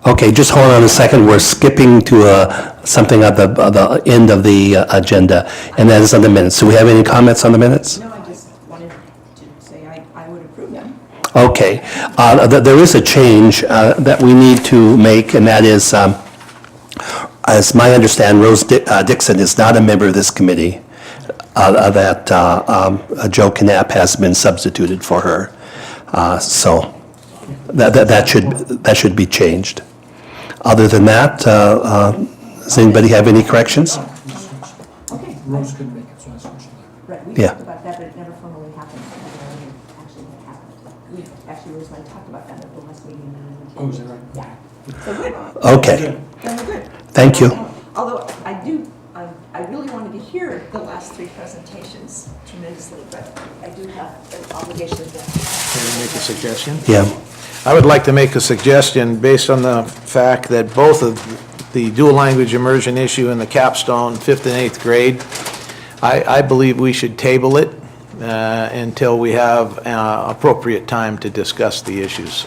okay, just hold on a second. We're skipping to something at the end of the agenda, and that is on the minutes. Do we have any comments on the minutes? No, I just wanted to say I would approve them. Okay. There is a change that we need to make, and that is, as my understanding, Rose Dixon is not a member of this committee, that Joe Knapp has been substituted for her. So that should be changed. Other than that, does anybody have any corrections? Okay. Rose couldn't make it, so I switched Right, we Yeah. talked about that, but it never formally happened. It never really actually happened. We actually, Rose and I talked about that at the last meeting. Oh, is that right? Yeah. So good. Okay. Then we're good. Thank you. Although I really wanted to hear the last 3 presentations tremendously, but I do have an obligation to Can I make a suggestion? Yeah. I would like to make a suggestion based on the fact that both of the dual language immersion issue and the capstone 5th and 8th grade, I believe we should table it until we have appropriate time to discuss the issues.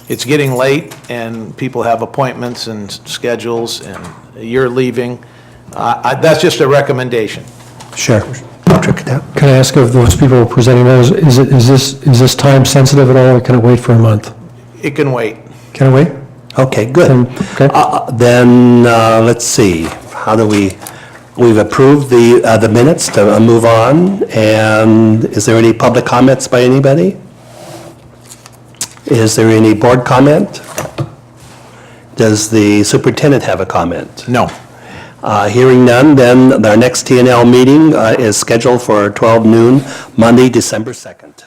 It's getting late and people have appointments and schedules and you're leaving. That's just a recommendation. Sure. Can I ask of those people presenting those, is this time sensitive at all, or can it wait for a month? It can wait. Can it wait? Okay, good. Okay. Then, let's see, how do we've approved the minutes to move on, and is there any public comments by anybody? Is there any board comment? Does the superintendent have a comment? No. Hearing none, then our next TNL meeting is scheduled for 12 noon, Monday, December 2nd.